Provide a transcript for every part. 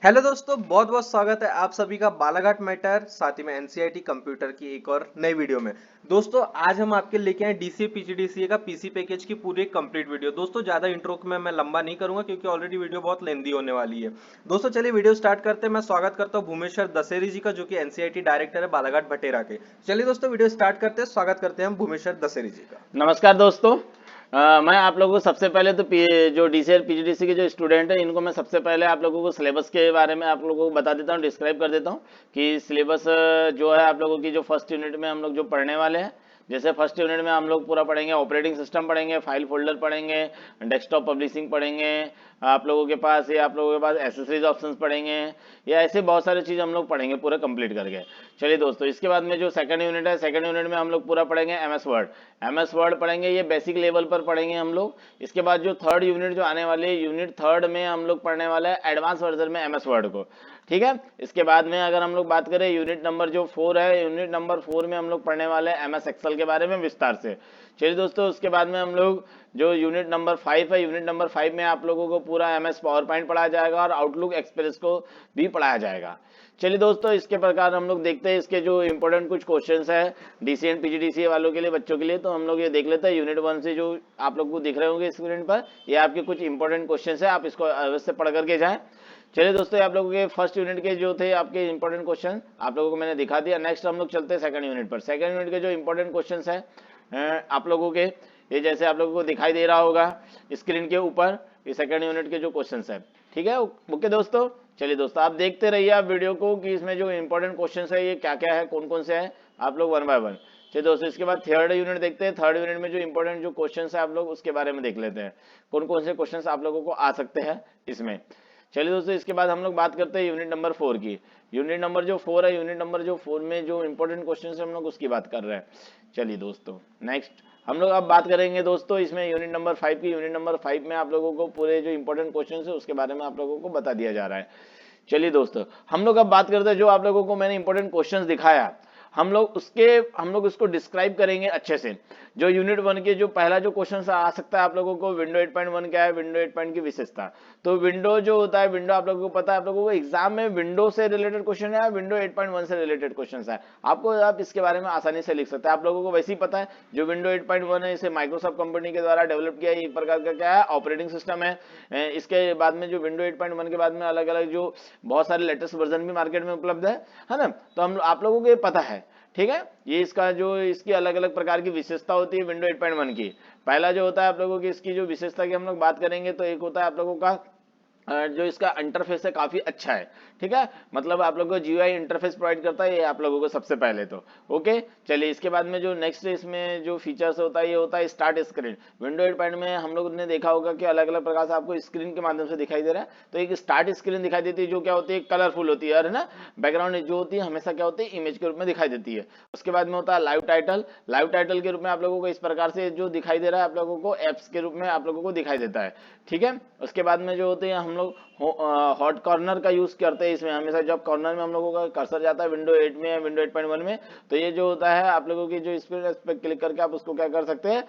Hello दोस्तों, बहुत बहुत स्वागत है आप सभी का बालाघाट मैटर साथ ही में एनसीईआरटी कंप्यूटर की एक और नई वीडियो में। दोस्तों आज हम आपके लेके आए डीसीए पीजीडीसीए का पीसी पैकेज की पूरी कंप्लीट वीडियो। दोस्तों ज्यादा इंट्रो में मैं लंबा नहीं करूंगा क्योंकि ऑलरेडी वीडियो बहुत लेंदी होने वाली है। दोस्तों चलिए वीडियो स्टार्ट करते हैं। मैं स्वागत करता हूँ भूमेश्वर दशेरी जी का, जो कि एनसीईआरटी डायरेक्टर है बालाघाट भटेरा के। चलिए दोस्तों वीडियो स्टार्ट करते हैं। स्वागत करते हैं हम भूमेश्वर दशेरी जी का। नमस्कार दोस्तों। मैं आप लोगों को सबसे पहले तो जो डीसीएल पीजीडीसी के जो स्टूडेंट हैं इनको मैं सबसे पहले आप लोगों को सिलेबस के बारे में आप लोगों को बता देता हूँ, डिस्क्राइब कर देता हूँ कि सिलेबस जो है आप लोगों की जो फर्स्ट यूनिट में हम लोग जो पढ़ने वाले हैं। जैसे फर्स्ट यूनिट में हम लोग पूरा पढ़ेंगे, ऑपरेटिंग सिस्टम पढ़ेंगे, फाइल फोल्डर पढ़ेंगे, डेस्कटॉप पब्लिशिंग पढ़ेंगे, आप लोगों के पास एसेसरीज ऑप्शंस पढ़ेंगे, या ऐसे बहुत सारी चीज़ हम लोग पढ़ेंगे पूरा कंप्लीट करके। चलिए दोस्तों, इसके बाद में जो सेकंड यूनिट है, सेकंड यूनिट में हम लोग पूरा पढ़ेंगे एमएस वर्ड पढ़ेंगे, ये बेसिक लेवल पर पढ़ेंगे हम लोग। इसके बाद जो थर्ड यूनिट जो आने वाली है, यूनिट थर्ड में हम लोग पढ़ने वाले हैं एडवांस वर्जन में एमएस वर्ड को। ठीक है। इसके बाद में अगर हम लोग बात करें यूनिट नंबर जो 4 है, यूनिट नंबर 4 में हम लोग पढ़ने वाले हैं एमएस एक्सेल के बारे में विस्तार से। चलिए दोस्तों, उसके बाद में हम लोग जो यूनिट नंबर 5 है, यूनिट नंबर 5 में आप लोगों को पूरा एमएस पावर पॉइंट पढ़ाया जाएगा और आउटलुक एक्सप्रेस को भी पढ़ाया जाएगा। चलिए दोस्तों, इसके प्रकार हम लोग देखते हैं इसके जो इंपॉर्टेंट कुछ क्वेश्चंस है डीसी एंड पीजीडीसी वालों के लिए, बच्चों के लिए। तो हम लोग ये देख लेते हैं यूनिट 1 से जो आप लोग को दिख रहे होंगे स्क्रीन पर, ये आपके कुछ इंपॉर्टेंट क्वेश्चंस है, आप इसको अवश्य पढ़ करके जाएं। चलिए दोस्तों, आप लोगों के फर्स्ट यूनिट के जो थे आपके इंपॉर्टेंट क्वेश्चन आप लोगों को मैंने दिखा दिया। नेक्स्ट हम लोग चलते हैं सेकंड यूनिट पर। सेकंड यूनिट के जो इंपॉर्टेंट क्वेश्चंस है आप लोगों के, ये जैसे आप लोगों को दिखाई दे रहा होगा स्क्रीन के ऊपर, ये सेकंड यूनिट के जो क्वेश्चंस है। ठीक है, ओके दोस्तों। चलिए दोस्तों, आप देखते रहिए आप वीडियो को कि इसमें जो इंपॉर्टेंट क्वेश्चंस है ये क्या क्या है, कौन कौन से हैं, आप लोग वन बाय वन। चलिए दोस्तों, इसके बाद थर्ड यूनिट देखते हैं। थर्ड यूनिट में जो इंपॉर्टेंट जो क्वेश्चंस है आप लोग उसके बारे में देख लेते हैं, कौन कौन से क्वेश्चंस आप लोगों को आ सकते हैं इसमें। चलिए दोस्तों, इसके बाद हम लोग बात करते हैं यूनिट नंबर 4 की। यूनिट नंबर जो 4 है, यूनिट नंबर जो 4 में जो इंपॉर्टेंट क्वेश्चंस है हम लोग उसकी बात कर रहे हैं। चलिए दोस्तों, नेक्स्ट हम लोग अब बात करेंगे दोस्तों इसमें यूनिट नंबर 5 की। यूनिट नंबर 5 में आप लोगों को पूरे जो इंपॉर्टेंट क्वेश्चंस है उसके बारे में आप लोगों को बता दिया जा रहा है। चलिए दोस्तों, हम लोग अब बात करते हैं जो आप लोगों को मैंने इंपॉर्टेंट क्वेश्चंस दिखाया, हम लोग उसको डिस्क्राइब करेंगे अच्छे से। जो यूनिट 1 के जो पहला जो क्वेश्चन आ सकता है आप लोगों को, विंडो 8.1 क्या है, विंडो 8 की विशेषता। तो विंडो जो होता है, विंडो आप लोगों को पता है, आप लोगों को एग्जाम में विंडो से रिलेटेड क्वेश्चन है, विंडो 8.1 से रिलेटेड क्वेश्चन है, आप इसके बारे में आसानी से लिख सकते हैं। आप लोगों को वैसे ही पता है जो विंडो 8.1 है इसे माइक्रोसॉफ्ट कंपनी के द्वारा डेवलप किया है, एक प्रकार का क्या है, ऑपरेटिंग सिस्टम है। इसके बाद में जो विंडो 8.1 के बाद में अलग अलग जो बहुत सारे लेटेस्ट वर्जन भी मार्केट में उपलब्ध है ना। तो हम आप लोगों को ये पता है। ठीक है, ये इसका जो इसकी अलग अलग प्रकार की विशेषता होती है विंडो 8.1 की। पहला जो होता है आप लोगों की इसकी जो विशेषता की हम लोग बात करेंगे, तो एक होता है आप लोगों का जो इसका इंटरफेस है काफी अच्छा है। ठीक है, मतलब आप लोगों को जीयूआई इंटरफेस प्रोवाइड करता है ये आप लोगों को सबसे पहले तो। ओके, चलिए इसके बाद में जो नेक्स्ट इसमें जो फीचर्स होता है ये होता है स्टार्ट स्क्रीन। विंडो 8 में हम लोग ने देखा होगा कि अलग अलग प्रकार से आपको स्क्रीन के माध्यम से दिखाई दे रहा है। तो एक स्टार्ट स्क्रीन दिखाई देती है जो क्या होती है, कलरफुल होती है ना। बैकग्राउंड जो होती है हमेशा क्या होती है, इमेज के रूप में दिखाई देती है। उसके बाद में होता है लाइव टाइटल। लाइव टाइटल के रूप में आप लोगों को इस प्रकार से जो दिखाई दे रहा है आप लोगों को एप्स के रूप में आप लोगों को दिखाई देता है। ठीक है, उसके बाद में जो होते हैं हम लोग हॉट कॉर्नर का यूज करते हैं इसमें। हमेशा जब कॉर्नर में हम लोगों का कर्सर जाता है विंडो 8 में या विंडो 8.1 में, तो ये जो होता है आप लोगों की जो स्क्रीन इस पर क्लिक करके आप उसको क्या कर सकते हैं,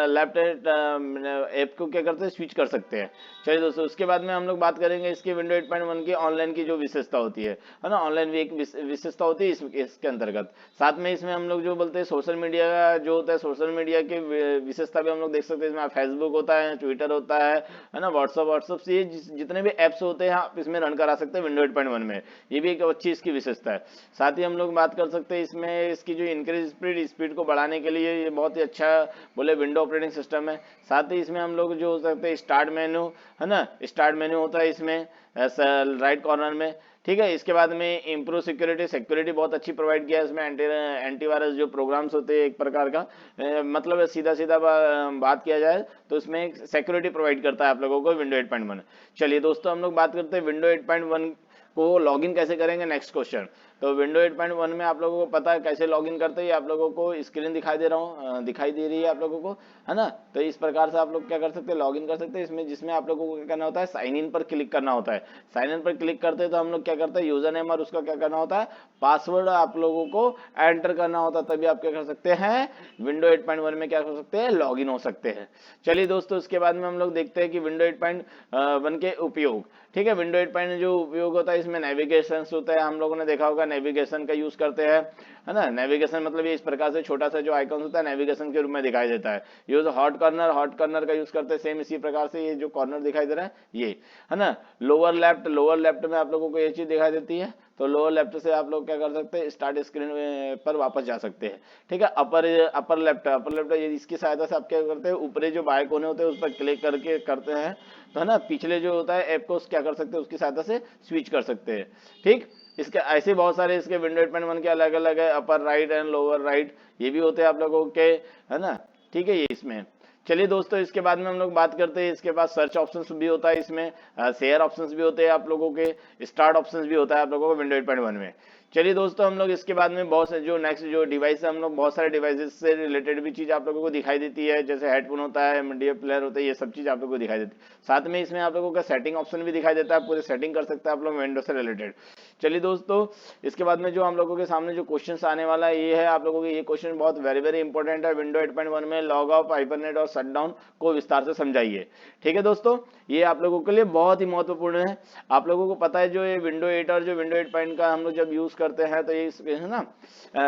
लैपटॉप ऐप को क्या करते हैं, स्विच कर सकते हैं। चलिए दोस्तों, उसके बाद में हम लोग बात करेंगे इसके विंडो 8.1 की ऑनलाइन की जो विशेषता होती है ना। ऑनलाइन भी एक विशेषता होती है इसके अंतर्गत। साथ में इसमें हम लोग जो बोलते हैं सोशल मीडिया जो होता है, सोशल मीडिया की विशेषता भी हम लोग देख सकते हैं। इसमें फेसबुक होता है, ट्विटर होता है ना, व्हाट्सअप से ये जितने भी एप्स होते हैं आप इसमें रन करा सकते हैं विंडो 8.1 में। ये भी एक अच्छी इसकी विशेषता है। साथ ही हम लोग बात कर सकते हैं इसमें इसकी जो इंक्रीज स्पीड को बढ़ाने के लिए ये बहुत ही अच्छा बोले विंडो ऑपरेटिंग सिस्टम है। साथ ही इसमें हम लोग जो हो सकते हैं स्टार्ट मेन्यू है ना, स्टार्ट मेन्यू होता है इसमें राइट कॉर्नर में। ठीक है, इसके बाद में इम्प्रूव सिक्योरिटी बहुत अच्छी प्रोवाइड किया है इसमें। एंटीवायरस जो प्रोग्राम्स होते हैं एक प्रकार का मतलब सीधा सीधा बात किया जाए तो इसमें एक सिक्योरिटी प्रोवाइड करता है आप लोगों को विंडो 8.1। चलिए दोस्तों, हम लोग बात करते हैं विंडो 8.1 को लॉगिन कैसे करेंगे, नेक्स्ट क्वेश्चन। तो विंडो 8.1 में आप लोगों को पता है कैसे लॉगिन करते हैं, आप लोगों को स्क्रीन दिखाई दे रहा हूँ, दिखाई दे रही है आप लोगों को, है ना। तो इस प्रकार से आप लोग क्या कर सकते हैं, लॉगिन कर सकते हैं इसमें, जिसमें आप लोगों को क्या करना होता है, साइन इन पर क्लिक करना होता है। साइन इन पर क्लिक करते हैं तो हम लोग क्या करते हैं, यूजर नेम और उसका क्या करना होता है, पासवर्ड आप लोगों को एंटर करना होता है, तभी आप क्या कर सकते हैं, विंडो 8.1 में क्या कर सकते हैं, लॉगिन हो सकते हैं। चलिए दोस्तों, उसके बाद में हम लोग देखते हैं कि विंडो 8.1 के उपयोग। ठीक है। विंडो 8 पॉइंट जो उपयोग होता है इसमें नेविगेशन होता है, हम लोगों ने देखा होगा नेविगेशन का यूज करते हैं, है ना। नेविगेशन मतलब ये इस प्रकार से छोटा सा जो आइकन होता है नेविगेशन के रूप में दिखाई देता है। यूज हॉट कॉर्नर का यूज करते हैं सेम इसी प्रकार से, ये जो कॉर्नर दिखाई दे रहा है ये, है ना। लोअर लेफ्ट में आप लोगों को ये चीज दिखाई देती है, तो लोअर लेफ्ट से आप लोग क्या कर सकते हैं, स्टार्ट स्क्रीन पर वापस जा सकते हैं। ठीक है। अपर लेफ्ट इसकी सहायता से आप क्या करते हैं, ऊपरी जो बाएं कोने होते हैं उस पर क्लिक करके करते हैं, तो है ना पिछले जो होता है ऐप को क्या कर सकते हैं, उसकी सहायता से स्विच कर सकते हैं। ठीक। इसके ऐसे बहुत सारे इसके विंडो 8.1 के अलग अलग है, upper right and lower right ये भी होते हैं आप लोगों के, है ना। ठीक है। ये इसमें चलिए दोस्तों, इसके बाद में हम लोग बात करते हैं, इसके पास सर्च ऑप्शंस भी होता है, इसमें शेयर ऑप्शंस भी होते हैं आप लोगों के, स्टार्ट ऑप्शंस भी होता है आप लोगों को विंडो 8.1 में। चलिए दोस्तों, हम लोग इसके बाद में बहुत से जो नेक्स्ट जो डिवाइस है, हम लोग बहुत सारे डिवाइसेस से रिलेटेड भी चीज आप लोगों को दिखाई देती है, जैसे हेडफोन होता है, मीडिया प्लेयर होता है, ये सब चीज आप लोगों को दिखाई देती है। साथ में इसमें आप लोगों का सेटिंग ऑप्शन भी दिखाई देता है, पूरे सेटिंग कर सकते हैं आप लोग विंडो से रिलेटेड। चलिए दोस्तों, इसके बाद में जो हम लोगों के सामने जो क्वेश्चन आने वाला है ये है आप लोगों के, ये क्वेश्चन बहुत वेरी इंपॉर्टेंट है। विंडो 8.1 में लॉग ऑफ, हाइबरनेट और शटडाउन को विस्तार से समझाइए। ठीक है दोस्तों, ये आप लोगों के लिए बहुत ही महत्वपूर्ण है। आप लोगों को पता है जो ये विंडो 8 और जो विंडो 8 पॉइंट का हम लोग जब यूज करते हैं तो ये है ना,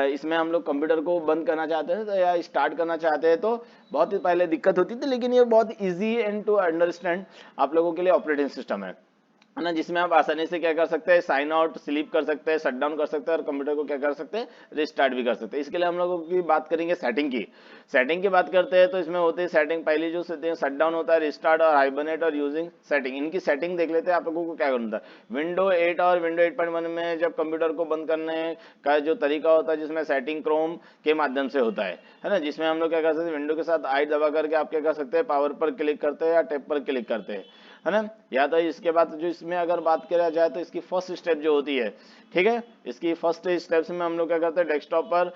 इसमें हम लोग कंप्यूटर को बंद करना चाहते हैं तो या स्टार्ट करना चाहते हैं तो बहुत ही पहले दिक्कत होती थी, लेकिन ये बहुत इजी एंड टू अंडरस्टैंड आप लोगों के लिए ऑपरेटिंग सिस्टम है ना, जिसमें आप आसानी से क्या कर सकते हैं, साइन आउट, स्लीप कर सकते हैं, शट डाउन कर सकते हैं और कंप्यूटर को क्या कर सकते हैं, रिस्टार्ट भी कर सकते हैं। इसके लिए हम लोगों की बात करेंगे सेटिंग की बात करते हैं तो इसमें होती है सेटिंग, पहली जो सेटिंग शट डाउन होता है, रिस्टार्ट और हाइबरनेट और यूजिंग सेटिंग। इनकी सेटिंग देख लेते हैं आप लोगों को क्या करना होता है। विंडो 8 और विंडो 8.1 में जब कंप्यूटर को बंद करने का जो तरीका होता है, जिसमें सेटिंग क्रोम के माध्यम से होता है ना, जिसमें हम लोग क्या कर सकते हैं, विंडो के साथ आई दबा करके आप क्या कर सकते हैं, पावर पर क्लिक करते हैं या टैब पर क्लिक करते हैं, है ना। या तो इसके बाद जो इसमें अगर बात किया जाए तो इसकी फर्स्ट स्टेप जो होती है, ठीक है, इसकी फर्स्ट स्टेप्स में हम लोग क्या करते हैं, डेस्कटॉप पर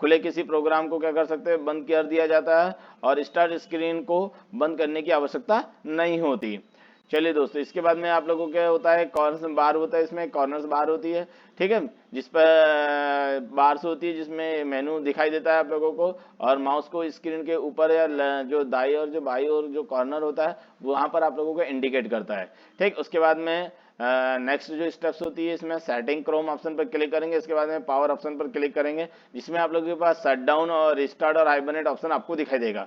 खुले किसी प्रोग्राम को क्या कर सकते हैं, बंद कर दिया जाता है और स्टार्ट स्क्रीन को बंद करने की आवश्यकता नहीं होती। चलिए दोस्तों, इसके बाद में आप लोगों को क्या होता है, कॉर्नर्स बार होता है, इसमें कॉर्नर्स बार होती है, ठीक है, जिस पर बार्स होती है, जिसमें मेनू दिखाई देता है आप लोगों को, और माउस को स्क्रीन के ऊपर या जो दाई और जो बाई और जो कॉर्नर होता है वहां पर आप लोगों को इंडिकेट करता है। ठीक। उसके बाद में नेक्स्ट जो स्टेप्स होती है, इसमें सेटिंग क्रोम ऑप्शन पर क्लिक करेंगे, इसके बाद में पावर ऑप्शन पर क्लिक करेंगे, जिसमें आप लोगों के पास शट डाउन और रिस्टार्ट और हाइबरनेट ऑप्शन आपको दिखाई देगा।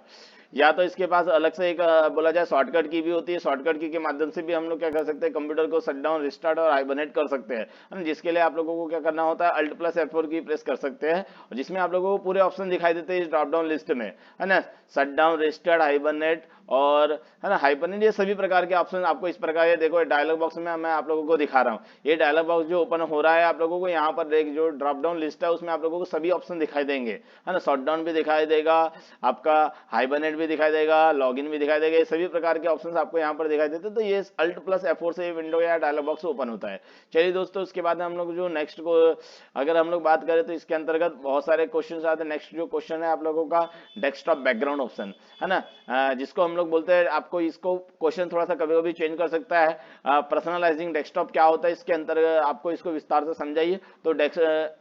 या तो इसके पास अलग से एक बोला जाए शॉर्टकट की भी होती है, शॉर्टकट की के माध्यम से भी हम लोग क्या कर सकते हैं, कंप्यूटर को शट डाउन, रिस्टार्ट और हाइबरनेट कर सकते हैं, जिसके लिए आप लोगों को क्या करना होता है, Alt+F4 की प्रेस कर सकते हैं, जिसमें आप लोगों को पूरे ऑप्शन दिखाई देते हैं इस ड्रॉप डाउन लिस्ट में, है ना। शट डाउन, रिस्टार्ट, हाइबरनेट और है ना हाइबरनेट, ये सभी प्रकार के ऑप्शन आपको इस प्रकार, ये देखो डायलॉग बॉक्स में मैं आप लोगों को दिखा रहा हूँ, ये डायलॉग बॉक्स जो ओपन हो रहा है आप लोगों को, यहाँ पर एक जो ड्रॉप डाउन लिस्ट है उसमें आप लोगों को सभी ऑप्शन दिखाई देंगे, है ना। शट डाउन भी दिखाई देगा, आपका हाइबरनेट भी दिखाई देगा, लॉगिन भी दिखाई देगा, ये सभी प्रकार के ऑप्शंस आपको यहाँ पर दिखाई देते हैं। तो ये Alt+F4 से विंडो या डायलॉग बॉक्स ओपन होता है। चलिए दोस्तों, इसके बाद हम लोग जो नेक्स्ट को अगर हम लोग बात करें तो इसके अंतर्गत बहुत सारे क्वेश्चन आते हैं। नेक्स्ट जो क्वेश्चन है आप लोगों का डेस्कटॉप बैकग्राउंड ऑप्शन, है ना, जिसको हम लोग बोलते हैं, आपको इसको क्वेश्चन थोड़ा सा कभी कभी चेंज कर सकता है। पर्सनलाइजिंग डेस्कटॉप क्या होता है, इसके अंतर्गत आपको इसको विस्तार से समझाइए। तो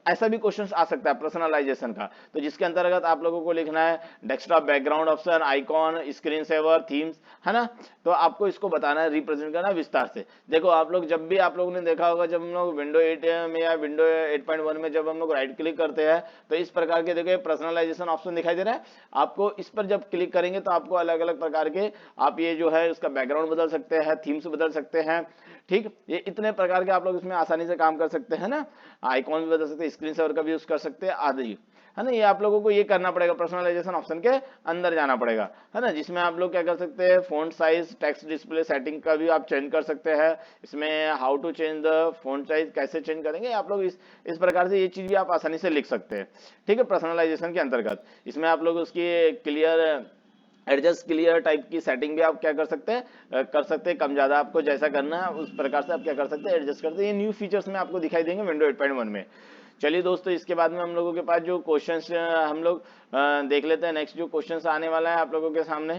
ऐसा भी क्वेश्चन आ सकता है पर्सनलाइजेशन का, तो जिसके अंतर्गत आप लोगों को लिखना है desktop background option, icon, screen saver, themes, है ना। तो आपको इसको बताना है, रिप्रेजेंट करना है विस्तार से। देखो आप लोग जब भी आप लोगों ने देखा होगा, जब हम लोग विंडो 8 में या विंडो 8.1 में जब हम लोग राइट क्लिक करते हैं तो इस प्रकार के देखो पर्सनलाइजेशन ऑप्शन दिखाई दे रहा है आपको। इस पर जब क्लिक करेंगे तो आपको अलग अलग प्रकार के आप ये जो है उसका बैकग्राउंड बदल सकते हैं, थीम्स बदल सकते हैं। ठीक, ये इतने प्रकार के आप लोग इसमें आसानी से काम कर सकते हैं ना। आइकॉन भी बदल सकते हैं, स्क्रीन सेवर का भी यूज कर सकते हैं आदि, है ना। ये आप लोगों को ये करना पड़ेगा, पर्सनलाइजेशन ऑप्शन के अंदर जाना पड़ेगा, है ना, जिसमें आप लोग क्या कर सकते हैं, font size, text display setting का भी आप चेंज कर सकते हैं। इसमें how to change the font size कैसे चेंज करेंगे आप लोग, इस प्रकार से ये चीज भी आप आसानी से लिख सकते हैं। ठीक है, पर्सनलाइजेशन के अंतर्गत इसमें आप लोग उसकी क्लियर एडजस्ट क्लियर टाइप की सेटिंग भी आप क्या कर सकते हैं, कम ज्यादा आपको जैसा करना है उस प्रकार से आप क्या कर सकते हैं, एडजस्ट करते हैं। ये न्यू फीचर्स में आपको दिखाई देंगे विंडो 8.1 में। चलिए दोस्तों, इसके बाद में हम लोगों के पास जो क्वेश्चंस हम लोग देख लेते हैं। नेक्स्ट जो क्वेश्चंस आने वाला है आप लोगों के सामने,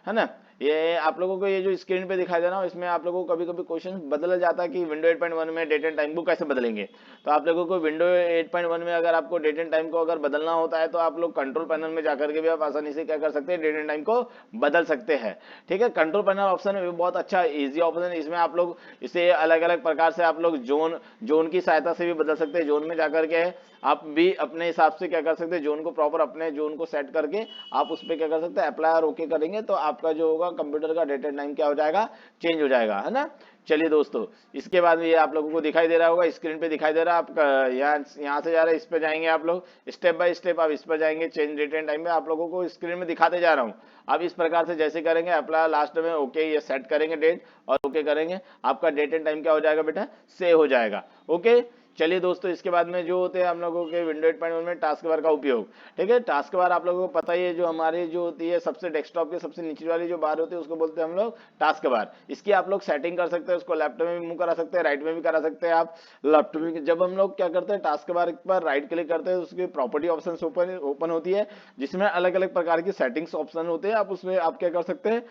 है ना, ये आप लोगों को ये जो स्क्रीन पे दिखाई दे रहा है इसमें आप लोगों को कभी कभी क्वेश्चन बदला जाता है कि विंडो 8.1 में डेट एंड टाइम को कैसे बदलेंगे। तो आप लोगों को विंडो 8.1 में अगर आपको डेट एंड टाइम को अगर बदलना होता है तो आप लोग कंट्रोल पैनल में जाकर के भी आप आसानी से क्या कर सकते हैं, डेट एंड टाइम को बदल सकते हैं। ठीक है, कंट्रोल पैनल ऑप्शन है बहुत अच्छा इजी ऑप्शन है। इसमें आप लोग इसे अलग अलग प्रकार से आप लोग जोन की सहायता से भी बदल सकते हैं। जोन में जाकर के आप भी अपने हिसाब से क्या कर सकते हैं, जोन को प्रॉपर अपने जोन को सेट करके आप उस पर क्या कर सकते हैं, अप्लाई और ओके करेंगे तो आपका जो होगा कंप्यूटर का डेट एंड टाइम क्या हो जाएगा, चेंज हो जाएगा, है ना। चलिए दोस्तों, इसके बाद ये आप लोगों को दिखाई दे रहा होगा, स्क्रीन पे दिखाई दे रहा है। आप यहाँ से जा रहे हैं, इस पे जाएंगे आप लोग, स्टेप बाय स्टेप आप इस पर जाएंगे। चेंज डेट एंड टाइम में आप लोगों को स्क्रीन में दिखाते जा रहा हूँ। आप इस प्रकार से जैसे करेंगे अप्लाई, लास्ट में ओके ये सेट करेंगे डेट और ओके करेंगे, आपका डेट एंड टाइम क्या हो जाएगा बेटा, सेव हो जाएगा। ओके, चलिए दोस्तों, इसके बाद में जो होते हैं हम लोगों के विंडो 8.1 में टास्क बार का उपयोग। ठीक है, टास्क बार आप लोगों को पता ही है, जो हमारी जो होती है सबसे डेस्कटॉप के सबसे नीचे वाली जो बार होती है उसको बोलते हैं हम लोग टास्क बार। इसकी आप लोग सेटिंग कर सकते हैं, उसको लेफ्ट में भी मूव करा सकते हैं, राइट में भी करा सकते हैं। आप लेफ्ट में जब हम लोग क्या करते हैं, टास्क बार पर राइट क्लिक करते हैं, उसकी प्रॉपर्टी ऑप्शन ओपन होती है जिसमें अलग अलग प्रकार की सेटिंग्स ऑप्शन होते हैं। आप उसमें आप क्या कर सकते हैं,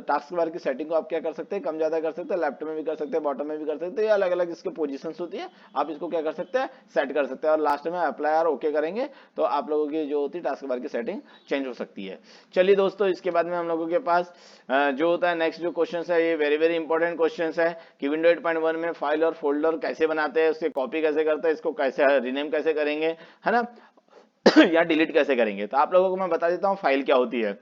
टास्क बार की सेटिंग को आप क्या कर सकते हैं, कम ज्यादा कर सकते हैं, लेफ्ट में भी कर सकते हैं, बॉटम में भी कर सकते हैं, अलग अलग इसके पोजीशंस होती है, आप इसको क्या कर सकते हैं, सेट कर सकते हैं। और लास्ट में अप्लाई और ओके करेंगे तो आप लोगों की जो होती है टास्क बार की सेटिंग चेंज हो सकती है। चलिए दोस्तों, इसके बाद में हम लोगों के पास जो होता है नेक्स्ट जो क्वेश्चन है, ये वेरी वेरी इंपॉर्टेंट क्वेश्चन है कि विंडो 8.1 में फाइल और फोल्डर कैसे बनाते हैं, उसके कॉपी कैसे करते हैं, इसको कैसे रीनेम कैसे करेंगे, है ना या डिलीट कैसे करेंगे। तो आप लोगों को मैं बता देता हूँ फाइल क्या होती है।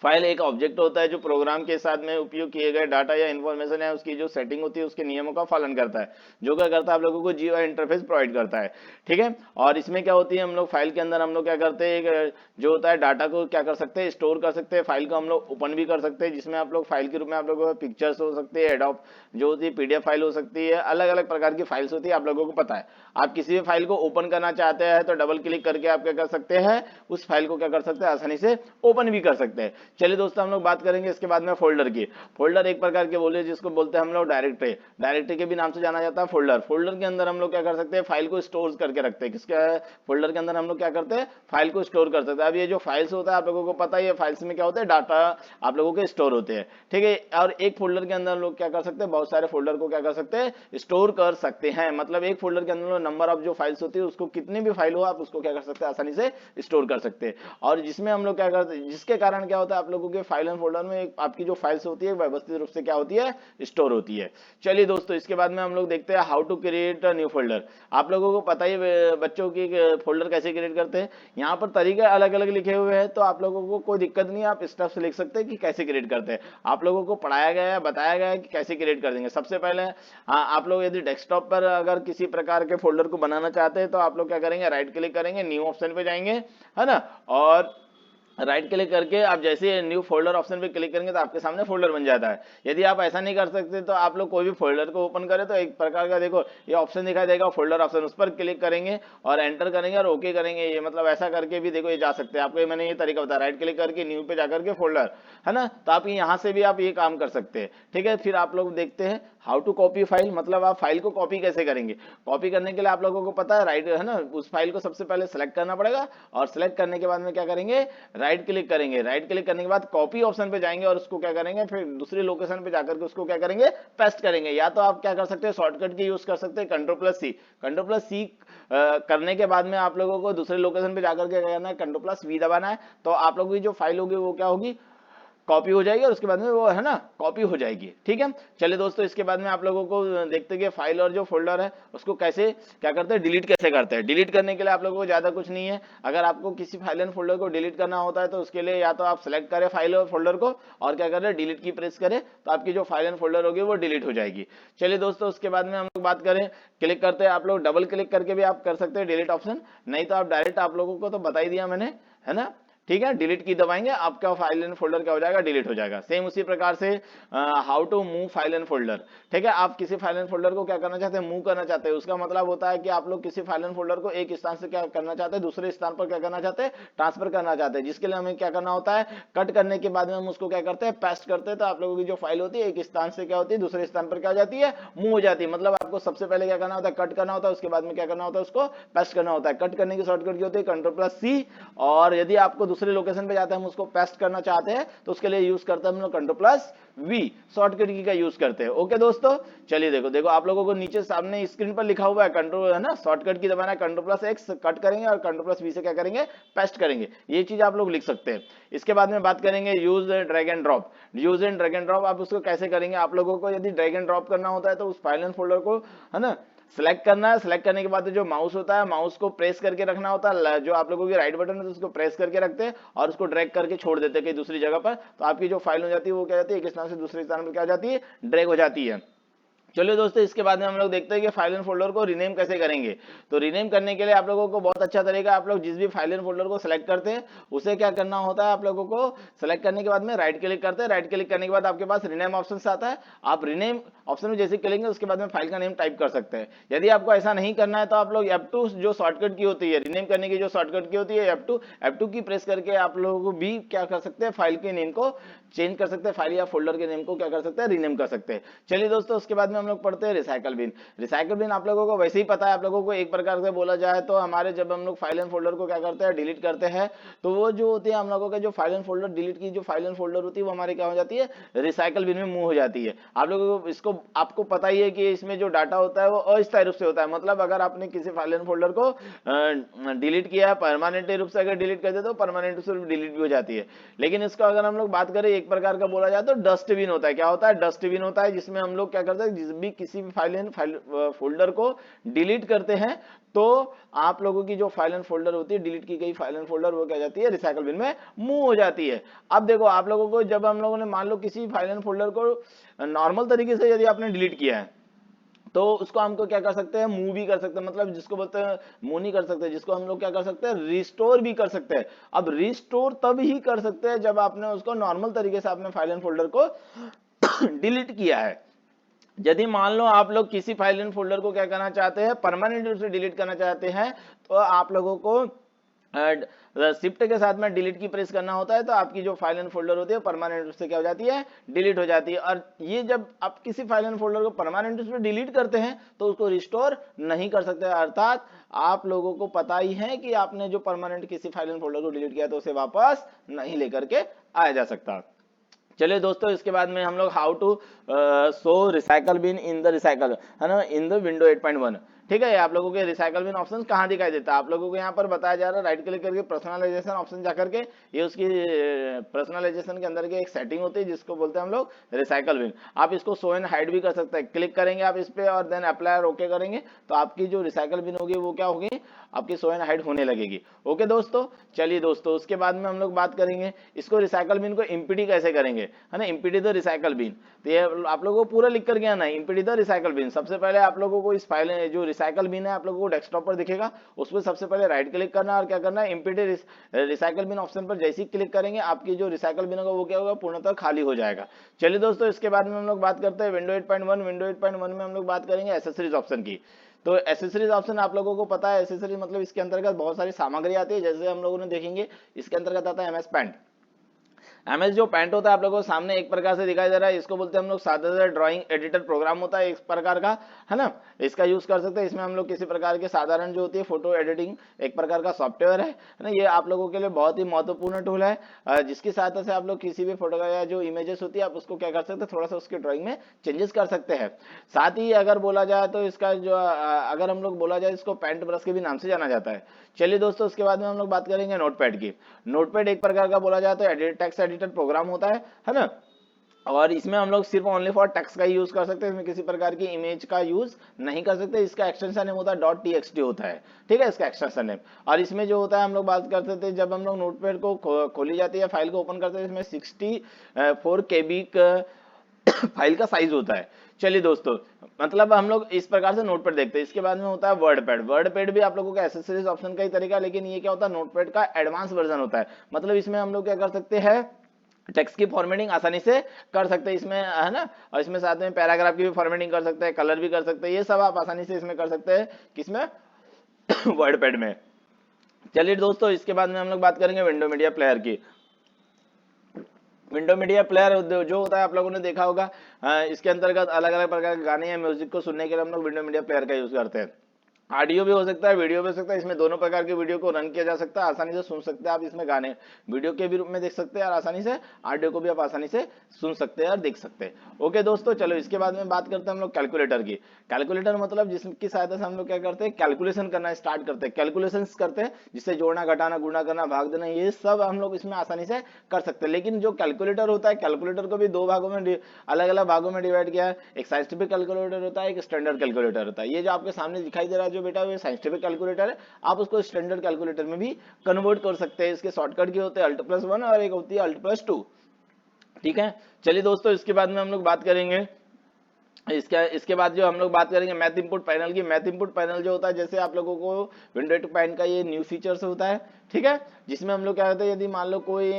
फाइल एक ऑब्जेक्ट होता है जो प्रोग्राम के साथ में उपयोग किए गए डाटा या इंफॉर्मेशन है उसकी जो सेटिंग होती है उसके नियमों का पालन करता है, जो क्या करता है आप लोगों को जीयूआई इंटरफेस प्रोवाइड करता है। ठीक है, और इसमें क्या होती है, हम लोग फाइल के अंदर हम लोग क्या करते हैं, एक जो होता है डाटा को क्या कर सकते हैं, स्टोर कर सकते हैं। फाइल को हम लोग ओपन भी कर सकते हैं, जिसमें आप लोग फाइल के रूप में आप लोगों को पिक्चर्स हो सकती है, एडोब जो होती है पीडीएफ फाइल हो सकती है, अलग अलग प्रकार की फाइल्स होती है, आप लोगों को पता है। आप किसी भी फाइल को ओपन करना चाहते हैं तो डबल क्लिक करके आप क्या कर सकते हैं, उस फाइल को क्या कर सकते हैं, आसानी से ओपन भी कर सकते हैं। चलिए दोस्तों, हम लोग बात करेंगे इसके बाद में फोल्डर की। फोल्डर एक प्रकार के बोले जिसको बोलते हैं हम लोग डायरेक्टरी, डायरेक्टरी के भी नाम से जाना जाता है फोल्डर। फोल्डर के अंदर हम लोग क्या कर सकते हैं, फाइल को स्टोर करके रखते हैं। किसके फोल्डर के अंदर हम लोग क्या करते हैं, फाइल को स्टोर कर सकते हैं। अब ये जो फाइल्स होता है आप लोगों को पता ही है, फाइल्स में क्या होता है, डाटा आप लोगों के स्टोर होते हैं। ठीक है, और एक फोल्डर के अंदर हम लोग क्या कर सकते हैं, बहुत सारे फोल्डर को क्या कर सकते हैं, स्टोर कर सकते हैं। मतलब एक फोल्डर के अंदर नंबर ऑफ जो फाइल्स होती है उसको कितनी भी फाइल हो आप उसको क्या कर सकते हैं, आसानी से स्टोर कर सकते हैं। और जिसमें हम लोग क्या करते हैं, जिसके कारण क्या होता है, आप लोगों के फाइल एंड फोल्डर में आपकी जो फाइल्स होती है व्यवस्थित रूप से क्या होती है, स्टोर होती है। चलिए दोस्तों, इसके बाद में हम लोग देखते हैं how to create a new folder. आप लोगों को पता ही बच्चों की फोल्डर कैसे क्रिएट करते हैं, यहाँ पर तरीके अलग अलग लिखे हुए हैं, तो आप लोगों को कोई दिक्कत नहीं है, आप स्टेप्स लिख सकते हैं कि कैसे क्रिएट करते हैं। आप लोगों को पढ़ाया गया है, बताया गया है कि कैसे क्रिएट कर देंगे। सबसे पहले आप लोग यदि डेस्कटॉप पर अगर किसी प्रकार के फोल्डर को बनाना चाहते हैं तो आप लोग क्या करेंगे, राइट क्लिक करेंगे, न्यू ऑप्शन पे जाएंगे, है ना, और राइट क्लिक करके आप जैसे न्यू फोल्डर ऑप्शन पे क्लिक करेंगे तो आपके सामने फोल्डर बन जाता है। यदि आप ऐसा नहीं कर सकते तो आप लोग कोई भी फोल्डर को ओपन करें तो एक प्रकार का देखो ये ऑप्शन दिखाई देगा फोल्डर ऑप्शन, उस पर क्लिक करेंगे और एंटर करेंगे और ओके करेंगे। ये मतलब ऐसा करके भी देखो ये जा सकते हैं। आपको मैंने ये तरीका बताया, राइट क्लिक करके न्यू पे जाकर के फोल्डर, है ना, तो आप यहाँ से भी आप ये काम कर सकते हैं। ठीक है, फिर आप लोग देखते हैं हाउ टू कॉपी फाइल, मतलब आप फाइल को कॉपी कैसे करेंगे। कॉपी करने के लिए आप लोगों को पता है, राइट, है ना, उस फाइल को सबसे पहले सेलेक्ट करना पड़ेगा और सेलेक्ट करने के बाद में क्या करेंगे, राइट क्लिक करेंगे। राइट क्लिक करने के बाद कॉपी ऑप्शन पे जाएंगे और उसको क्या करेंगे, फिर दूसरी लोकेशन पे जाकर के उसको क्या करेंगे, पेस्ट करेंगे। या तो आप क्या कर सकते हैं, शॉर्टकट की यूज कर सकते हैं, कंट्रोल+C। कंट्रोल+C करने के बाद में आप लोगों को दूसरे लोकेशन पे जाकर के क्या करना है, कंट्रोल+V दबाना है। तो आप लोगों की जो फाइल होगी वो क्या होगी, कॉपी हो जाएगी और उसके बाद में वो, है ना, कॉपी हो जाएगी। ठीक है, चलिए दोस्तों, इसके बाद में आप लोगों को देखते हैं कि फाइल और जो फोल्डर है उसको कैसे क्या करते हैं, डिलीट कैसे करते हैं। डिलीट करने के लिए आप लोगों को ज्यादा कुछ नहीं है। अगर आपको किसी फाइल एंड फोल्डर को डिलीट करना होता है तो उसके लिए या तो आप सेलेक्ट करें फाइल और फोल्डर को और क्या करें, डिलीट की प्रेस करें तो आपकी जो फाइल एंड फोल्डर होगी वो डिलीट हो जाएगी। चलिए दोस्तों, उसके बाद में हम लोग बात करें, क्लिक करते हैं, आप लोग डबल क्लिक करके भी आप कर सकते हैं डिलीट ऑप्शन, नहीं तो आप डायरेक्ट, आप लोगों को तो बता ही दिया मैंने, है ना। ठीक है, डिलीट की दबाएंगे, आपका फाइल एंड फोल्डर क्या हो जाएगा, डिलीट हो जाएगा। सेम उसी प्रकार से how to move file and folder. ठीक है, आप किसी फाइल एंड फोल्डर को क्या करना चाहते हैं, मूव करना चाहते हैं। उसका मतलब होता है कि आप लोग किसी फाइल एंड फोल्डर को एक स्थान से क्या करना चाहते हैं, दूसरे स्थान पर क्या करना चाहते हैं, ट्रांसफर करना चाहते हैं। जिसके लिए हमें क्या करना होता है, कट करने के बाद में हम उसको क्या करते हैं, पेस्ट करते हैं। तो आप लोगों की जो फाइल होती है एक स्थान से क्या होती है, दूसरे स्थान पर क्या हो जाती है, मूव हो जाती है। मतलब आपको सबसे पहले क्या करना होता है, कट करना होता है, उसके बाद में क्या करना होता है, उसको पेस्ट करना होता है। कट करने की शॉर्टकट की होती है कंट्रोल+C, और यदि आपको दूसरे लोकेशन पे जाते हैं, हम उसको पेस्ट करना चाहते हैं, तो उसके लिए यूज करते हैं हम लोग Ctrl+V, शॉर्टकट की का यूज करते हैं। ओके दोस्तों, चलिए देखो देखो आप लोगों को नीचे सामने स्क्रीन पर लिखा हुआ है कंट्रोल, है ना, शॉर्टकट की दबाना है, Ctrl+X कट करेंगे और Ctrl+V से क्या करेंगे, पेस्ट करेंगे। ये चीज आप लोग लिख सकते हैं। इसके बाद में बात करेंगे use drag and drop. Use and drag and drop आप उसको कैसे करेंगे, आप लोगों को यदि ड्रैग एंड ड्रॉप करना होता है तो उस फाइल एंड फोल्डर को, है ना, सेलेक्ट करना है। सेलेक्ट करने के बाद जो माउस होता है, माउस को प्रेस करके रखना होता है, जो आप लोगों की राइट बटन है तो उसको प्रेस करके रखते हैं और उसको ड्रैग करके छोड़ देते हैं कहीं दूसरी जगह पर, तो आपकी जो फाइल हो जाती है वो क्या जाती है, एक स्थान से दूसरे स्थान पर क्या हो जाती है, ड्रैग हो जाती है। चलिए दोस्तों, इसके बाद में हम लोग देखते हैं कि फाइल एंड फोल्डर को रीनेम कैसे करेंगे। तो रीनेम करने के लिए आप लोगों को बहुत अच्छा तरीका, आप लोग जिस भी फाइल एंड फोल्डर को सिलेक्ट करते हैं उसे क्या करना होता है, आप लोगों को सिलेक्ट करने के बाद में राइट क्लिक करते हैं। राइट क्लिक करने के बाद आपके पास रीनेम ऑप्शन आता है, आप रीनेम ऑप्शन में जैसे क्लिक उसके बाद में फाइल का नेम टाइप कर सकते हैं। यदि आपको ऐसा नहीं करना है तो आप लोग F2 जो शॉर्टकट की होती है, रीनेम करने की जो शॉर्टकट की होती है F2 की प्रेस करके आप लोगों को भी क्या कर सकते हैं, फाइल के नेम को चेंज कर सकते हैं, फाइल या फोल्डर के नेम को क्या कर सकते हैं, रीनेम कर सकते हैं। चलिए दोस्तों, उसके बाद में हम लोग पढ़ते हैं रिसाइकल बिन। रिसाइकल बिन आप लोगों को वैसे ही पता है, आप लोगों को एक प्रकार से बोला जाए तो हमारे जब हम लोग फाइल एंड फोल्डर को क्या करते हैं, डिलीट करते हैं, तो वो जो होती है हम लोगों का जो फाइल एंड फोल्डर डिलीट की जो फाइल एंड फोल्डर होती है वो हमारे क्या हो जाती है, रिसाइकल बिन में मूव हो जाती है। आप लोगों को इसको आपको पता ही है कि इसमें जो डाटा होता है वो अस्थायी रूप से होता है, मतलब अगर आपने किसी फाइल एंड फोल्डर को डिलीट किया है, परमानेंट रूप से अगर डिलीट कर दे तो परमानेंट रूप से डिलीट भी हो जाती है। लेकिन इसका अगर हम लोग बात करें एक प्रकार का बोला जाए तो डस्टबिन होता है। क्या होता है, डस्टबिन होता है, जिसमें हम लोग क्या करते हैं, जिस भी किसी भी फाइल फोल्डर को डिलीट करते हैं तो आप लोगों की जो फाइल एंड फोल्डर होती है, डिलीट की गई फाइल एंड फोल्डर, वो क्या जाती है, रिसाइकल बिन में मूव हो जाती है। अब देखो आप लोगों को जब हम लोगों ने मान लो किसी फाइल एंड फोल्डर को नॉर्मल तरीके से यदि आपने डिलीट किया है तो उसको हमको क्या कर सकते हैं, मूव भी कर सकते हैं, मतलब जिसको बोलते हैं मूव नहीं कर सकते, जिसको हम लोग क्या कर सकते हैं, रिस्टोर भी कर सकते हैं। अब रिस्टोर तब ही कर सकते हैं जब आपने उसको नॉर्मल तरीके से आपने फाइल एंड फोल्डर को डिलीट किया है। यदि मान लो आप लोग किसी फाइल एंड फोल्डर को क्या करना चाहते हैं, परमानेंट रूप से डिलीट करना चाहते हैं, तो आप लोगों को शिफ्ट के साथ में डिलीट की प्रेस करना होता है, तो आपकी जो फाइल एंड फोल्डर होती है परमानेंट रूप से क्या हो जाती है, डिलीट हो जाती है। और ये जब आप किसी फाइल एंड फोल्डर को परमानेंट रूप से डिलीट करते हैं तो उसको रिस्टोर नहीं कर सकते, अर्थात आप लोगों को पता ही है कि आपने जो परमानेंट किसी फाइल एंड फोल्डर को डिलीट किया तो उसे वापस नहीं लेकर के आया जा सकता। चलिए दोस्तों, इसके बाद में हम लोग how to show recycle bin in the recycle, है ना, इन द विंडो 8.1। ठीक है, आप लोगों के रिसाइकल बिन ऑप्शन कहाँ दिखाई देता है, आप लोगों को यहाँ पर बताया जा रहा है, राइट क्लिक करके पर्सनलाइजेशन ऑप्शन जाकर के ये उसकी पर्सनलाइजेशन के अंदर की एक सेटिंग होती है जिसको बोलते हैं हम लोग रिसाइकल बिन। आप इसको शो एंड हाइड भी कर सकते हैं, क्लिक करेंगे आप इस पे और देन अप्लाई और ओके करेंगे तो आपकी जो रिसाइकल बिन होगी वो क्या होगी, आपकी शो एंड हाइड होने लगेगी। ओके दोस्तों, चलिए दोस्तों, उसके बाद में हम लोग बात करेंगे इसको रिसाइकल बिन को इम्पीडी कैसे करेंगे, है ना, इम्पीडी द रिसाइकल बिन। तो ये आप लोगों को पूरा लिख करके आना है, इम्पीडी द रिसाइकल बिन। सबसे पहले आप लोगों को इस फाइल जो रिसाइकल बिन है आप लोगों को डेस्कटॉप पर दिखेगा, उस पर सबसे पहले राइट क्लिक करना और क्या करना है, इम्पीडी रिसाइकल बिन ऑप्शन पर जैसे ही क्लिक करेंगे आपकी जो रिसाइकल बिन होगा वो क्या होगा, पूर्णतः खाली हो जाएगा। चलिए दोस्तों, इसके बाद में हम लोग बात करते हैं विंडो 8.1। विंडो 8.1 में हम लोग बात करेंगे एसेसरीज ऑप्शन की। तो एसेसरीज ऑप्शन आप लोगों को पता है, एसेसरीज मतलब इसके अंतर्गत बहुत सारी सामग्री आती है, जैसे हम लोगों ने देखेंगे इसके अंतर्गत आता है एमएस पेंट। एमएस जो पेंट होता है आप लोगों को सामने एक प्रकार से दिखाई दे रहा है, इसको बोलते हैं हम लोग साधारण ड्राइंग एडिटर प्रोग्राम होता है एक प्रकार का, है ना, इसका यूज कर सकते हैं। इसमें हम लोग किसी प्रकार के साधारण जो होती है फोटो एडिटिंग एक प्रकार का सॉफ्टवेयर है ना, ये आप लोगों के लिए बहुत ही महत्वपूर्ण टूल है, जिसकी सहायता से आप लोग किसी भी फोटो या जो इमेजेस होती है आप उसको क्या कर सकते हैं, थोड़ा सा उसके ड्राइंग में चेंजेस कर सकते हैं। साथ ही अगर बोला जाए तो इसका जो अगर हम लोग बोला जाए इसको पेंट ब्रश के भी नाम से जाना जाता है। चलिए दोस्तों, उसके बाद में हम लोग बात करेंगे नोटपैड की। नोटपैड एक प्रकार का बोला जाए तो टेक्स्ट एडिटर प्रोग्राम होता है ना, और इसमें हम लोग सिर्फ ओनली फॉर टेक्स्ट का यूज कर सकते हैं, इसमें किसी प्रकार की इमेज का यूज नहीं कर सकते। इसका एक्सटेंशन नेम होता है .txt होता है, ठीक है, इसका एक्सटेंशन नेम। और इसमें जो होता है हम लोग बात करते थे, जब हम लोग नोटपैड को खोली जाती है फाइल को ओपन करते हैं, इसमें 64 KB फाइल का साइज होता है। चलिए दोस्तों, मतलब हम लोग इस प्रकार से नोटपैड देखते हैं। इसके बाद में होता है वर्डपैड। वर्डपैड भी आप लोगों का एसेसरीज ऑप्शन का ही तरीका, लेकिन ये क्या होता है, नोटपैड का एडवांस वर्जन होता है। मतलब इसमें हम लोग क्या कर सकते हैं, टेक्स्ट की फॉर्मेटिंग आसानी से कर सकते हैं इसमें, है ना, और इसमें साथ में पैराग्राफ की भी फॉर्मेटिंग कर सकते हैं, कलर भी कर सकते हैं, ये सब आप आसानी से इसमें कर सकते हैं, किसमें, वर्डपैड में। चलिए दोस्तों, इसके बाद में हम लोग बात करेंगे विंडो मीडिया प्लेयर की। विंडो मीडिया प्लेयर जो होता है आप लोगों ने देखा होगा, इसके अंतर्गत अलग अलग प्रकार के गाने या म्यूजिक को सुनने के लिए हम लोग विंडो मीडिया प्लेयर का यूज करते हैं। ऑडियो भी हो सकता है, वीडियो भी हो सकता है, इसमें दोनों प्रकार के वीडियो को रन किया जा सकता है, आसानी से सुन सकते हैं आप इसमें गाने, वीडियो के भी रूप में देख सकते हैं और आसानी से ऑडियो को भी आप आसानी से सुन सकते हैं और देख सकते हैं। ओके दोस्तों, चलो इसके बाद में बात करते हैं हम लोग कैलकुलेटर की। कैलकुलेटर मतलब जिसकी सहायता से हम लोग क्या करते हैं, कैलकुलेशन करना स्टार्ट करते हैं, कैलकुलेशन करते हैं, जिससे जोड़ना घटाना गुणा करना भाग देना ये सब हम लोग इसमें आसानी से कर सकते हैं। लेकिन जो कैलकुलेटर होता है, कैलकुलेटर को भी दो भागों में अलग अलग भागों में डिवाइड किया है। एक साइंटिफिक कैलकुलेटर होता है, एक स्टैंडर्ड कैलकुलेटर होता है। ये जो आपके सामने दिखाई दे रहा है जो बेटा, वो साइंटिफिक कैलकुलेटर है, आप उसको स्टैंडर्ड कैलकुलेटर में भी कन्वर्ट कर सकते हैं। इसके शॉर्टकट की होते हैं Alt+1 और एक होती है Alt+2। ठीक है, चलिए दोस्तों इसके बाद में हम लोग बात करेंगे, इसके बाद जो हम लोग बात करेंगे मैथ इनपुट पैनल की। मैथ इनपुट पैनल जो होता है, जैसे आप लोगों को विंडो 8 पैन का ये न्यू फीचर्स होता है, ठीक है, जिसमें हम लोग क्या करते हैं, यदि मान लो कोई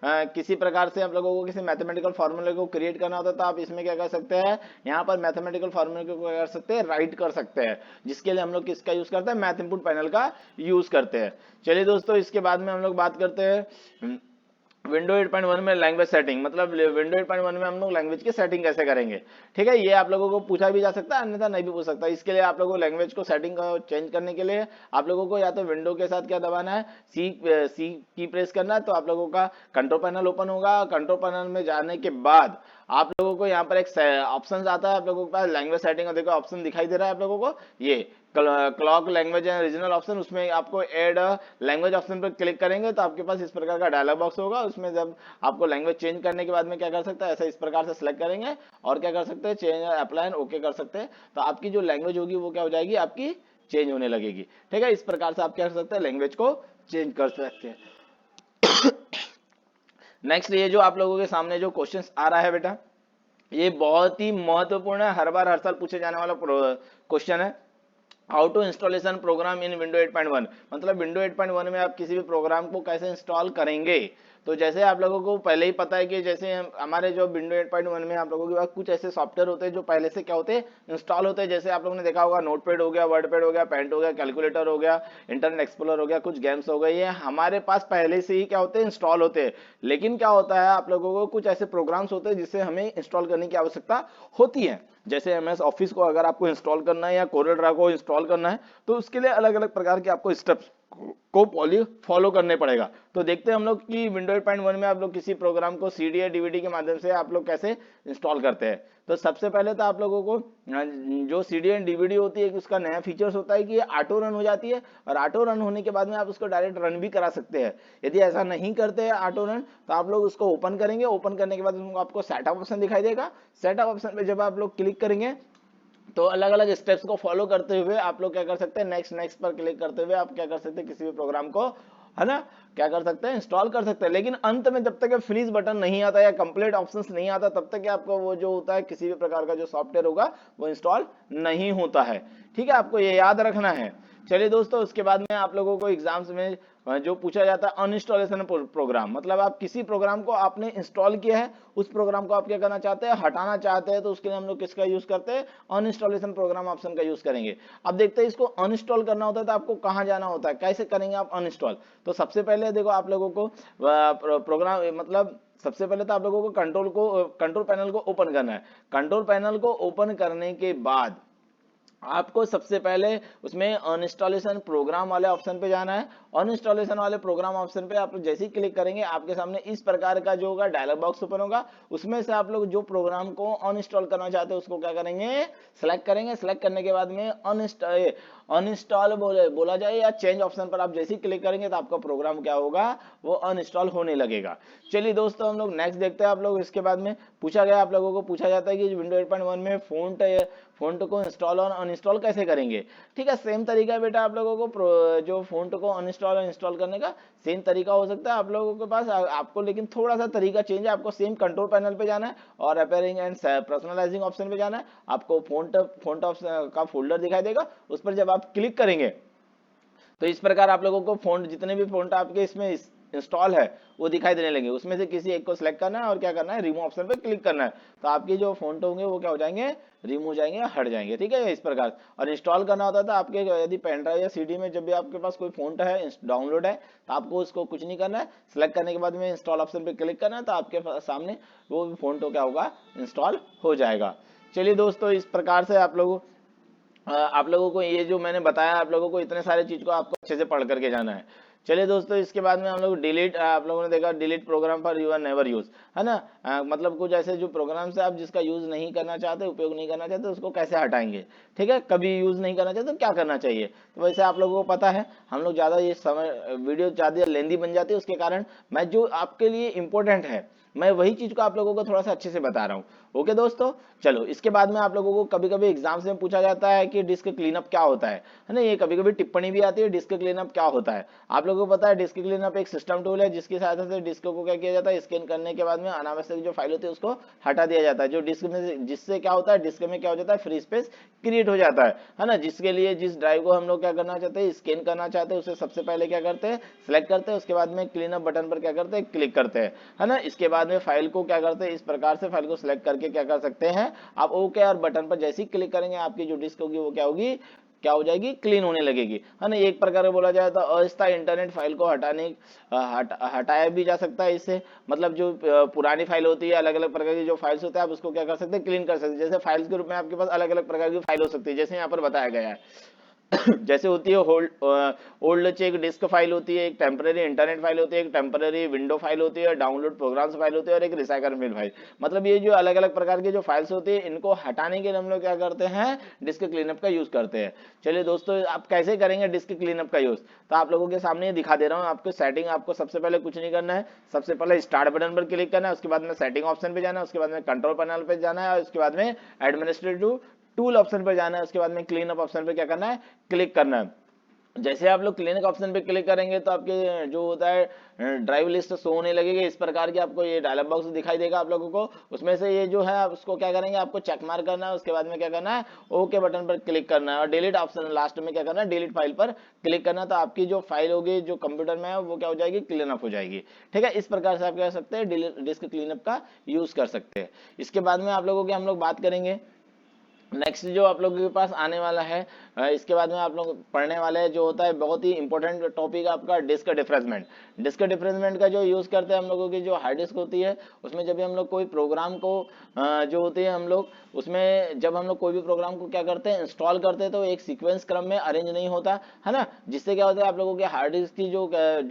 किसी प्रकार से आप लोगों को किसी मैथमेटिकल फार्मूले को क्रिएट करना होता है, तो आप इसमें क्या कर सकते हैं, यहाँ पर मैथमेटिकल फार्मूले को क्या कर सकते हैं, राइट कर सकते हैं, जिसके लिए हम लोग किसका यूज करते हैं, मैथ इनपुट पैनल का यूज करते हैं। चलिए दोस्तों इसके बाद में हम लोग बात करते हैं विंडो 8.1 में लैंग्वेज सेटिंग, मतलब विंडो 8.1 में हम लोग लैंग्वेज की सेटिंग कैसे करेंगे। ठीक है, ये आप लोगों को पूछा भी जा सकता है, अन्यथा नहीं भी पूछ सकता। इसके लिए आप लोगों को लैंग्वेज को सेटिंग को चेंज करने के लिए आप लोगों को या तो विंडो के साथ क्या दबाना है, सी की प्रेस करना है, तो आप लोगों का कंट्रोल पैनल ओपन होगा। कंट्रोल पैनल में जाने के बाद आप लोगों को यहाँ पर एक ऑप्शन आता है आप लोगों के पास, लैंग्वेज सेटिंग का देखो ऑप्शन दिखाई दे रहा है आप लोगों को, ये clock language and regional option, उसमें आपको ऐड लैंग्वेज ऑप्शन पर क्लिक करेंगे तो आपके पास इस प्रकार का डायलॉग बॉक्स होगा। उसमें जब आपको लैंग्वेज चेंज करने के बाद में क्या कर सकते हैं, ऐसा इस प्रकार से सिलेक्ट करेंगे और क्या कर सकते हैं, चेंज अप्लाई ओके कर सकते हैं, तो आपकी जो लैंग्वेज होगी वो क्या हो जाएगी, आपकी चेंज होने लगेगी। ठीक है, इस प्रकार से आप क्या कर सकते हैं, लैंग्वेज को चेंज कर सकते हैं। नेक्स्ट, ये जो आप लोगों के सामने जो क्वेश्चन आ रहा है बेटा, ये बहुत ही महत्वपूर्ण है, हर बार हर साल पूछे जाने वाला क्वेश्चन है। How to installation program in window 8.1, मतलब विंडो 8.1 में आप किसी भी प्रोग्राम को कैसे इंस्टॉल करेंगे। तो जैसे आप लोगों को पहले ही पता है कि जैसे हमारे जो विंडो 8.1 में आप लोगों के पास कुछ ऐसे सॉफ्टवेयर होते हैं जो पहले से क्या होते हैं, इंस्टॉल होते हैं। जैसे आप लोगों ने देखा होगा, नोटपैड हो गया, वर्डपैड हो गया, पेंट हो गया, कैलकुलेटर हो गया, इंटरनेट एक्सप्लोरर हो गया, कुछ गेम्स हो गए, ये हमारे पास पहले से ही क्या होते हैं, इंस्टॉल होते हैं। लेकिन क्या होता है, आप लोगों को कुछ ऐसे प्रोग्राम्स होते हैं जिससे हमें इंस्टॉल करने की आवश्यकता होती है। जैसे MS ऑफिस को अगर आपको इंस्टॉल करना है या कोरेड्रा को इंस्टॉल करना है, तो उसके लिए अलग अलग प्रकार के आपको स्टेप्स को फॉलो करने पड़ेगा। तो देखते हैं हम लोग कि विंडो 8.1 में आप लोग किसी प्रोग्राम को CD या DVD के माध्यम से आप लोग कैसे इंस्टॉल करते हैं। तो सबसे पहले तो आप लोगों को जो CD एंड DVD होती है, उसका नया फीचर्स होता है कि ये ऑटो रन हो जाती है, और ऑटो रन होने के बाद में आप उसको डायरेक्ट रन भी करा सकते हैं। यदि ऐसा नहीं करते हैं ऑटो रन, तो आप लोग उसको ओपन करेंगे, ओपन करने के बाद आपको सेटअप ऑप्शन दिखाई देगा। सेटअप ऑप्शन पे जब आप लोग क्लिक करेंगे, तो अलग अलग स्टेप्स को फॉलो करते हुए आप लोग क्या कर सकते हैं, नेक्स्ट नेक्स्ट पर क्लिक करते हुए आप क्या कर सकते हैं, किसी भी प्रोग्राम को, है ना, क्या कर सकते हैं, इंस्टॉल कर सकते हैं। लेकिन अंत में जब तक फिनिश बटन नहीं आता या कंप्लीट ऑप्शंस नहीं आता, तब तक आपको वो जो होता है, किसी भी प्रकार का जो सॉफ्टवेयर होगा वो इंस्टॉल नहीं होता है। ठीक है, आपको ये याद रखना है। चलिए दोस्तों, उसके बाद में आप लोगों को एग्जाम्स में जो पूछा जाता है अनइंस्टॉलेशन प्रोग्राम, मतलब आप किसी प्रोग्राम को आपने इंस्टॉल किया है, उस प्रोग्राम को आप क्या करना चाहते हैं, हटाना चाहते हैं, तो उसके लिए हम लोग किसका यूज करते हैं, अनइंस्टॉलेशन प्रोग्राम ऑप्शन का यूज करेंगे। अब देखते हैं इसको अनइंस्टॉल करना होता है तो आपको कहां जाना होता है, कैसे करेंगे आप अनइंस्टॉल। तो सबसे पहले देखो आप लोगों को प्रोग्राम, मतलब सबसे पहले तो आप लोगों को कंट्रोल पैनल को ओपन करना है। कंट्रोल पैनल को ओपन करने के बाद आपको सबसे पहले उसमें अनइंस्टॉलेशन प्रोग्राम वाले ऑप्शन पे जाना है। अनइंस्टॉलेशन वाले प्रोग्राम ऑप्शन पे आप जैसे ही क्लिक करेंगे, आपके सामने इस प्रकार का जो होगा डायलॉग बॉक्स ओपन होगा। उसमें से आप लोग जो प्रोग्राम को अनइंस्टॉल करना चाहते हैं उसको क्या करेंगे, सेलेक्ट करेंगे। सेलेक्ट करने के बाद में अनइंस्टॉल बोला जाए या चेंज ऑप्शन पर आप जैसे ही क्लिक करेंगे तो आपका प्रोग्राम क्या होगा, वो अनइंस्टॉल होने लगेगा। चलिए दोस्तों, हम लोग नेक्स्ट देखते हैं। आप लोग इसके बाद में पूछा गया, आप लोगों को पूछा जाता है कि विंडो 8.1 में फ़ॉन्ट को इंस्टॉल और अनइंस्टॉल कैसे करेंगे। ठीक है, सेम तरीका है बेटा, आप लोगों को जो फ़ॉन्ट को अनइंस्टॉल और इंस्टॉल करने का सेम तरीका हो सकता है आप लोगों के पास। आपको लेकिन थोड़ा सा तरीका चेंज है। आपको सेम कंट्रोल पैनल पे जाना है और अपेयरिंग एंड पर्सनलाइजिंग ऑप्शन पे जाना है। आपको फ़ॉन्ट ऑप्शन का फोल्डर दिखाई देगा, उस पर जब आप क्लिक करेंगे तो इस प्रकार आप लोगों को फ़ॉन्ट, जितने भी फ़ॉन्ट आपके इसमें इंस्टॉल है वो दिखाई देने लगे। उसमें से किसी एक को सिलेक्ट करना है और क्या करना है, रिमूव ऑप्शन पे क्लिक करना है। तो आपके जो फ़ॉन्ट होंगे वो क्या हो जाएंगे, रिमूव हो जाएंगे, हट जाएंगे। ठीक है, इस प्रकार। और इंस्टॉल करना होता था आपके, यदि पेन ड्राइव या CD में जब भी आपके पास कोई फ़ॉन्ट है डाउनलोड है, तो आपको उसको कुछ नहीं करना है। सिलेक्ट करने के बाद में इंस्टॉल ऑप्शन पे क्लिक करना है, तो आपके सामने वो फ़ॉन्ट क्या होगा, इंस्टॉल हो जाएगा। चलिए दोस्तों, इस प्रकार से आप लोग आप लोगों को ये जो मैंने बताया, आप लोगों को इतने सारे चीज को आपको अच्छे से पढ़ करके जाना है। चलिए दोस्तों, इसके बाद में हम लोग डिलीट, आप लोगों ने देखा डिलीट प्रोग्राम पर यू आर नेवर यूज, है ना। मतलब कुछ ऐसे जो प्रोग्राम्स है आप जिसका यूज नहीं करना चाहते, उपयोग नहीं करना चाहते, उसको कैसे हटाएंगे, ठीक है। कभी यूज नहीं करना चाहते तो क्या करना चाहिए। तो वैसे आप लोगों को पता है, हम लोग ज्यादा ये समय वीडियो ज्यादा लेंदी बन जाती है, उसके कारण मैं जो आपके लिए इंपॉर्टेंट है मैं वही चीज को आप लोगों को थोड़ा सा अच्छे से बता रहा हूँ। ओके दोस्तों, चलो इसके बाद में आप लोगों को कभी कभी एग्जाम्स में पूछा जाता है कि डिस्क क्लीनअप क्या होता है ना। ये कभी कभी टिप्पणी भी आती है, डिस्क क्लीनअप क्या होता है। आप लोगों को पता है डिस्क क्लीनअप एक सिस्टम टूल है जिसकी सहायता से डिस्क को क्या किया जाता है, स्कैन करने के बाद में अनावश्यक जो फाइल होती है उसको हटा दिया जाता है। जो डिस्क में, जिससे क्या होता है, डिस्क में क्या हो जाता है, फ्री स्पेस क्रिएट हो जाता है ना। जिसके लिए जिस ड्राइव को हम लोग क्या करना चाहते हैं, स्कैन करना चाहते हैं, उसे सबसे पहले क्या करते हैं, सिलेक्ट करते हैं। उसके बाद में क्लीनअप बटन पर क्या करते हैं, क्लिक करते हैं, है ना। इसके बाद में फाइल को क्या करते हैं, इस प्रकार से फाइल को सिलेक्ट करके क्या कर सकते हैं आप, ओके और बटन पर जैसे ही क्लिक करेंगे आपकी जो डिस्क होगी वो क्या होगी, क्या हो जाएगी, क्लीन होने लगेगी, है ना। एक प्रकार का बोला जाए तो अस्थायी इंटरनेट फाइल को हटाया भी जा सकता है इससे। मतलब जो पुरानी फाइल होती है, अलग अलग प्रकार की जो फाइल्स होते हैं, आप उसको क्या कर सकते हैं, क्लीन कर सकते हैं। जैसे फाइल्स के रूप में आपके पास अलग अलग प्रकार की फाइल हो सकती है, जैसे यहाँ पर बताया गया है। जैसे होती है ओल्ड चेक डिस्क फाइल होती है, एक टेम्पररी इंटरनेट फाइल होती है, एक टेम्पररी विंडो फाइल होती है, डाउनलोड प्रोग्राम्स फाइल होती है, और एक रिसाइकल मिल फाइल। मतलब ये जो अलग अलग प्रकार की जो फाइल्स होती है, इनको हटाने के लिए हम लोग क्या करते हैं, डिस्क क्लीनअप का यूज करते हैं। चलिए दोस्तों, आप कैसे करेंगे डिस्क क्लीनअप का यूज, तो आप लोगों के सामने दिखा दे रहा हूँ। आपको सेटिंग, आपको सबसे पहले कुछ नहीं करना है, सबसे पहले स्टार्ट बटन पर क्लिक करना है, उसके बाद में सेटिंग ऑप्शन पे जाना है, उसके बाद में कंट्रोल पैनल पे जाना है, और उसके बाद में एडमिनिस्ट्रेटिव टूल ऑप्शन पर जाना है, उसके बाद में क्लीन अप ऑप्शन पे क्या करना है, क्लिक करना है। जैसे आप लोग क्लिनिक ऑप्शन पे क्लिक करेंगे तो आपके जो होता है ड्राइव लिस्ट शो होने लगेगी। इस प्रकार की आपको ये डायलॉग बॉक्स दिखाई देगा आप लोगों को। उसमें से ये जो है आप उसको क्या करेंगे, आपको चेक मार्क करना है, उसके बाद में क्या करना है, ओके बटन पर क्लिक करना है, और डिलीट ऑप्शन लास्ट में क्या करना है, डिलीट फाइल पर क्लिक करना है। तो आपकी जो फाइल होगी जो कंप्यूटर में है वो क्या हो जाएगी, क्लीन अप हो जाएगी, ठीक है। इस प्रकार से आप क्या कर सकते हैं, डिस्क क्लीनअप का यूज कर सकते हैं। इसके बाद में आप लोगों की हम लोग बात करेंगे नेक्स्ट जो आप लोगों के पास आने वाला है। इसके बाद में आप लोग पढ़ने वाले हैं जो होता है बहुत ही इंपॉर्टेंट टॉपिक आपका, डिस्क डिफ्रेगमेंट। डिस्क डिफ्रेगमेंट का जो यूज करते हैं हम लोगों की जो हार्ड डिस्क होती है, उसमें जब भी हम लोग कोई प्रोग्राम को जो होती है हम लोग उसमें जब हम लोग कोई भी प्रोग्राम को क्या करते हैं, इंस्टॉल करते हैं, तो एक सीक्वेंस क्रम में अरेंज नहीं होता है ना। जिससे क्या होता है, आप लोगों के हार्ड डिस्क की जो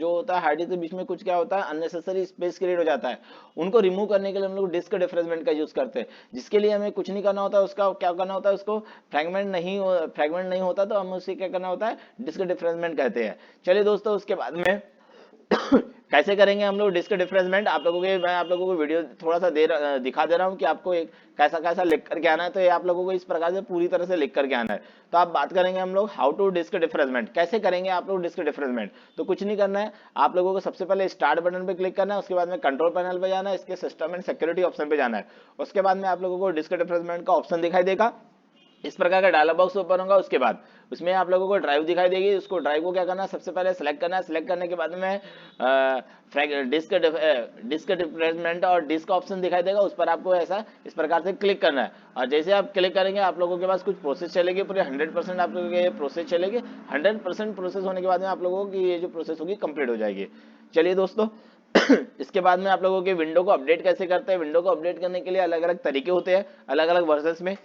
होता है, हार्ड डिस्क के बीच में कुछ क्या होता है, अननेसेसरी स्पेस क्रिएट हो जाता है। उनको रिमूव करने के लिए हम लोग डिस्क डिफ्रेगमेंट का यूज करते हैं, जिसके लिए हमें कुछ नहीं करना होता है। उसका क्या करना होता है, उसको फ्रैगमेंट नहीं होता तो हम उसे क्या करना होता है, डिस्क डिफ्रेगमेंट कहते हैं। चलिए दोस्तों, उसके बाद में कैसे करेंगे हम लोग डिस्क डिफ्रेगमेंट, आप लोगों के मैं आप लोगों को वीडियो थोड़ा सा दिखा दे रहा हूं कि आपको एक कैसा कैसा लिख करके आना है। तो ये आप लोगों को इस प्रकार से पूरी तरह से लिख करके आना है। तो आप बात करेंगे हम लोग हाउ टू डिस्क डिफ्रेगमेंट, कैसे करेंगे आप लोग डिस्क डिफ्रेगमेंट। तो कुछ नहीं करना है, आप लोगों को सबसे पहले स्टार्ट बटन पे क्लिक करना है, उसके बाद में कंट्रोल पैनल पे जाना है, इसके सिस्टम एंड सिक्योरिटी ऑप्शन पे जाना है। उसके बाद में आप लोगों को डिस्क डिफ्रेगमेंट का ऑप्शन दिखाई देगा, इस प्रकार का डायलॉग बॉक्स ओपन होगा। उसके बाद उसमें आप लोगों को ड्राइव दिखाई देगी, उसको ड्राइव को क्या करना है, सबसे पहले सेलेक्ट करना है। सेलेक्ट करने के बाद में डिस्क डिफ्रेगमेंट और डिस्क ऑप्शन दिखाई देगा, उस पर आपको ऐसा इस प्रकार से क्लिक करना है। और जैसे आप क्लिक करेंगे आप लोगों के पास कुछ प्रोसेस चलेगी, पूरे 100% आप लोगों के प्रोसेस चलेगी। 100% प्रोसेस होने के बाद में आप लोगों की ये जो प्रोसेस होगी कंप्लीट हो जाएगी। चलिए दोस्तों, इसके बाद में आप लोगों के विंडो को अपडेट कैसे करते हैं। विंडो को अपडेट करने के लिए अलग अलग तरीके होते हैं, अलग अलग वर्जन्स में।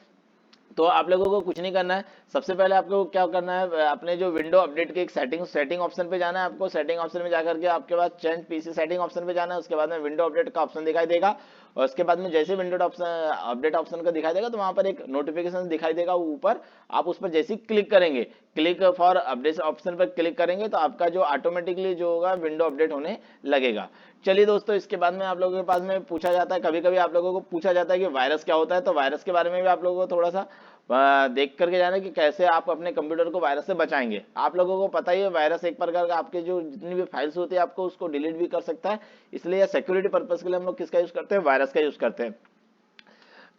तो आप लोगों को कुछ नहीं करना है, सबसे पहले आपको क्या करना है, अपने जो विंडो अपडेट के एक सेटिंग ऑप्शन पे जाना है। आपको सेटिंग ऑप्शन में जाकर के आपके पास चेंज पीसी सेटिंग ऑप्शन पे जाना है। उसके बाद में विंडो अपडेट का ऑप्शन दिखाई देगा, और उसके बाद में जैसे विंडो अपडेट ऑप्शन का दिखाई देगा तो वहां पर एक नोटिफिकेशन दिखाई देगा ऊपर। आप उस पर जैसे ही क्लिक करेंगे, क्लिक फॉर अपडेट ऑप्शन पर क्लिक करेंगे तो आपका जो ऑटोमेटिकली जो होगा विंडो अपडेट होने लगेगा। चलिए दोस्तों, इसके बाद में आप लोगों के पास में पूछा जाता है, कभी कभी आप लोगों को पूछा जाता है कि वायरस क्या होता है। तो वायरस के बारे में भी आप लोगों को थोड़ा सा देख करके जाना कि कैसे आप अपने कंप्यूटर को वायरस से बचाएंगे। आप लोगों को पता ही है वायरस एक प्रकार का आपके जो जितनी भी फाइल्स होती है आपको उसको डिलीट भी कर सकता है। इसलिए सिक्योरिटी पर्पज के लिए हम लोग किसका यूज करते हैं, वायरस का यूज करते हैं।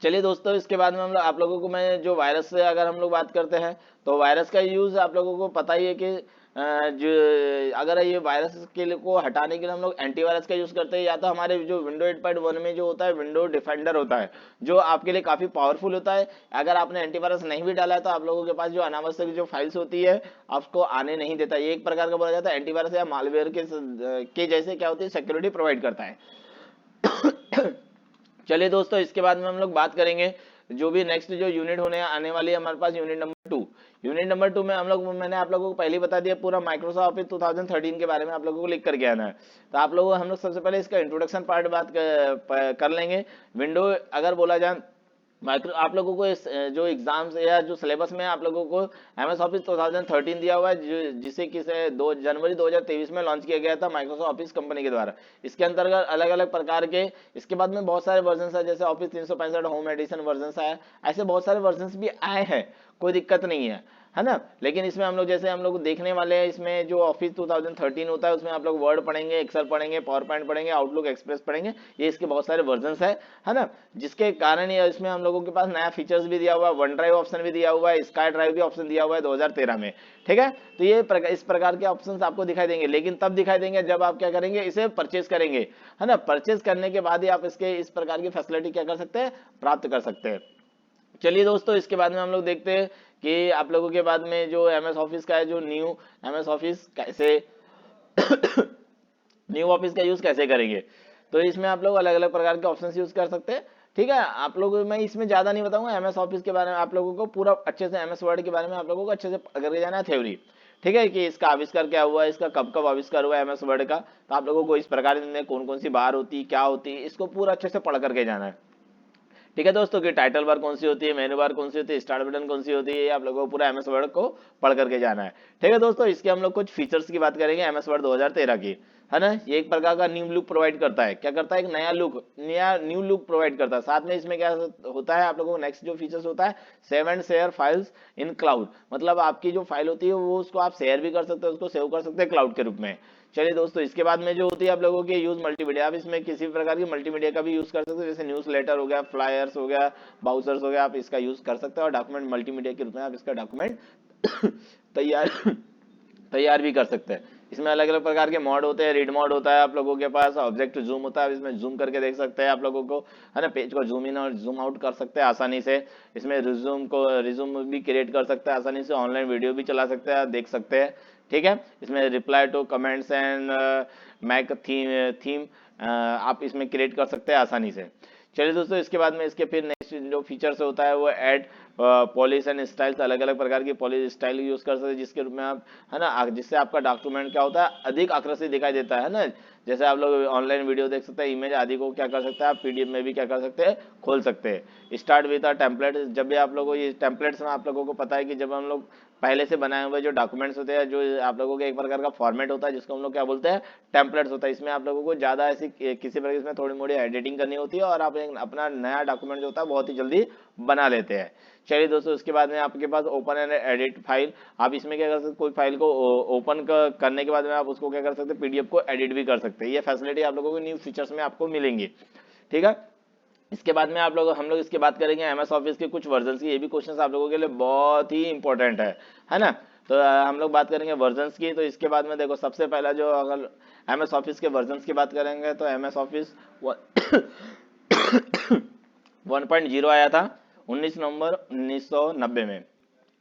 चलिए दोस्तों, इसके बाद में हम लोग आप लोगों को मैं जो वायरस से अगर हम लोग बात करते हैं तो वायरस का यूज आप लोगों को पता ही है कि जो अगर ये वायरस के लिए को हटाने के लिए हम लोग एंटीवायरस का यूज करते हैं, या तो हमारे जो विंडो 8.1 में जो होता है विंडो डिफेंडर होता है, जो आपके लिए काफी पावरफुल होता है। अगर आपने एंटीवायरस नहीं भी डाला है तो आप लोगों के पास जो अनावश्यक जो फाइल्स होती है आपको आने नहीं देता। ये एक प्रकार का बोला जाता है एंटीवायरस या मालवेयर के जैसे क्या होती है, सिक्योरिटी प्रोवाइड करता है। चलिए दोस्तों, इसके बाद में हम लोग बात करेंगे जो भी नेक्स्ट जो यूनिट होने आने वाली है हमारे पास यूनिट नंबर 2। यूनिट नंबर 2 में हम लोग, मैंने आप लोगों को पहले ही बता दिया पूरा माइक्रोसॉफ्ट ऑफिस 2013 के बारे में आप लोगों को लिख करके आना है। तो आप लोग, हम लोग सबसे पहले इसका इंट्रोडक्शन पार्ट बात कर लेंगे। विंडो अगर बोला जाए माइक्रो, आप लोगों को इस जो एग्जाम्स या जो सिलेबस में आप लोगों को एमएस ऑफिस 2013 दिया हुआ है, जिसे किसे 2 जनवरी 2023 में लॉन्च किया गया था माइक्रोसॉफ्ट ऑफिस कंपनी के द्वारा। इसके अंतर्गत अलग अलग प्रकार के, इसके बाद में बहुत सारे वर्जन है, जैसे ऑफिस 365 होम एडिशन वर्जन है, ऐसे बहुत सारे वर्जन भी आए हैं, कोई दिक्कत नहीं है ना। लेकिन इसमें हम लोग, जैसे हम लोग देखने वाले हैं, इसमें जो ऑफिस 2013 होता है उसमें आप लोग वर्ड पढ़ेंगे, एक्सेल पढ़ेंगे, पावर पॉइंट पढ़ेंगे, आउटलुक एक्सप्रेस पढ़ेंगे, ये इसके बहुत सारे वर्जन्स है ना। जिसके कारण ये इसमें हम लोगों के पास नया फीचर्स भी दिया हुआ है, वन ड्राइव ऑप्शन भी दिया हुआ है, स्काई ड्राइव भी ऑप्शन दिया हुआ है 2013 में, ठीक है। तो ये इस प्रकार के ऑप्शन आपको दिखाई देंगे, लेकिन तब दिखाई देंगे जब आप क्या करेंगे, इसे परचेज करेंगे, है ना। परचेज करने के बाद ही आप इसके इस प्रकार की फैसिलिटी क्या कर सकते हैं, प्राप्त कर सकते हैं। चलिए दोस्तों, इसके बाद में हम लोग देखते हैं कि आप लोगों के बाद में जो एमएस ऑफिस का है, जो न्यू एमएस ऑफिस कैसे न्यू ऑफिस का यूज कैसे करेंगे। तो इसमें आप लोग अलग अलग प्रकार के ऑप्शंस यूज कर सकते हैं, ठीक है। आप लोग, मैं इसमें ज्यादा नहीं बताऊंगा, एमएस ऑफिस के बारे में आप लोगों को पूरा अच्छे से, एमएस वर्ड के बारे में आप लोगों को अच्छे से करके जाना है थ्योरी, ठीक है, कि इसका आविष्कार क्या हुआ है, इसका कब कब आविष्कार हुआ है एमएस वर्ड का। तो आप लोगों को इस प्रकार में कौन कौन सी बार होती है, क्या होती है, इसको पूरा अच्छे से पढ़ करके जाना है, ठीक है दोस्तों। कि टाइटल बार कौन सी होती है, मेनू बार कौन सी होती है, स्टार्ट बटन कौन सी होती है, आप लोगों को पूरा एमएस वर्ड को पढ़ करके जाना है, ठीक है दोस्तों। इसके हम लोग कुछ फीचर्स की बात करेंगे एमएस वर्ड 2013 की, है ना। ये एक प्रकार का न्यू लुक प्रोवाइड करता है, क्या करता है, एक नया लुक, नया न्यू लुक प्रोवाइड करता है। साथ में इसमें क्या होता है, आप लोगों को नेक्स्ट जो फीचर्स होता है, save and share files in cloud, मतलब आपकी जो फाइल होती है वो, उसको आप शेयर भी कर सकते हैं, उसको सेव कर सकते हैं क्लाउड के रूप में। चलिए दोस्तों, इसके बाद में जो होती है आप लोगों के यूज मल्टीमीडिया, आप इसमें किसी भी प्रकार की मल्टीमीडिया का भी यूज कर सकते हैं, जैसे न्यूज लेटर हो गया, फ्लायर्स हो गया, बाउचर्स हो गया, आप इसका यूज कर सकते हैं। और डॉक्यूमेंट मल्टीमीडिया के रूप में आप इसका डॉक्यूमेंट तैयार तैयार भी कर सकते हैं। इसमें अलग अलग प्रकार के मॉड होते हैं, रीड मॉड होता है आप लोगों के पास, ऑब्जेक्ट जूम होता है, इसमें जूम करके देख सकते हैं आप लोगों को, है ना। पेज को जूम इन और जूम आउट कर सकते हैं आसानी से। इसमें रिज्यूम भी क्रिएट कर सकते हैं आसानी से, ऑनलाइन वीडियो भी चला सकते हैं, देख सकते हैं, ठीक है। इसमें reply to comments and Mac theme आप इसमें क्रिएट कर सकते हैं आसानी से। चलिए दोस्तों, इसके बाद में इसके फिर नेक्स्ट जो फीचर्स होता है वो ऐड पॉलिश एंड स्टाइल्स, अलग अलग प्रकार की पॉलिश स्टाइल यूज कर सकते हैं, जिसके रूप में आप, है ना, जिससे आपका डॉक्यूमेंट क्या होता है, अधिक आकर्षित दिखाई देता है ना। जैसे आप लोग ऑनलाइन वीडियो देख सकते हैं, इमेज आदि को क्या कर सकते हैं, आप पीडीएफ में भी क्या कर सकते हैं, खोल सकते हैं। स्टार्ट विद अ टेम्पलेट, जब भी आप लोगों को ये टेम्पलेट्स में, आप लोगों को पता है कि जब हम लोग पहले से बनाए हुए जो डॉक्यूमेंट्स होते हैं, जो आप लोगों के एक प्रकार का फॉर्मेट होता है, जिसको हम लोग क्या बोलते हैं, टेम्पलेट्स होता है। इसमें आप लोगों को ज्यादा ऐसी किसी प्रकार इसमें थोड़ी मोड़ी एडिटिंग करनी होती है, और आप अपना नया डॉक्यूमेंट जो होता है बहुत ही जल्दी बना लेते हैं। चलिए दोस्तों, इसके बाद में आपके पास ओपन एंड एडिट फाइल, आप इसमें क्या कर सकते हैं, कोई फाइल को ओपन करने के बाद में आप उसको क्या कर सकते हैं, पीडीएफ को एडिट भी कर सकते हैं। ये फैसिलिटी आप लोगों को न्यू फीचर्स में आपको मिलेंगी, ठीक है। इसके बाद में हम लोग इसकी बात करेंगे एमएस ऑफिस के कुछ वर्जन की। ये भी क्वेश्चन आप लोगों के लिए बहुत ही इंपॉर्टेंट है ना। तो हम लोग बात करेंगे वर्जन की। तो इसके बाद में देखो, सबसे पहला जो, अगर एमएस ऑफिस के वर्जन की बात करेंगे तो एमएस ऑफिस 1.0 आया था 19 नवंबर 1990 में।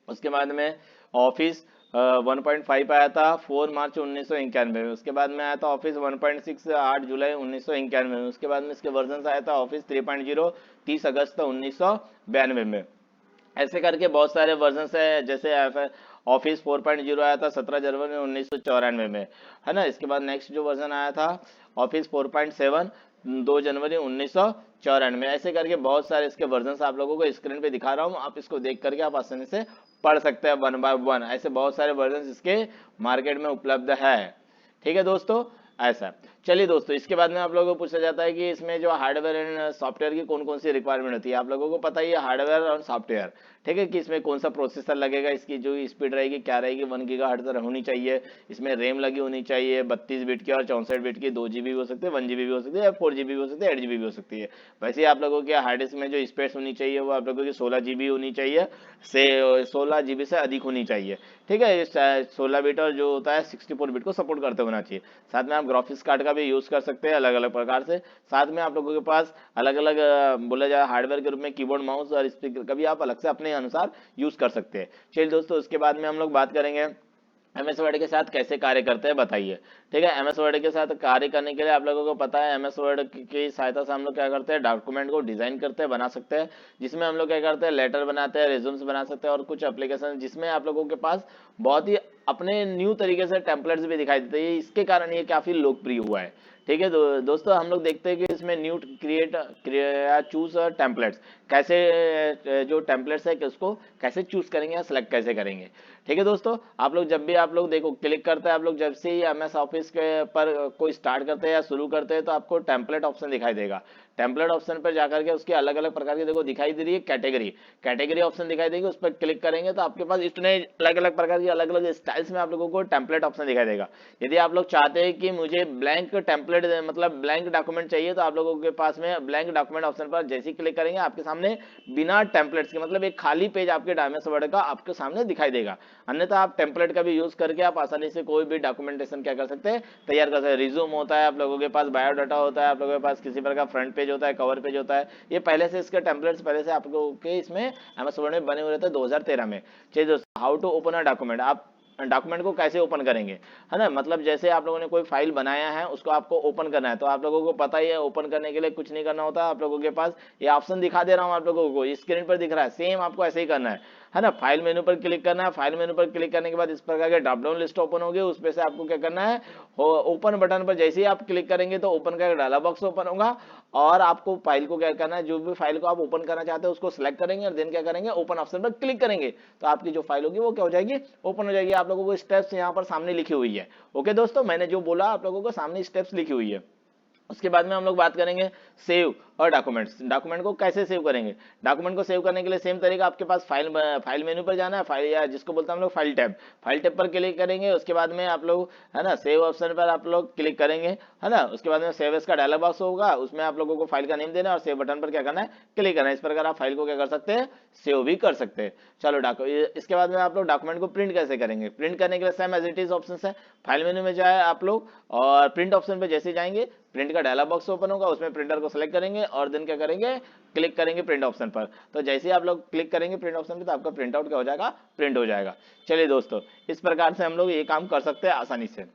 उसके बाद में ऑफिस 1.5 आया था 4 मार्च 1991 में। उसके बाद में आया था ऑफिस 1.6 8 जुलाई 1991 में। उसके बाद में इसके वर्जन आया था ऑफिस 3.0 30 अगस्त 1992 में। ऐसे करके बहुत सारे वर्जन है, जैसे ऑफिस 4.0 आया था 17 जनवरी 1994 में, है ना। इसके बाद नेक्स्ट जो वर्जन आया था ऑफिस 4.7 2 जनवरी 1994 में। ऐसे करके बहुत सारे इसके वर्जन आप लोगों को स्क्रीन पे दिखा रहा हूँ, आप इसको देख करके आप आसानी से पढ़ सकते हैं 1 बाय 1। ऐसे बहुत सारे वर्जन इसके मार्केट में उपलब्ध है, ठीक है दोस्तों, ऐसा। चलिए दोस्तों, इसके बाद में आप लोगों को पूछा जाता है कि इसमें जो हार्डवेयर एंड सॉफ्टवेयर की कौन कौन सी रिक्वायरमेंट होती है। आप लोगों को पता ही है हार्डवेयर और सॉफ्टवेयर, ठीक है, कि इसमें कौन सा प्रोसेसर लगेगा, इसकी जो स्पीड रहेगी क्या रहेगी, 1 गीगाहर्ट्ज होनी चाहिए, इसमें रैम लगी होनी चाहिए 32 बिट की और 64 बिट की, 2 GB भी हो सकती है, 1 GB भी हो सकती है, 4 GB भी हो सकती है, 8 GB भी हो सकती है। वैसे आप लोगों के हार्ड डिस्क में जो स्पेस होनी चाहिए वो आप लोगों की 16 GB होनी चाहिए, से 16 GB से अधिक होनी चाहिए, ठीक है। 16 बिट और जो होता है 64 बिट को सपोर्ट करते होना चाहिए। साथ में आप ग्राफिक्स कार्ड का भी यूज कर सकते हैं अलग अलग प्रकार से। साथ में आप लोगों के पास अलग अलग बोला जाए हार्डवेयर के रूप में कीबोर्ड माउस और स्पीकर का भी आप अलग से अपने अनुसार यूज कर सकते हैं। चलिए दोस्तों, उसके बाद में हम लोग बात करेंगे एमएस वर्ड के साथ कैसे कार्य करते हैं बताइए। ठीक है, एमएस वर्ड के साथ कार्य करने के लिए आप लोगों को पता है एमएस वर्ड की सहायता से हम लोग क्या करते हैं, डॉक्यूमेंट को डिजाइन करते हैं, बना सकते हैं, जिसमें हम लोग क्या करते हैं, लेटर बनाते हैं, रिज्यूम्स बना सकते हैं और कुछ एप्लीकेशन जिसमें आप लोगों के पास बहुत ही अपने न्यू तरीके से टेम्पलेट्स भी दिखाई देते हैं। इसके कारण ये काफी लोकप्रिय हुआ है। ठीक है दोस्तों, हम लोग देखते हैं कि इसमें न्यू क्रिएट चूज टेम्पलेट्स कैसे, जो टेम्पलेट्स है कि उसको कैसे चूज करेंगे या सिलेक्ट कैसे करेंगे। ठीक है दोस्तों, आप लोग जब भी आप लोग देखो क्लिक करते हैं, आप लोग जब से ही एमएस ऑफिस के पर कोई स्टार्ट करते हैं या शुरू करते हैं तो आपको टेम्पलेट ऑप्शन दिखाई देगा। टेम्पलेट ऑप्शन पर जाकर के उसकी अलग अलग प्रकार की देखो दिखाई दे रही है कैटेगरी, कैटेगरी ऑप्शन दिखाई देगी, उस पर क्लिक करेंगे तो आपके पास इतने अलग अलग प्रकार की अलग अलग स्टाइल्स में आप लोगों को टेम्पलेट ऑप्शन दिखाई देगा। यदि आप लोग चाहते हैं कि मुझे ब्लैंक टेम्पलेट मतलब ब्लैंक डॉक्यूमेंट चाहिए तो आप लोगों के पास में ब्लैंक डॉक्यूमेंट ऑप्शन पर जैसे ही क्लिक करेंगे आपके सामने बिना टेम्पलेट्स के मतलब एक खाली पेज आपके एमएस वर्ड का आपके सामने दिखाई देगा। अन्यथा आप टेम्पलेट का भी यूज करके आप आसानी से कोई भी डॉक्यूमेंटेशन क्या कर सकते हैं, तैयार कर सकते हैं। रिज्यूम होता है, आप लोगों के पास बायोडाटा होता है, आप लोगों के पास किसी प्रकार का फ्रंट पेज होता है, कवर पेज होता है, ये पहले से इसके टेम्पलेट्स पहले से आप लोगों के इसमें एमएस वर्ड में बने हुए रहते हैं 2013 में। चलिए दोस्तों, how to open a document, आप डॉक्यूमेंट को कैसे ओपन करेंगे, है ना। मतलब जैसे आप लोगों ने कोई फाइल बनाया है उसको आपको ओपन करना है तो आप लोगों को पता ही है ओपन करने के लिए कुछ नहीं करना होता। आप लोगों के पास ये ऑप्शन दिखा दे रहा हूं, आप लोगों को स्क्रीन पर दिख रहा है, सेम आपको ऐसे ही करना है ना। फाइल मेनू पर क्लिक करना है, फाइल मेनू पर क्लिक करने के बाद इस प्रकार के ड्रॉप डाउन लिस्ट ओपन होगी, उसपे से आपको क्या करना है, ओपन बटन पर जैसे ही आप क्लिक करेंगे तो ओपन का डायलॉग बॉक्स ओपन होगा और आपको फाइल को क्या करना है, जो भी फाइल को आप ओपन करना चाहते हैं उसको सिलेक्ट करेंगे और देन क्या करेंगे, ओपन ऑप्शन पर क्लिक करेंगे तो आपकी जो फाइल होगी वो क्या हो जाएगी, ओपन हो जाएगी। आप लोगों को स्टेप्स यहाँ पर सामने लिखी हुई है। ओके दोस्तों, मैंने जो बोला आप लोगों को सामने स्टेप्स लिखी हुई है। उसके बाद में हम लोग बात करेंगे सेव और डॉक्यूमेंट्स। डॉक्यूमेंट को कैसे सेव करेंगे, डॉक्यूमेंट को सेव करने के लिए सेम तरीका, आपके पास फाइल मेनू पर जाना है, फाइल या जिसको बोलते हैं हम लोग फाइल टैब, फाइल टैब पर क्लिक करेंगे। उसके बाद में आप लोग है ना सेव ऑप्शन पर आप लोग क्लिक करेंगे, है ना। उसके बाद में सेव एज का डायलॉग बॉक्स होगा, उसमें आप लोगों को फाइल का नेम देना है और सेव बटन पर क्या करना है, क्लिक करना है। इस प्रकार आप फाइल को क्या कर सकते हैं, सेव भी कर सकते हैं। चलो इसके बाद में आप लोग डॉक्यूमेंट को प्रिंट कैसे करेंगे, प्रिंट करने के लिए same as it is option है, फाइल मेनू में जाए आप लोग और प्रिंट ऑप्शन पे जैसे जाएंगे प्रिंट का डायलॉग बॉक्स ओपन होगा, उसमें प्रिंटर को सिलेक्ट करेंगे और देन क्या करेंगे, क्लिक करेंगे प्रिंट ऑप्शन पर। तो जैसे ही आप लोग क्लिक करेंगे प्रिंट ऑप्शन पे तो आपका प्रिंट आउट क्या हो जाएगा, प्रिंट हो जाएगा। चलिए दोस्तों, इस प्रकार से हम लोग ये काम कर सकते हैं आसानी से।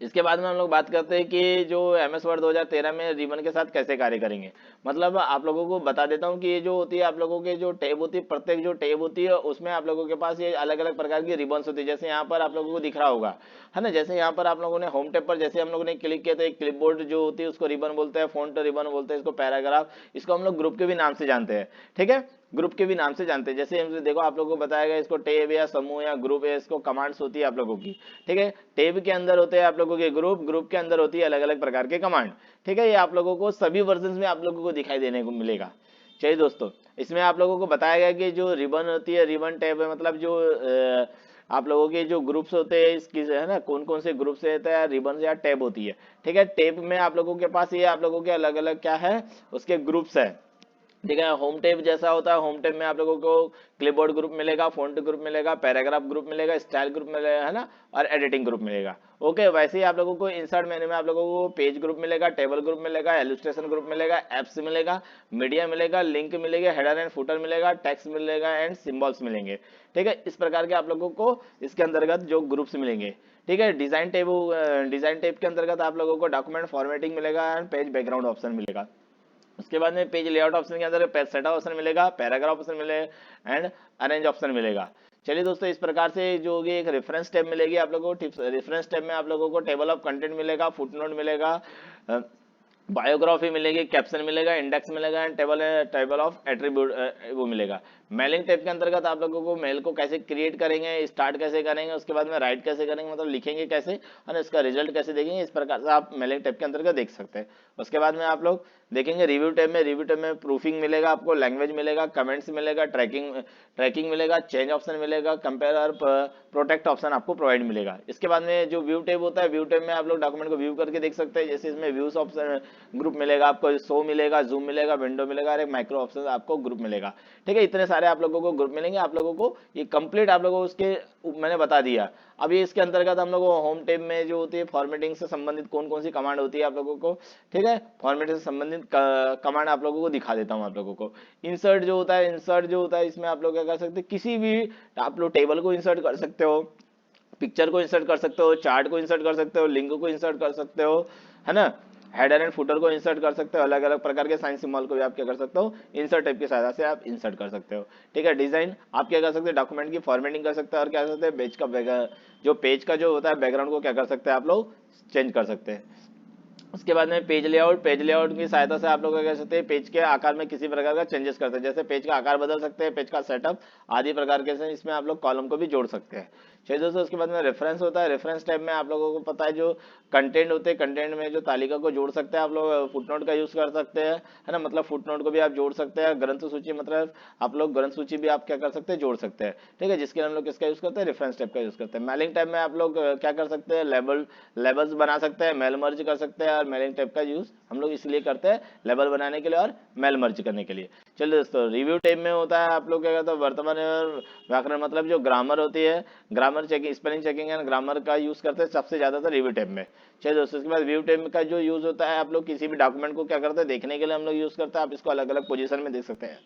इसके बाद में हम लोग बात करते हैं कि जो एमएस वर्ड 2013 में रिबन के साथ कैसे कार्य करेंगे। मतलब आप लोगों को बता देता हूं कि ये जो होती है आप लोगों के जो टैब होती है, प्रत्येक जो टैब होती है उसमें आप लोगों के पास ये अलग अलग प्रकार की रिबन्स होती है। जैसे यहाँ पर आप लोगों को दिख रहा होगा, है ना। जैसे यहाँ पर आप लोगों ने होम टैब पर जैसे हम लोगों ने क्लिक किया तो एक क्लिपबोर्ड जो होती है उसको रिबन बोलते हैं, फॉन्ट रिबन बोलते हैं, इसको पैराग्राफ, इसको हम लोग ग्रुप के भी नाम से जानते हैं। ठीक है, ग्रुप के भी नाम से जानते हैं। जैसे हम देखो आप लोगों को बताया गया, इसको टेब या समूह या ग्रुप है, इसको कमांड्स होती है आप लोगों की। ठीक है, टेब के अंदर होते हैं आप लोगों के ग्रुप, ग्रुप के अंदर होती है अलग अलग प्रकार के कमांड। ठीक है, ये आप लोगों को सभी वर्जन में आप लोगों को दिखाई देने को मिलेगा। चलिए दोस्तों, इसमें आप लोगों को बताया गया कि जो रिबन होती है, रिबन टैब है, मतलब जो आप लोगों के जो ग्रुप्स होते हैं इसकी है ना, कौन कौन से ग्रुप से होता है, रिबन या टैब होती है। ठीक है, टैब में आप लोगों के पास ये आप लोगों के अलग अलग क्या है, उसके ग्रुप्स है। ठीक है, होम टैब जैसा होता है, होम टैब में आप लोगों को क्लिपबोर्ड ग्रुप मिलेगा, फॉन्ट ग्रुप मिलेगा, पैराग्राफ ग्रुप मिलेगा, स्टाइल ग्रुप मिलेगा, है ना, और एडिटिंग ग्रुप मिलेगा। ओके, वैसे ही आप लोगों को इंसर्ट मेन्यू में आप लोगों को पेज ग्रुप मिलेगा, टेबल ग्रुप मिलेगा, इलस्ट्रेशन ग्रुप मिलेगा, एप्स मिलेगा, मीडिया मिलेगा, लिंक मिलेगा, हेडर एंड फुटर मिलेगा, टेक्स्ट मिलेगा एंड सिंबल्स मिलेंगे। ठीक है, इस प्रकार के आप लोगों को इसके अंतर्गत जो ग्रुप्स मिलेंगे। ठीक है, डिजाइन टेब के अंतर्गत आप लोगों को डॉक्यूमेंट फॉर्मेटिंग मिलेगा एंड पेज बैकग्राउंड ऑप्शन मिलेगा। उसके बाद में पेज लेआउट ऑप्शन के अंदर पेज सेटअप ऑप्शन मिलेगा, पैराग्राफ ऑप्शन मिलेगा एंड अरेंज ऑप्शन मिलेगा। चलिए दोस्तों, इस प्रकार से जो होगी एक रेफरेंस टैब मिलेगी आप लोगों को। रेफरेंस टैब में आप लोगों को टेबल ऑफ कंटेंट मिलेगा, फुटनोट मिलेगा, बायोग्राफी मिलेगी, कैप्शन मिलेगा, इंडेक्स मिलेगा एंड टेबल ऑफ एट्रीब्यूट वो मिलेगा। मेलिंग टैब के अंतर्गत आप लोगों को मेल को कैसे क्रिएट करेंगे, स्टार्ट कैसे करेंगे, उसके बाद में राइट कैसे करेंगे, मतलब लिखेंगे कैसे और इसका रिजल्ट कैसे देखेंगे, इस प्रकार से आप मेलिंग टैब के अंतर्गत देख सकते हैं। उसके बाद में आप लोग देखेंगे रिव्यू टैब में प्रूफिंग मिलेगा, आपको लैंग्वेज मिलेगा, कमेंट्स मिलेगा, ट्रैकिंग मिलेगा, चेंज ऑप्शन मिलेगा, कंपेयर और प्रोटेक्ट ऑप्शन आपको प्रोवाइड मिलेगा। इसके बाद में जो व्यू टैब होता है, व्यू टैब में आप लोग डॉक्यूमेंट को व्यू करके देख सकते हैं। जैसे इसमें व्यूज ऑप्शन ग्रुप मिलेगा, आपको शो मिलेगा, जूम मिलेगा, विंडो मिलेगा और एक माइक्रो ऑप्शन आपको ग्रुप मिलेगा। ठीक है, इतने सारे आप लोगों को ग्रुप मिलेंगे। आप लोगों को ये कंप्लीट आप लोगों को उसके मैंने बता दिया। अभी इसके अंतर्गत हम लोग होम टैब में जो होती है फॉर्मेटिंग से संबंधित कौन कौन सी कमांड होती है आप लोगों को, ठीक है, फॉर्मेटिंग से संबंधित कमांड आप लोगों को दिखा देता हूं आप लोगों को। इंसर्ट जो होता है इसमें आप लोग क्या कर सकते हैं, किसी भी आप लोग टेबल को इंसर्ट कर सकते हो, पिक्चर को इंसर्ट कर सकते हो, चार्ट को इंसर्ट कर सकते हो, लिंक को इंसर्ट कर सकते हो, है ना, हेडर एंड फुटर को इंसर्ट कर सकते हो, अलग अलग प्रकार के साइन सिंबल को भी आप क्या कर सकते हो, इंसर्ट टाइप की सहायता से आप इंसर्ट कर सकते हो। ठीक है, डिजाइन आप क्या कर सकते हो, डॉक्यूमेंट की फॉर्मेटिंग कर सकते हो, और क्या कर सकते हैं, पेज का जो होता है बैकग्राउंड को क्या कर सकते हैं आप लोग, चेंज कर सकते हैं। उसके बाद में पेज लेआउट की सहायता से आप लोग क्या कर सकते हैं, पेज के आकार में किसी प्रकार का चेंजेस करते हैं, जैसे पेज का आकार बदल सकते हैं, पेज का सेटअप आदि प्रकार के से इसमें आप लोग कॉलम को भी जोड़ सकते हैं। चलिए दोस्तों, उसके बाद में रेफरेंस होता है। रेफरेंस टैब में आप लोगों को पता है जो कंटेंट होते हैं, कंटेंट में जो तालिका को जोड़ सकते हैं आप लोग, फुटनोट का यूज कर सकते हैं, है ना, मतलब फुटनोट को भी आप जोड़ सकते हैं। ग्रंथ सूची मतलब आप लोग ग्रंथ सूची भी आप क्या कर सकते हैं, जोड़ सकते हैं। ठीक है, जिसके लिए हम लोग किसका यूज करते हैं, रेफरेंस टैब का यूज करते हैं। मेलिंग टैब में आप लोग क्या कर सकते हैं, लेबल्स बना सकते हैं, मेल मर्ज कर सकते हैं, और मेलिंग टैब का यूज हम लोग इसलिए करते हैं लेबल बनाने के लिए और मेल मर्ज करने के लिए। चलिए दोस्तों, रिव्यू टैब में होता है आप लोग क्या करते हैं, वर्तमान और व्याकरण मतलब जो ग्रामर होती है, grammar checking, spelling checking and grammar का यूज करते हैं सबसे ज्यादातर रिव्यू टैब में। चलिए दोस्तों, उसके बाद व्यू टैब का जो यूज होता है, आप लोग किसी भी डॉक्यूमेंट को क्या करते हैं, देखने के लिए हम लोग यूज करते हैं। आप इसको अलग अलग पोजीशन में देख सकते हैं।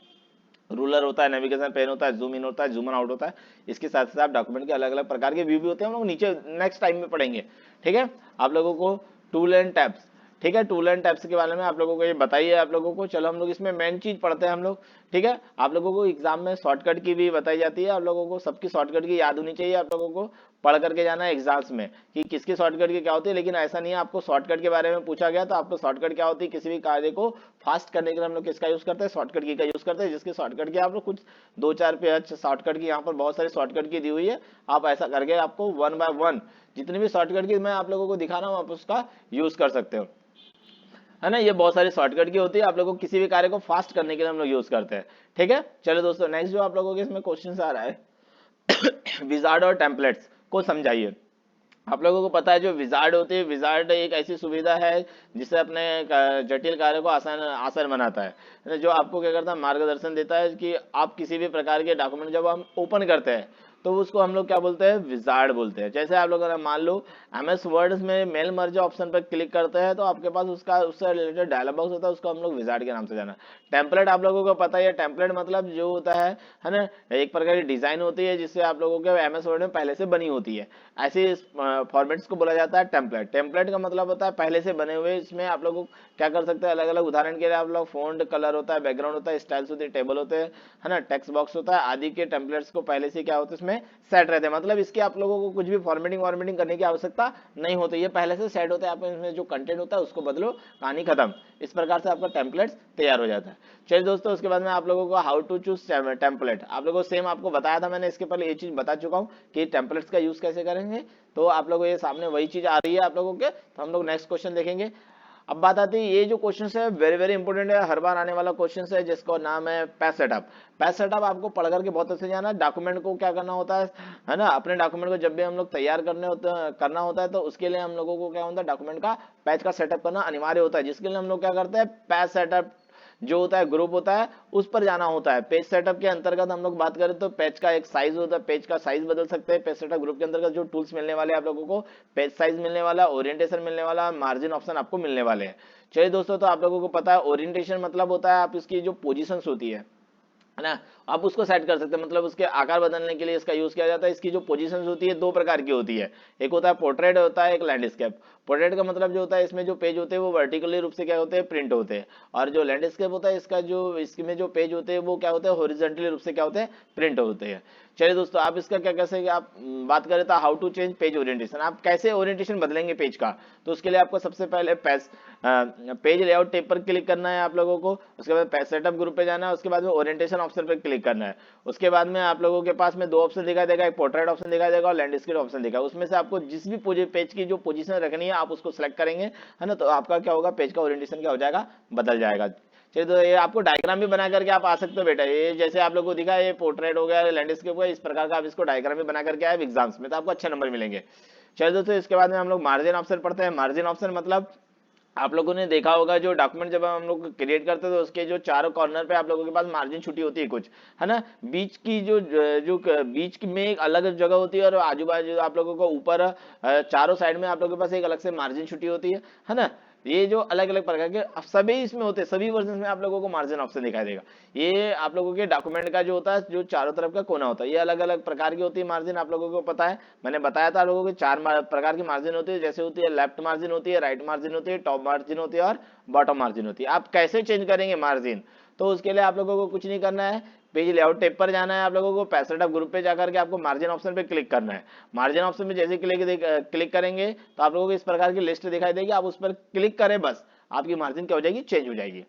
रूलर होता है, नेविगेशन पेन होता है, जूम इन होता है, जूम आउट होता है। इसके साथ साथ आप डॉक्यूमेंट के अलग अलग प्रकार के व्यू भी होते हैं, हम लोग नीचे नेक्स्ट टाइम में पढ़ेंगे। ठीक है, आप लोगों को टूल एंड टैब्स, ठीक है, टूल एंड टैब्स के बारे में आप लोगों को ये बताइए आप लोगों को। चलो हम लोग इसमें मेन चीज पढ़ते हैं हम लोग। ठीक है, आप लोगों को एग्जाम में शॉर्टकट की भी बताई जाती है, आप लोगों को सबकी शॉर्टकट की याद होनी चाहिए, आप लोगों को पढ़ करके जाना है एग्जाम्स में कि किसकी शॉर्टकट की क्या होती है। लेकिन ऐसा नहीं है आपको शॉर्टकट के बारे में पूछा गया तो आपको शॉर्टकट क्या होती है, किसी भी कार्य को फास्ट करने के लिए हम लोग किसका यूज करते हैं, शॉर्टकट की का यूज करते हैं। जिसकी शॉर्टकट की आप लोग कुछ 2-4 पेज शॉर्टकट की, यहाँ पर बहुत सारी शॉर्टकट की दी हुई है। आप ऐसा करके आपको 1 बाय 1 जितनी भी शॉर्टकट की मैं आप लोगों को दिखा रहा हूँ, आप उसका यूज कर सकते हो, है ना। ये बहुत सारी शॉर्टकट की होती है, आप लोगों को किसी भी कार्य को फास्ट करने के लिए हम लोग यूज करते हैं। ठीक है, चलो दोस्तों, नेक्स्ट जो आप लोगों के इसमें क्वेश्चन आ रहा है विजार्ड और टेम्पलेट्स को समझाइए। आप लोगों को पता है जो विजार्ड होती है, विजार्ड एक ऐसी सुविधा है जिससे अपने जटिल कार्य को आसान आसान बनाता है, जो आपको क्या करता है, मार्गदर्शन देता है कि आप किसी भी प्रकार के डॉक्यूमेंट जब हम ओपन करते हैं तो उसको हम लोग क्या बोलते हैं, विजार्ड बोलते हैं। जैसे आप लोग अगर मान लो एमएस वर्ड में मेल मर्ज ऑप्शन पर क्लिक करते हैं तो आपके पास उसका उससे रिलेटेड डायलॉग बॉक्स होता है, उसको हम लोग विजार्ड के नाम से जाना। टेम्पलेट आप लोगों को पता ही है, टेम्पलेट मतलब जो होता है ना, एक प्रकार की डिजाइन होती है जिससे आप लोगों के एमएस वर्ड में पहले से बनी होती है, ऐसे फॉर्मेट्स को बोला जाता है टेम्पलेट। टेम्पलेट का मतलब होता है पहले से बने हुए। इसमें आप लोग क्या कर सकते हैं, अलग अलग उदाहरण के लिए आप लोग फॉन्ट कलर होता है, बैकग्राउंड होता है, स्टाइल्स होती है, टेबल होते हैं, है ना, टेक्स्ट बॉक्स होता है आदि के टेम्पलेट्स को पहले से क्या होता है इसमें सेट रहते हैं। मतलब इसके आप लोगों को कुछ भी फॉर्मेटिंग करने की आवश्यकता नहीं होती, ये पहले से सेट होता है। आप इसमें जो कंटेंट होता है उसको बदलो, कहानी खत्म। इस प्रकार से आपका टेम्पलेट्स तैयार हो जाता है। चलिए दोस्तों, उसके बाद में आप लोगों को हाउ टू चूज टेम्पलेट, आप लोगों को सेम आपको बताया था मैंने, इसके पहले ये चीज बता चुका हूँ कि टेम्पलेट्स का यूज कैसे करेंगे। तो आप लोगों को ये सामने वही चीज आ रही है आप लोगों के। तो हम लोग नेक्स्ट क्वेश्चन देखेंगे। अब बात आती है, ये जो क्वेश्चन है वेरी वेरी इंपॉर्टेंट है, हर बार आने वाला क्वेश्चन है, जिसका नाम है पेज सेटअप। पेज सेटअप आपको पढ़ करके बहुत अच्छे जाना है। डॉक्यूमेंट को क्या करना होता है ना, अपने डॉक्यूमेंट को जब भी हम लोग तैयार करना होता है तो उसके लिए हम लोगों को क्या होता है, डॉक्यूमेंट का पेज का सेटअप करना अनिवार्य होता है। जिसके लिए हम लोग क्या करते हैं, पेज सेटअप जो होता है ग्रुप होता है उस पर जाना होता है। पेज सेटअप के अंतर्गत हम लोग बात करें तो पेज का एक साइज होता है, पेज का साइज बदल सकते हैं। पेज सेटअप ग्रुप के अंतर्गत जो टूल्स मिलने वाले आप लोगों को, पेज साइज मिलने वाला, ओरिएंटेशन मिलने वाला, मार्जिन ऑप्शन आपको मिलने वाले हैं। चलिए दोस्तों, तो आप लोगों को पता है ओरिएंटेशन मतलब होता है आप इसकी जो पोजीशंस होती है ना, आप उसको सेट कर सकते हैं। मतलब उसके आकार बदलने के लिए इसका यूज किया जाता है। इसकी जो पोजीशंस होती है दो प्रकार की होती है, एक होता है पोर्ट्रेट होता है, एक लैंडस्केप। पोर्ट्रेट का मतलब जो होता है इसमें जो पेज होते हैं वो वर्टिकली रूप से क्या होते हैं, प्रिंट होते हैं। और जो लैंडस्केप होता है इसका जो इसमें जो पेज होते हैं वो क्या होते हैं, हॉरिजॉन्टली रूप से क्या होते हैं, प्रिंट होते हैं। चलिए दोस्तों, आप इसका क्या कैसे आप बात करें तो how to change page orientation, आप कैसे ओरिएंटेशन बदलेंगे पेज का। तो उसके लिए आपको सबसे पहले पेज लेआउट टैब पर क्लिक करना है आप लोगों को। उसके बाद पेज सेटअप ग्रुप पे जाना है, उसके बाद में ओरिएंटेशन ऑप्शन पर क्लिक करना है। उसके बाद में आप लोगों के पास में दो ऑप्शन दिखाई देगा, एक पोर्ट्रेट ऑप्शन दिखाई देगा और लैंडस्केप ऑप्शन दिखाएगा। उसमें से आपको जिस भी पेज की जो पोजीशन रखनी है आप उसको सेलेक्ट करेंगे, है ना। तो आपका क्या होगा, पेज का ओरिएंटेशन क्या हो जाएगा, बदल जाएगा। चलिए, तो ये आपको डायग्राम भी बना करके आप आ सकते हो बेटा। ये जैसे आप लोगों को दिखा, ये पोर्ट्रेट हो गया, लैंडस्केप हो गया, इस प्रकार का आप इसको डायग्राम भी बना करके आए एग्जाम्स में तो आपको अच्छे नंबर मिलेंगे। चलिए दोस्तों, इसके बाद में हम लोग मार्जिन ऑप्शन पढ़ते हैं। मार्जिन ऑप्शन मतलब आप लोगों ने देखा होगा जो डॉक्यूमेंट जब हम लोग क्रिएट करते हैं तो उसके जो चारों कॉर्नर पे आप लोगों के पास मार्जिन छुट्टी होती है कुछ, है ना। बीच की जो बीच में एक अलग जगह होती है और आजू बाजू आप लोगों को ऊपर चारों साइड में आप लोगों के पास एक अलग से मार्जिन छुट्टी होती है ना। ये जो अलग अलग प्रकार के अब सभी इसमें होते हैं, सभी वर्जन में आप लोगों को मार्जिन ऑप्शन दिखाई देगा। ये आप लोगों के डॉक्यूमेंट का जो होता है, जो चारों तरफ का कोना होता है, ये अलग अलग प्रकार की होती है मार्जिन। आप लोगों को पता है, मैंने बताया था आप लोगों को चार प्रकार की मार्जिन होती है, जैसे होती है लेफ्ट मार्जिन होती है, राइट मार्जिन होती है, टॉप मार्जिन होती है और बॉटम मार्जिन होती है। आप कैसे चेंज करेंगे मार्जिन, तो उसके लिए आप लोगों को कुछ नहीं करना है, पेज लेआउट टैब पर जाना है आप लोगों को, पैसेट ऑफ ग्रुप पे जाकर के आपको मार्जिन ऑप्शन पे क्लिक करना है। मार्जिन ऑप्शन पे जैसे क्लिक करेंगे तो आप लोगों को इस प्रकार की लिस्ट दिखाई देगी, आप उस पर क्लिक करें बस, आपकी मार्जिन क्या हो जाएगी, चेंज हो जाएगी।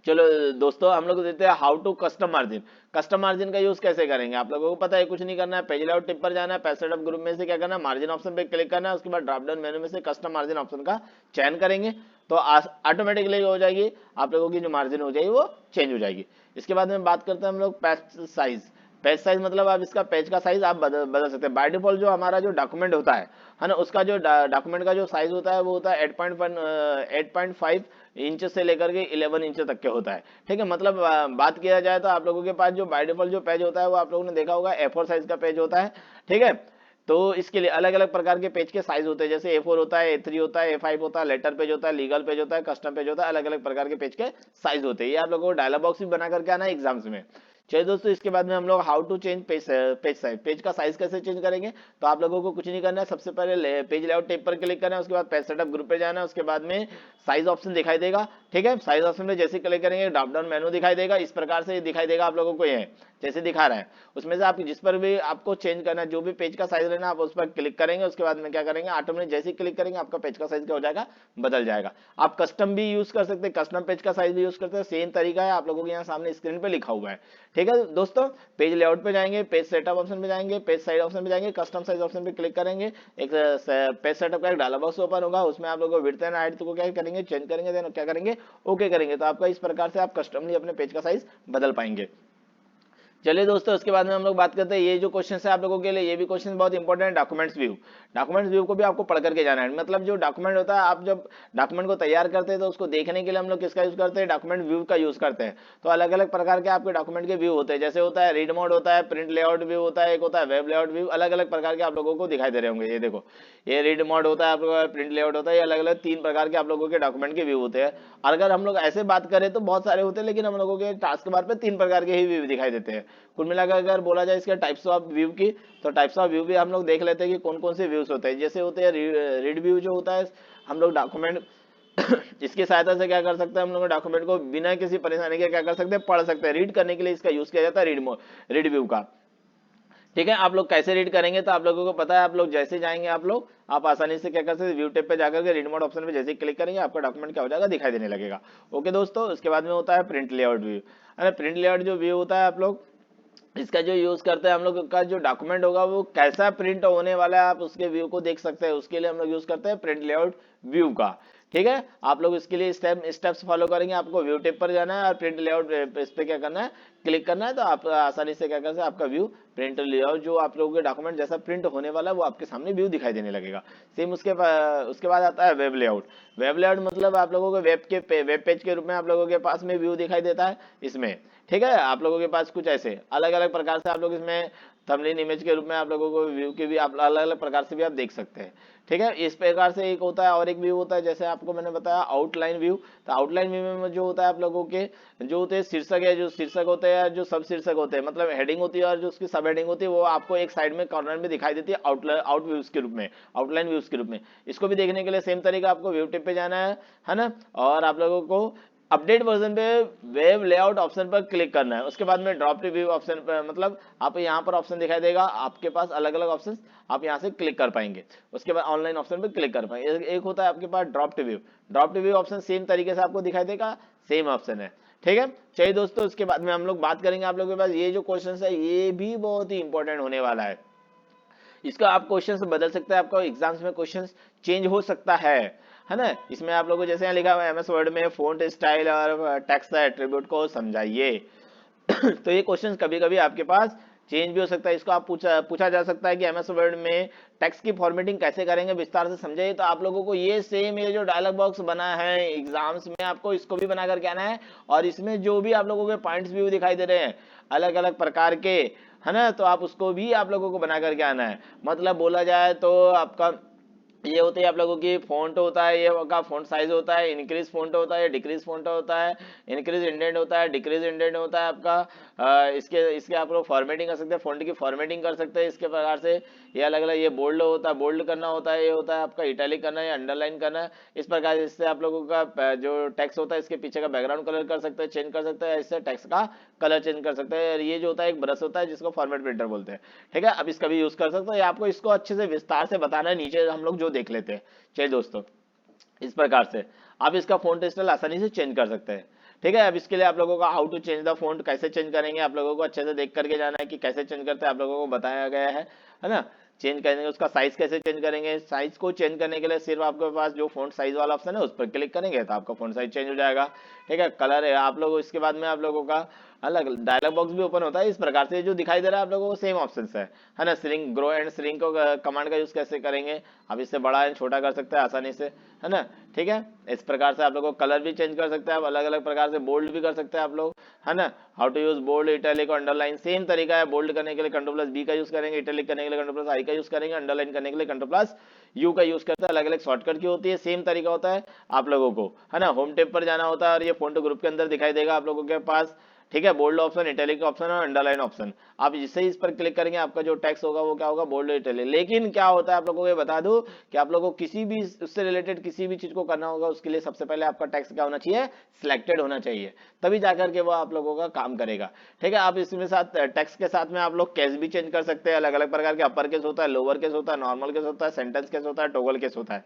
चलो दोस्तों, हम लोग देते हैं how to custom margin. Custom margin का यूज कैसे करेंगे, आप लोगों को पता है, कुछ नहीं करना है, पेज लेआउट टिप पर जाना है, पैसेट ऑफ ग्रुप में से क्या करना है, मार्जिन ऑप्शन पे क्लिक करना है, उसके बाद ड्रॉप डाउन मेनू में से कस्टम मार्जिन ऑप्शन का चयन करेंगे तो ऑटोमेटिकली हो जाएगी, आप लोगों की जो मार्जिन हो जाएगी वो चेंज हो जाएगी। इसके बाद में बात करते हैं हम लोग पेज साइज। पेज साइज मतलब आप इसका पेज का साइज आप बदल सकते हैं। बाय डिफॉल्ट जो हमारा जो डॉक्यूमेंट होता है ना, उसका जो डॉक्यूमेंट का जो साइज होता है वो होता है 8.5 इंच से लेकर के 11 इंच तक के होता है। ठीक है, मतलब बात किया जाए तो आप लोगों के पास जो बाय डिफॉल्ट जो पेज होता है वो आप लोगों ने देखा होगा A4 साइज का पेज होता है। ठीक है, तो इसके लिए अलग अलग प्रकार के पेज के साइज होते हैं, जैसे A4 होता है, A3 होता है, A5 होता है, लेटर पेज होता है, लीगल पेज होता है, कस्टम पेज होता है, अलग अलग प्रकार के पेज के साइज होते हैं। ये आप लोगों को डायलॉग बॉक्स भी बना करके आना है एग्जाम्स में। चलिए दोस्तों, इसके बाद में हम लोग how to change page size, page का साइज कैसे चेंज करेंगे, तो आप लोगों को कुछ नहीं करना है, सबसे पहले पेज लेआउट टैब पर क्लिक करना है, उसके बाद पेज सेटअप ग्रुप पे जाना है, उसके बाद में साइज ऑप्शन दिखाई देगा। ठीक है, साइज ऑप्शन में जैसे क्लिक करेंगे ड्रॉप डाउन मेनू दिखाई देगा, इस प्रकार से दिखाई देगा आप लोगों को, ये जैसे दिखा रहा है, उसमें से आप जिस पर भी आपको चेंज करना है, जो भी पेज का साइज लेना आप उस पर क्लिक करेंगे, उसके बाद में क्या करेंगे, ऑटोमेटिक जैसे ही क्लिक करेंगे आपका पेज का साइज क्या हो जाएगा, बदल जाएगा। आप कस्टम भी यूज कर सकते हैं, कस्टम पेज का साइज भी यूज करते हैं, सेम तरीका है, आप लोगों के यहाँ सामने स्क्रीन पे लिखा हुआ है। ठीक है दोस्तों, पेज लेआउट पे जाएंगे, पेज सेटअप ऑप्शन पे जाएंगे, पेज साइज ऑप्शन पे जाएंगे, कस्टम साइज ऑप्शन पे क्लिक करेंगे, एक पेज सेटअप का एक डायलॉग बॉक्स ओपन होगा, उसमें आप लोगों को विड्थ एंड हाइट को क्या करेंगे, चेंज करेंगे, देन क्या करेंगे, ओके करेंगे, तो आपका इस प्रकार से आप कस्टमली अपने पेज का साइज बदल पाएंगे। चलिए दोस्तों, उसके बाद में हम लोग बात करते हैं, ये जो क्वेश्चन है आप लोगों के लिए, ये भी क्वेश्चन बहुत इंपॉर्टेंट है, डॉक्यूमेंट्स व्यू। डॉक्यूमेंट्स व्यू को भी आपको पढ़ करके जाना है, मतलब जो डॉक्यूमेंट होता है, आप जब डॉक्यूमेंट को तैयार करते हैं तो उसको देखने के लिए हम लोग किसका यूज करते हैं, डॉक्यूमेंट व्यू का यूज करते हैं। तो अलग अलग प्रकार के आपके डॉक्यूमेंट के व्यू होते हैं, जैसे होता है रीड मोड होता है, प्रिंट लेआउट व्यू होता है, एक होता है वेब लेआउट व्यू, अलग अलग प्रकार के आप लोगों को दिखाई दे रहे होंगे। ये देखो, ये रीड मोड होता है आप लोगों का, प्रिंट लेआउट होता है, ये अलग अलग 3 प्रकार के आप लोगों के डॉक्यूमेंट के व्यू होते हैं। अगर हम लोग ऐसे बात करें तो बहुत सारे होते हैं, लेकिन हम लोगों के टास्क बार पे 3 प्रकार के ही व्यू दिखाई देते हैं। कुल मिलाकर अगर बोला जाए इसके टाइप्स ऑफ व्यू की, तो टाइप्स ऑफ व्यू भी हम लोग देख लेते हैं कि कौन कौन से व्यूज होते हैं। जैसे होते हैं रीड व्यू, जो होता है हम लोग डॉक्यूमेंट इसकी सहायता से क्या कर सकते हैं, हम लोग डॉक्यूमेंट को बिना किसी परेशानी के क्या कर सकते हैं, पढ़ सकते हैं। रीड करने के लिए इसका यूज किया जाता है रीड व्यू का। ठीक है, आप लोग कैसे रीड करेंगे तो आप लोगों को पता है, आप लोग जैसे जाएंगे आप आसानी से क्या कर सकते हैं, व्यू टैब पे जाकर के रीड मोड ऑप्शन पे जैसे ही क्लिक करेंगे आपका डॉक्यूमेंट क्या हो जाएगा, दिखाई देने लगेगा। ओके दोस्तों, उसके बाद में होता है प्रिंट लेआउट व्यू। अरे प्रिंट लेआउट जो व्यू होता है, आप लोग इसका जो यूज करते हैं, हम लोग का जो डॉक्यूमेंट होगा वो कैसा प्रिंट होने वाला है, आप उसके व्यू को देख सकते हैं। उसके लिए हम लोग यूज करते हैं प्रिंट लेआउट व्यू का। ठीक है, आप लोग इसके लिए स्टेप्स फॉलो करेंगे, आपको व्यू टेप पर जाना है और प्रिंट लेआउट इस पे क्या करना है, क्लिक करना है, तो आप आसानी से क्या कर सकते हैं, आपका व्यू प्रिंट लेआउट जो आप लोगों के डॉक्यूमेंट जैसा प्रिंट होने वाला है वो आपके सामने व्यू दिखाई देने लगेगा। सेम उसके बाद आता है वेब लेआउट। वेब लेआउट मतलब आप लोगों को वेब पेज के रूप में आप लोगों के पास में व्यू दिखाई देता है इसमें। ठीक है, आप लोगों के पास कुछ ऐसे अलग अलग प्रकार से आप लोग इसमें थंबनेल इमेज के रूप में आप लोगों को व्यू के भी आप अलग अलग प्रकार से भी आप देख सकते हैं। ठीक है, इस प्रकार से एक होता है और एक व्यू होता है, जैसे आपको मैंने बताया आउटलाइन व्यू। तो आउटलाइन व्यू में जो होता है आप लोगों के जो होते हैं शीर्षक है, जो शीर्षक होते हैं, जो सब शीर्षक होते हैं, मतलब हेडिंग होती है और जो उसकी सब हेडिंग होती है, वो आपको एक साइड में कॉर्नर में दिखाई देती है आउट व्यूज के रूप में, आउटलाइन व्यूज के रूप में। इसको भी देखने के लिए सेम तरीका, आपको व्यू टिप पे जाना है ना, और आप लोगों को अपडेट वर्जन पे वेब लेआउट ऑप्शन पर क्लिक करना है। उसके बाद में ड्रॉप रिव्यू ऑप्शन पर, मतलब आप यहाँ पर ऑप्शन दिखाई देगा, आपके पास अलग अलग ऑप्शन आप यहाँ से क्लिक कर पाएंगे। उसके बाद ऑनलाइन ऑप्शन पे क्लिक कर पाएंगे। एक होता है आपके पास ड्रॉप रिव्यू ऑप्शन सेम तरीके से आपको दिखाई देगा, सेम ऑप्शन है। ठीक है, चलिए दोस्तों, उसके बाद में हम लोग बात करेंगे आप लोगों के पास ये जो क्वेश्चन है ये भी बहुत ही इंपॉर्टेंट होने वाला है। इसका आप क्वेश्चन बदल सकते हैं, आपका एग्जाम्स में क्वेश्चन चेंज हो सकता है ना। इसमें आप लोगों को जैसे यहाँ लिखा हुआ है एमएस वर्ड में फॉन्ट स्टाइल और टेक्स्ट एट्रीब्यूट को समझाइए। तो ये क्वेश्चन कभी कभी आपके पास चेंज भी हो सकता है। इसको आप पूछा जा सकता है कि एमएस वर्ड में टेक्स्ट की फॉर्मेटिंग कैसे करेंगे, विस्तार से समझाइए। तो आप लोगों को ये सेम ये जो डायलॉग बॉक्स बना है एग्जाम्स में, आपको इसको भी बना करके आना है, और इसमें जो भी आप लोगों के पॉइंट्स भी दिखाई दे रहे हैं अलग अलग प्रकार के, है ना, तो आप उसको भी आप लोगों को बना करके आना है। मतलब बोला जाए तो आपका ये होती है आप लोगों की फ़ॉन्ट होता है, ये का फ़ॉन्ट साइज होता है, इंक्रीज फ़ॉन्ट होता है, डिक्रीज फ़ॉन्ट होता है, इंक्रीज इंडेंट होता है, डिक्रीज इंडेंट होता है आपका। इसके इसके आप लोग फॉर्मेटिंग कर सकते हैं, फ़ॉन्ट की फॉर्मेटिंग कर सकते हैं इसके प्रकार से। ये अलग अलग, ये बोल्ड होता है, बोल्ड करना होता है, ये होता है आपका इटैलिक करना है, अंडरलाइन करना है। इस प्रकार से इससे आप लोगों का जो टेक्स्ट होता है इसके पीछे का बैकग्राउंड कलर कर सकते हैं, चेंज कर सकते हैं, इससे टेक्स्ट का कलर चेंज कर सकते हैं। और ये जो होता है एक ब्रश होता है जिसको फॉर्मेट प्रिंटर बोलते हैं, ठीक है। अब इसका भी यूज़ कर सकते हो, ये आपको इसको अच्छे से विस्तार से बताना है, नीचे हम लोग जो देख लेते हैं। चलिए दोस्तों, इस प्रकार से आप इसका फ़ॉन्ट स्टाइल आसानी से चेंज कर सकते हैं, ठीक है। अब इसके लिए आप लोगों का how to change the font, कैसे चेंज करेंगे आप लोगों को अच्छे से देख करके जाना है कि कैसे चेंज करते हैं, आप लोगों को बताया गया है ना। चेंज करेंगे, उसका साइज कैसे चेंज करेंगे। साइज को चेंज करने के लिए सिर्फ आपके पास जो फ़ॉन्ट साइज वाला ऑप्शन है उस पर क्लिक करेंगे तो आपका फ़ॉन्ट साइज चेंज हो जाएगा, ठीक है। कलर है आप लोग, इसके बाद में आप लोगों का अलग डायलॉग बॉक्स भी ओपन होता है। इस प्रकार से जो दिखाई दे रहा है आप लोगों को सेम ऑप्शन है ना। श्रिंक, ग्रो एंड श्रिंक को कमांड का यूज कैसे करेंगे, आप इससे बड़ा एंड छोटा कर सकते हैं आसानी से, है ना, ठीक है। इस प्रकार से आप लोगों को कलर भी चेंज कर सकते हैं, आप अलग अलग प्रकार से बोल्ड भी कर सकते हैं आप लोग, है ना। How to use bold, italic और अंडरलाइन, सेम तरीका है। बोल्ड करने के लिए Ctrl+B का यूज करेंगे, इटैलिक करने के लिए Ctrl+I का यूज करेंगे, अंडरलाइन करने के लिए Ctrl+U का यूज करते हैं। अलग अलग शॉर्टकट की होती है, सेम तरीका होता है आप लोगों को, है ना। होम टैब पर जाना होता है और ये फोन ग्रुप के अंदर दिखाई देगा आप लोगों के पास, ठीक है। बोल्ड ऑप्शन, इटैलिक ऑप्शन और अंडरलाइन ऑप्शन, आप जिससे इस पर क्लिक करेंगे आपका जो टेक्स्ट होगा वो क्या होगा, बोल्ड इटैलिक। लेकिन क्या होता है आप लोगों को ये बता दूं कि आप लोगों को किसी भी उससे रिलेटेड किसी भी चीज को करना होगा उसके लिए सबसे पहले आपका टेक्स्ट क्या होना चाहिए, सिलेक्टेड होना चाहिए, तभी जाकर के वो आप लोगों का काम करेगा, ठीक है। आप इसमें साथ टेक्स्ट के साथ में आप लोग केस भी चेंज कर सकते हैं, अलग अलग प्रकार के अपर केस होता है, लोअर केस होता है, नॉर्मल केस होता है, सेंटेंस केस होता है, टॉगल केस होता है।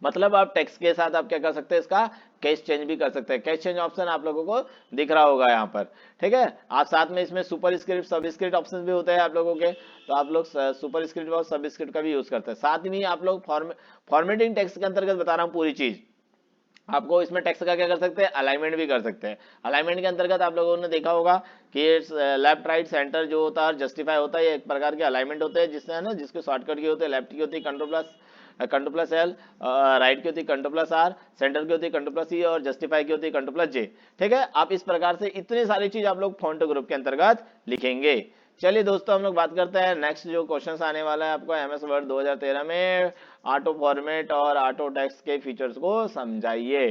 मतलब आप टेक्स्ट के साथ आप क्या कर सकते हैं, इसका केस चेंज भी कर सकते हैं। केस चेंज ऑप्शन आप लोगों को दिख रहा होगा यहाँ पर, ठीक है। आप साथ में इसमें सुपर स्क्रिप्ट, सब स्क्रिप्ट ऑप्शन भी होते हैं आप लोगों के, तो आप लोग सुपर स्क्रिप्ट और सब स्क्रिप्ट का भी यूज करते हैं। साथ में आप लोग फॉर्मेटिंग टेक्स्ट के अंतर्गत बता रहा हूँ पूरी चीज आपको। इसमें टेक्स्ट का क्या कर सकते हैं, अलाइनमेंट भी कर सकते हैं। अलाइनमेंट के अंतर्गत आप लोगों ने देखा होगा कि लेफ्ट राइट सेंटर जो होता है जस्टिफाई होता है, ये एक प्रकार के अलाइनमेंट होते हैं जिससे, है ना, जिसके शॉर्टकट की होती है, लेफ्ट की होती है Ctrl+L, राइट की होती है Ctrl+R, सेंटर की होती है Ctrl+C और जस्टिफाई की होती है Ctrl+J, ठीक है। आप इस प्रकार से इतनी सारी चीज आप लोग फॉन्ट ग्रुप के अंतर्गत लिखेंगे। चलिए दोस्तों, हम लोग बात करते हैं नेक्स्ट जो क्वेश्चंस आने वाला है आपको एमएस वर्ड 2013 में, ऑटो फॉर्मेट और ऑटो टेक्स्ट के फीचर्स को समझाइए।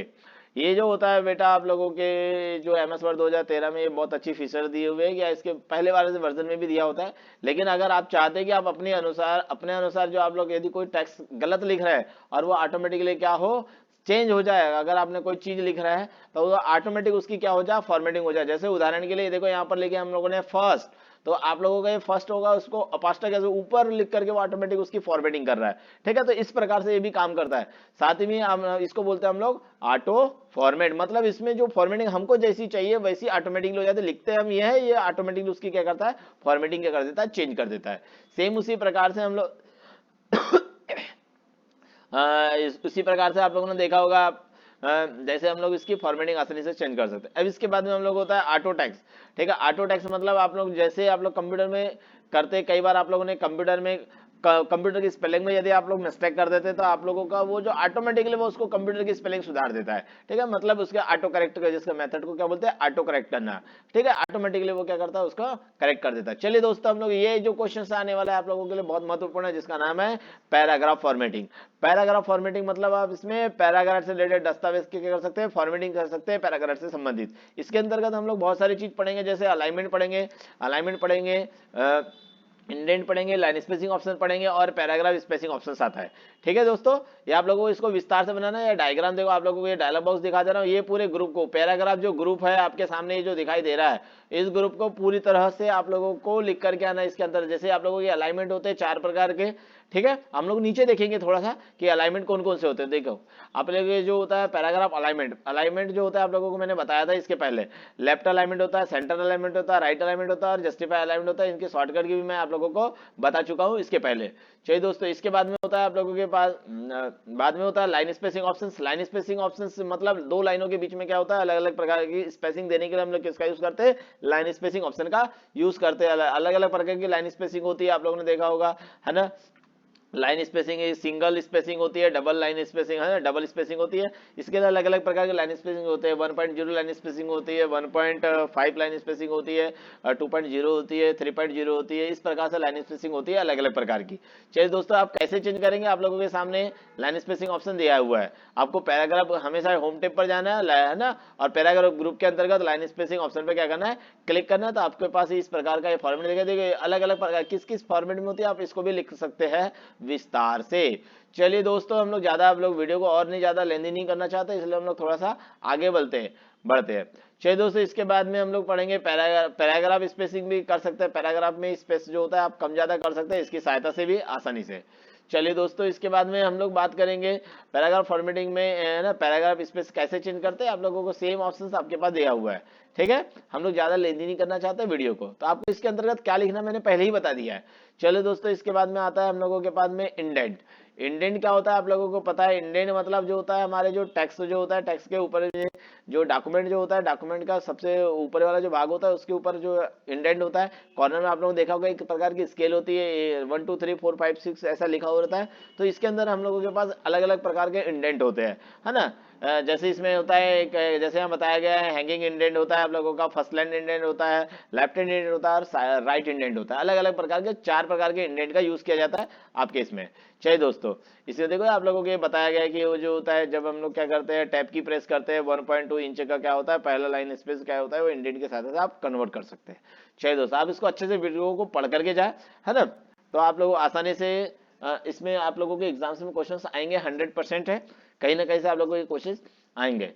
ये जो होता है बेटा आप लोगों के जो एमएस वर्ड 2013 में, ये बहुत अच्छी फीचर दिए हुए हैं, या इसके पहले वाले वर्जन में भी दिया होता है। लेकिन अगर आप चाहते हैं कि आप अपने अनुसार जो आप लोग यदि कोई टेक्स्ट गलत लिख रहे हैं और वो ऑटोमेटिकली क्या हो, चेंज हो जाए, अगर आपने कोई चीज लिख रहा है तो वो ऑटोमेटिक उसकी क्या हो जाए, फॉर्मेटिंग हो जाए। जैसे उदाहरण के लिए देखो यहाँ पर लिखे हम लोगों ने फर्स्ट, तो आप लोगों का ये फर्स्ट होगा, उसको अपास्ट्रोफ कैसे ऊपर लिख करके वो ऑटोमेटिक उसकी फॉर्मेटिंग कर रहा है, ठीक है। तो इस प्रकार से ये भी काम करता है। साथ ही में हम इसको बोलते हैं हम लोग ऑटो फॉर्मेट, मतलब इसमें जो फॉर्मेटिंग हमको जैसी चाहिए वैसी ऑटोमेटिकली हो जाती है। लिखते हैं हम ये ऑटोमेटिकली उसकी क्या करता है, फॉर्मेटिंग क्या कर देता है, चेंज कर देता है। सेम उसी प्रकार से हम लोग उसी प्रकार से आप लोगों ने देखा होगा, जैसे हम लोग इसकी फॉर्मेटिंग आसानी से चेंज कर सकते हैं। अब इसके बाद में हम लोग होता है ऑटो टेक्स्ट, ठीक है। ऑटो टेक्स्ट मतलब आप लोग जैसे आप लोग कंप्यूटर में करते, कई बार आप लोगों ने कंप्यूटर में कंप्यूटर की स्पेलिंग में यदि आप लोग मिस्टेक कर देते तो आप लोगों का वो जो ऑटोमेटिकली वो उसको कंप्यूटर की स्पेलिंग सुधार देता है, ठीक है। मतलब उसके ऑटो करेक्ट का जिसका मेथड को क्या बोलते हैं, ऑटो करेक्ट करना, ठीक है। ऑटोमेटिकली वो क्या करता है, उसको करेक्ट कर देता है। चलिए दोस्तों, हम लोग ये जो क्वेश्चन आने वाला है आप लोगों के लिए बहुत महत्वपूर्ण है, जिसका नाम है पैराग्राफ फॉर्मेटिंग। पैराग्राफ फॉर्मेटिंग मतलब आप इसमें पैराग्राफ से रिलेटेड दस्तावेज के क्या कर सकते हैं, फॉर्मेटिंग कर सकते हैं पैराग्राफ से संबंधित। इसके अंतर्गत हम लोग बहुत सारी चीज पढ़ेंगे, जैसे अलाइनमेंट पढ़ेंगे, इंडेंट पढ़ेंगे, लाइन स्पेसिंग ऑप्शन पढ़ेंगे और पैराग्राफ स्पेसिंग ऑप्शन आता है, ठीक है दोस्तों। ये आप लोगों को इसको विस्तार से बनाना है। डायग्राम देखो, आप लोगों को ये डायलॉग बॉक्स दिखा दे रहा हूँ, ये पूरे ग्रुप को, पैराग्राफ जो ग्रुप है आपके सामने ये जो दिखाई दे रहा है, इस ग्रुप को पूरी तरह से आप लोगों को लिख करके आना है इसके अंदर। जैसे आप लोगों के अलाइनमेंट होते हैं 4 प्रकार के, ठीक है। हम लोग नीचे देखेंगे थोड़ा सा कि अलाइनमेंट कौन कौन से होते हैं। देखो आप लोग ये जो होता है पैराग्राफ अलाइनमेंट जो होता है आप लोगों को मैंने बताया था इसके पहले, लेफ्ट अलाइनमेंट होता है, सेंटर अलाइनमेंट होता है, राइट अलाइनमेंट होता है और जस्टिफाई अलाइनमेंट होता है। इनके शॉर्टकट की भी मैं आप लोगों को बता चुका हूं इसके पहले। चलिए दोस्तों, इसके बाद में होता है आप लोगों के पास बाद में होता है line spacing options. Line spacing options मतलब 2 लाइनों के बीच में क्या होता है, अलग अलग प्रकार की स्पेसिंग देने के लिए हम लोग किसका यूज करते हैं, लाइन स्पेसिंग ऑप्शन का यूज करते हैं। अलग अलग प्रकार की लाइन स्पेसिंग होती है, आप लोगों ने देखा होगा, है ना। लाइन स्पेसिंग सिंगल स्पेसिंग होती है, डबल लाइन स्पेसिंग है, डबल स्पेसिंग होती है। इसके लिए अलग अलग प्रकार के लाइन स्पेसिंग होते हैं। 1.0 लाइन स्पेसिंग होती है, 1.5 लाइन स्पेसिंग होती है, 2.0 होती है, 3.0 होती है। इस प्रकार से लाइन स्पेसिंग होती है अलग अलग प्रकार की। चलिए दोस्तों, आप कैसे चेंज करेंगे, आप लोगों के सामने लाइन स्पेसिंग ऑप्शन दिया हुआ है। आपको पैराग्राफ हमेशा होम टेब पर जाना है ना, और पैराग्राफ ग्रुप के अंतर्गत लाइन स्पेसिंग ऑप्शन पे क्या करना है, क्लिक करना है। तो आपके पास इस प्रकार का ये फॉर्मेट दिखाई देगा। अलग अलग प्रकार किस किस फॉर्मेट में होती है आप इसको भी लिख सकते हैं विस्तार से। चलिए दोस्तों, हम लोग ज्यादा आप लोग वीडियो को और नहीं ज्यादा लेंदी नहीं करना चाहते, इसलिए हम लोग थोड़ा सा आगे बढ़ते हैं। चलिए दोस्तों, इसके बाद में हम लोग पढ़ेंगे पैराग्राफ स्पेसिंग भी कर सकते हैं। पैराग्राफ में स्पेस जो होता है आप कम ज्यादा कर सकते हैं इसकी सहायता से भी आसानी से। चलिए दोस्तों, इसके बाद में हम लोग बात करेंगे पैराग्राफ फॉर्मेटिंग में ना, पैराग्राफ स्पेस कैसे चेंज करते हैं। आप लोगों को सेम ऑप्शंस आपके पास दिया हुआ है, ठीक है। हम लोग ज्यादा लेंदी नहीं करना चाहते वीडियो को, तो आपको इसके अंतर्गत क्या लिखना मैंने पहले ही बता दिया है। चलिए दोस्तों, इसके बाद में आता है हम लोगों के पास में इंडेंट। इंडेंट क्या होता है आप लोगों को पता है। इंडेंट मतलब जो होता है हमारे जो टेक्स्ट जो होता है, टेक्स्ट के ऊपर जो डॉक्यूमेंट जो होता है, डॉक्यूमेंट का सबसे ऊपर वाला जो भाग होता है उसके ऊपर जो इंडेंट होता है, कॉर्नर में आप लोगों ने देखा होगा एक प्रकार की स्केल होती है, 1 2 3 4 5 6 ऐसा लिखा हुआ रहता है। तो इसके अंदर हम लोगों के पास अलग अलग प्रकार के इंडेंट होते हैं, है ना। जैसे इसमें होता है एक, जैसे यहाँ बताया गया है, हैंगिंग इंडेंट होता है आप लोगों का, फर्स्ट लाइन इंडेंट होता है, लेफ्ट हैंड इंडेंट होता है और राइट इंडेंट होता है। अलग अलग प्रकार के 4 प्रकार के इंडेंट का यूज किया जाता है आपके इसमें। चलिए दोस्तों, इसमें देखो आप लोगों को ये बताया गया है कि वो जो होता है जब हम लोग क्या करते हैं, टैब की प्रेस करते हैं, 1.2 इंच का क्या होता है पहला लाइन स्पेस क्या होता है वो इंडेंट के साथ आप कन्वर्ट कर सकते हैं। चलिए दोस्तों, आप इसको अच्छे से वीडियो को पढ़ करके जाए, है ना, तो आप लोग आसानी से इसमें आप लोगों के एग्जाम्स में क्वेश्चंस आएंगे, 100% है, कहीं ना कहीं से आप लोगों के क्वेश्चंस आएंगे।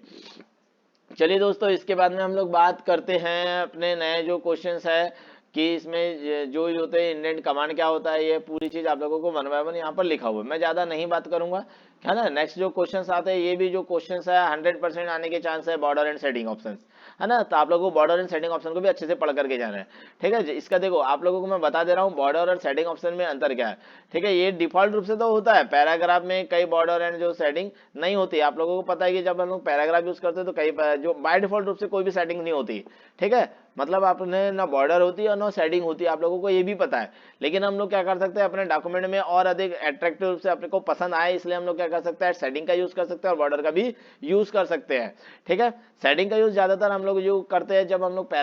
चलिए दोस्तों, इसके बाद में हम लोग बात करते हैं अपने नए जो क्वेश्चंस है कि इसमें जो होते हैं इंडेंट कमांड क्या होता है, ये पूरी चीज आप लोगों को 1 बाय 1 यहाँ पर लिखा हुआ है, मैं ज्यादा नहीं बात करूंगा, है ना। नेक्स्ट जो क्वेश्चंस आते हैं ये भी जो क्वेश्चंस है 100% आने के चांस है बॉर्डर एंड सेटिंग ऑप्शन, है ना। तो आप लोगों को बॉर्डर एंड सेटिंग ऑप्शन को भी अच्छे से पढ़ करके जाना है, ठीक है। इसका देखो आप लोगों को मैं बता दे रहा हूँ बॉर्डर और सेटिंग ऑप्शन में अंतर क्या है, ठीक है। ये डिफॉल्ट रूप से तो होता है, पैराग्राफ में कई बॉर्डर एंड जो सेटिंग नहीं होती। आप लोगों को पता है कि जब हम लोग पैराग्राफ यूज करते हैं तो कई जो बाय डिफॉल्ट रूप से कोई भी सेटिंग नहीं होती, ठीक है। मतलब आपने ना बॉर्डर होती है और ना सेटिंग होती है, आप लोगों को ये भी पता है। लेकिन हम लोग क्या कर सकते हैं अपने डॉक्यूमेंट में और अधिक अट्रैक्टिव रूप से अपने को पसंद आए, इसलिए हम लोग क्या कर सकते हैं सेटिंग का यूज कर सकते हैं और बॉर्डर का भी यूज कर सकते हैं, ठीक है। सेटिंग का यूज ज्यादातर हम लोग यूज करते हैं जब हम लोग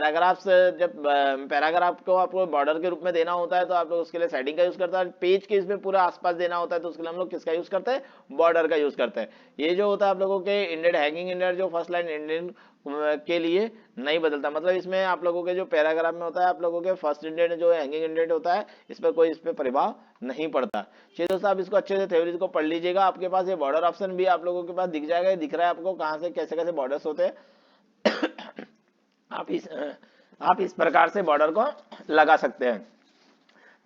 जब पैराग्राफ को आपको बॉर्डर के रूप में देना होता है तो आप लोग उसके लिए सेटिंग का यूज करते हैं। पेज के इसमें पूरा आसपास देना होता है तो उसके लिए हम लोग किसका यूज करते हैं, बॉर्डर का यूज करते हैं। ये जो होता है आप लोगों के इंडेंट हैंगिंग इंडेंट जो फर्स्ट लाइन इंडेंट के लिए नहीं बदलता, मतलब इसमें आप लोगों के जो पैराग्राफ में होता है आप लोगों के फर्स्ट इंडेंट जो हैंगिंग इंडेंट होता है इस पर कोई इस पे प्रभाव नहीं पड़ता। चलिए दोस्तों, आप इसको अच्छे से थ्योरी को पढ़ लीजिएगा। आपके पास ये बॉर्डर ऑप्शन भी आप लोगों के पास दिख जाएगा, दिख रहा है आपको कहाँ से कैसे कैसे बॉर्डर्स होते हैं। आप इस प्रकार से बॉर्डर को लगा सकते हैं।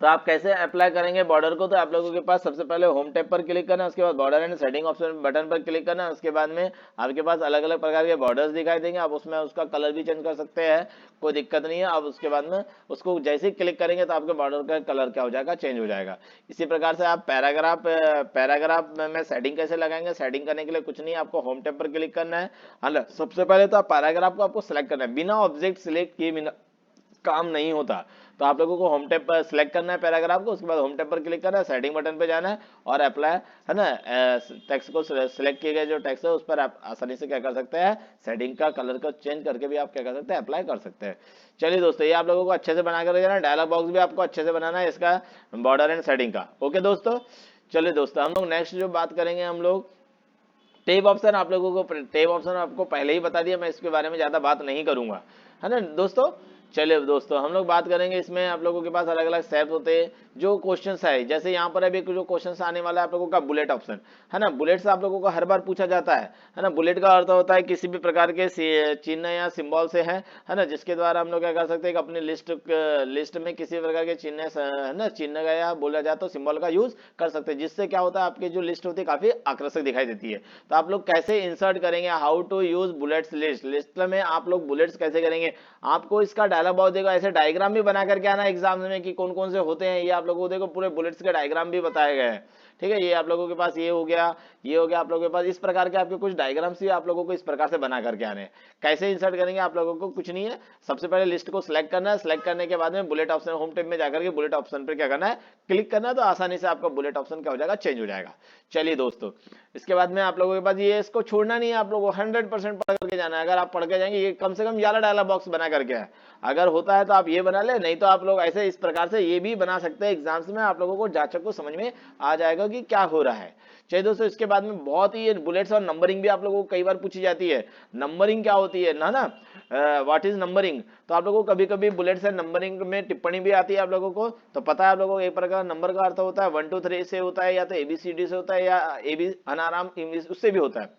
तो आप कैसे अप्लाई करेंगे बॉर्डर को, तो आप लोगों के पास सबसे पहले होम टैब पर क्लिक करना है, उसके बाद border and setting option button पर क्लिक करना है। उसके बाद में आपके पास अलग अलग प्रकार के बॉर्डर्स दिखाई देंगे, आप उसमें उसका कलर भी चेंज कर सकते हैं, कोई दिक्कत नहीं है। आप उसके बाद में उसको जैसे ही क्लिक करेंगे तो आपके बॉर्डर का कलर क्या हो जाएगा, चेंज हो जाएगा। इसी प्रकार से आप पैराग्राफ में सेटिंग कैसे लगाएंगे, सेटिंग करने के लिए कुछ नहीं, आपको होम टैब पर क्लिक करना है। सबसे पहले तो आप पैराग्राफ को आपको सिलेक्ट करना है, बिना ऑब्जेक्ट सिलेक्ट किए बिना काम नहीं होता। तो आप लोगों को होम टैब पर सिलेक्ट करना है पैराग्राफ को, उसके बाद होम टैब पर क्लिक करना है, सेटिंग बटन पे जाना है और अप्लाई, है ना, टेक्स्ट को सिलेक्ट किए गए जो टेक्स्ट है उस पर आप आसानी से क्या कर सकते हैं, सेटिंग का कलर को चेंज करके भी आप क्या कर सकते हैं, अप्लाई कर सकते हैं। चलिए दोस्तों, ये आप लोगों को अच्छे से बना कर जाना, डायलॉग बॉक्स भी आपको अच्छे से बनाना है इसका बॉर्डर एंड सेटिंग का। ओके दोस्तों, चलिए दोस्तों, हम लोग नेक्स्ट जो बात करेंगे हम लोग टैब ऑप्शन। आप लोगों को टैब ऑप्शन आपको पहले ही बता दिया, मैं इसके बारे में ज्यादा बात नहीं करूंगा, है ना दोस्तों। चलिए दोस्तों, हम लोग बात करेंगे इसमें आप लोगों के पास अलग अलग स्टेप होते हैं जो क्वेश्चंस है। जैसे यहाँ पर अभी जो क्वेश्चंस आने वाला है आप लोगों का बुलेट ऑप्शन, है ना। बुलेट से आप लोगों को हर बार पूछा जाता है ना। बुलेट का अर्थ होता है किसी भी प्रकार के चिन्ह या सिंबल से है ना, जिसके द्वारा हम लोग क्या कर सकते हैं कि अपनी लिस्ट में किसी प्रकार के चिन्ह है ना, चिन्ह का या बोला जाए तो सिंबल का यूज कर सकते हैं, जिससे क्या होता है आपकी जो लिस्ट होती है काफी आकर्षक दिखाई देती है। तो आप लोग कैसे इंसर्ट करेंगे, how to use bullets list में आप लोग बुलेट्स कैसे करेंगे, आपको इसका डायलॉग बॉक्स देखो, ऐसे डायग्राम भी बना करके आना एग्जाम में कि कौन कौन से होते हैं। ये आप लोगों को देखो पूरे बुलेट्स के डायग्राम भी बताए गए हैं, ठीक है। ये आप लोगों के पास ये हो गया, ये हो गया आप लोगों के पास। इस प्रकार के आपके कुछ डायग्राम्स भी आप लोगों को इस प्रकार से बना करके आने हैं। कैसे इंसर्ट करेंगे आप लोगों को, कुछ नहीं है, सबसे पहले लिस्ट को सिलेक्ट करना है। सिलेक्ट करने के बाद में बुलेट ऑप्शन, होम टैब में जाकर के बुलेट ऑप्शन पर क्या करना है, क्लिक करना है, तो आसानी से आपका बुलेट ऑप्शन क्या हो जाएगा, चेंज हो जाएगा। चलिए दोस्तों, इसके बाद में आप लोगों के पास ये, इसको छोड़ना नहीं है, आप लोगों को 100% पढ़ करके जाना है। अगर आप पढ़ के जाएंगे, ये कम से कम ये वाला डायलॉग बॉक्स बना करके है, अगर होता है तो आप ये बना ले, नहीं तो आप लोग ऐसे इस प्रकार से ये भी बना सकते हैं। एग्जाम्स में आप लोगों को जांचक को समझ में आ जाएगा कि क्या हो रहा है। चलिए दोस्तों, इसके बाद में बहुत ही बुलेट्स और नंबरिंग भी आप लोगों को कई बार पूछी जाती है। नंबरिंग क्या होती है ना, व्हाट इज नंबरिंग, तो आप लोगों को कभी कभी बुलेट्स और नंबरिंग में टिप्पणी भी आती है आप लोगों को, तो पता है आप लोगों को एक प्रकार नंबर का अर्थ होता है 1 2 3 से होता है, या तो ABCD से होता है, या AB अनाराम इंग्लिश उससे भी होता है।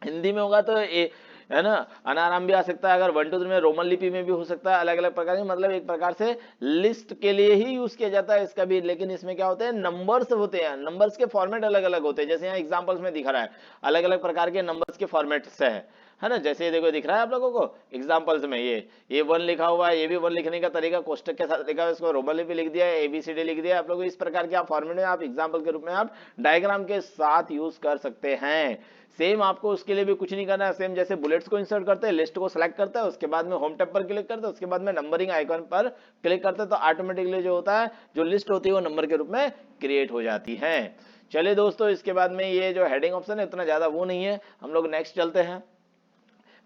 हिंदी में होगा तो ए है ना, अनाराम भी आ सकता है। अगर 1 2 3 में रोमन लिपि में भी हो सकता है, अलग अलग प्रकार के, मतलब एक प्रकार से लिस्ट के लिए ही यूज किया जाता है इसका भी। लेकिन इसमें क्या होते हैं, नंबर्स होते हैं, नंबर्स के फॉर्मेट अलग अलग होते हैं। जैसे यहाँ एग्जांपल्स में दिखा रहा है, अलग अलग प्रकार के नंबर्स के फॉर्मेट से है ना। जैसे ये देखो दिख रहा है आप लोगों को एग्जांपल्स में, ये 1 लिखा हुआ है, ये भी 1 लिखने का तरीका कोष्टक के साथ लिखा हुआ है, इसको रोमन लिपि लिख दिया है, ABCD लिख दिया है। आप लोग इस प्रकार के आप फॉर्मेट में, आप एग्जांपल के रूप में आप डायग्राम के साथ यूज कर सकते हैं। सेम आपको उसके लिए भी कुछ नहीं करना है। सेम जैसे बुलेट्स को इंसर्ट करते हैं, लिस्ट को सिलेक्ट करते हैं, उसके बाद में होम टैब पर क्लिक करते हैं, उसके बाद में नंबरिंग आइकन पर क्लिक करते हैं, तो ऑटोमेटिकली जो होता है, जो लिस्ट होती है वो नंबर के रूप में क्रिएट हो जाती है। चलिए दोस्तों, इसके बाद में ये जो हेडिंग ऑप्शन है इतना ज्यादा वो नहीं है, हम लोग नेक्स्ट चलते हैं।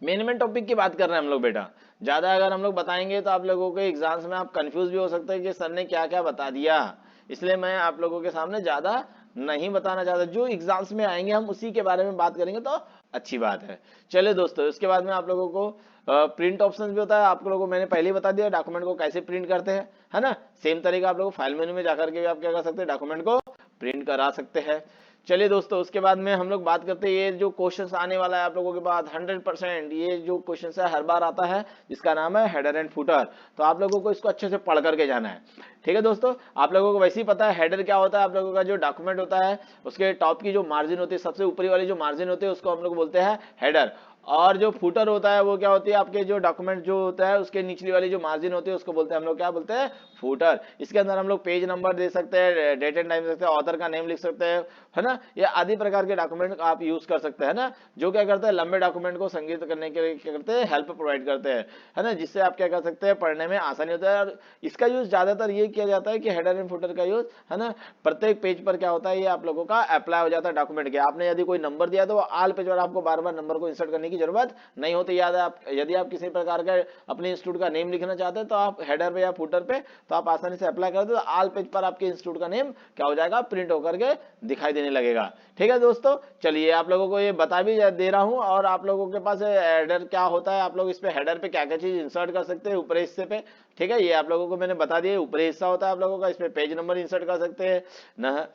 मेन टॉपिक की बात कर रहे हैं हम लोग बेटा। ज्यादा अगर हम लोग बताएंगे तो आप लोगों के एग्जाम्स में आप कंफ्यूज भी हो सकते हैं कि सर ने क्या क्या बता दिया, इसलिए मैं आप लोगों के सामने ज्यादा नहीं बताना चाहता। जो एग्जाम्स में आएंगे हम उसी के बारे में बात करेंगे तो अच्छी बात है। चलिए दोस्तों, इसके बाद में आप लोगों को प्रिंट ऑप्शन भी होता है। आप लोगों को मैंने पहले ही बता दिया डॉक्यूमेंट को कैसे प्रिंट करते हैं, है ना। सेम तरीका आप लोग फाइल मेनू में जाकर के भी आप क्या कर सकते हैं, डॉक्यूमेंट को प्रिंट करा सकते हैं। चलिए दोस्तों, उसके बाद में हम लोग बात करते हैं, ये जो क्वेश्चंस आने वाला है आप लोगों के पास 100%, ये जो क्वेश्चंस है हर बार आता है, जिसका नाम है हेडर एंड फुटर। तो आप लोगों को इसको अच्छे से पढ़ करके जाना है, ठीक है दोस्तों। आप लोगों को वैसे ही पता है हेडर क्या होता है। आप लोगों का जो डॉक्यूमेंट होता है उसके टॉप की जो मार्जिन होती है, सबसे ऊपरी वाली जो मार्जिन होती है, उसको हम लोग बोलते हैं हेडर। और जो फुटर होता है वो क्या होती है, आपके जो डॉक्यूमेंट जो होता है उसके निचली वाली जो मार्जिन होती है उसको बोलते हैं हम लोग, क्या बोलते हैं, फुटर। इसके अंदर हम लोग पेज नंबर दे सकते हैं, डेट एंड टाइम दे सकते हैं, ऑथर का नेम लिख सकते हैं, है ना। ये आदि प्रकार के डॉक्यूमेंट आप यूज कर सकते हैं ना, जो क्या करते हैं, लंबे डॉक्यूमेंट को संग्रहित करने के लिए क्या करते हैं, हेल्प प्रोवाइड करते हैं, है ना, जिससे आप क्या कर सकते हैं, पढ़ने में आसानी होता है। और इसका यूज ज्यादातर ये किया जाता है कि हेडर एंड फुटर का यूज, है ना, प्रत्येक पेज पर क्या होता है, ये आप लोगों का अप्लाई हो जाता है डॉक्यूमेंट के। आपने यदि कोई नंबर दिया तो वो ऑल पेज पर आपको बार बार नंबर को इंसर्ट करने की जरूरत नहीं होती। याद है, आप यदि आप किसी प्रकार का अपने इंस्टीट्यूट का नेम लिखना चाहते हैं तो आप हेडर पे या फुटर पे तो आप आसानी से अप्लाई कर दो, तो ऑल पेज पर आपके इंस्टीट्यूट का नेम क्या हो जाएगा, प्रिंट होकर के दिखाई देने लगेगा। ठीक है दोस्तों, चलिए आप लोगों को ये बता भी दे रहा हूं। और आप लोगों के पास हेडर क्या होता है, आप लोग इस पे हेडर पे क्या क्या चीज इंसर्ट कर सकते हैं ऊपरी हिस्से पे, ठीक है। ये आप लोगों को मैंने बता दिया, ऊपरी हिस्सा होता है आप लोगों का, इसमें पेज नंबर इंसर्ट कर सकते हैं ना,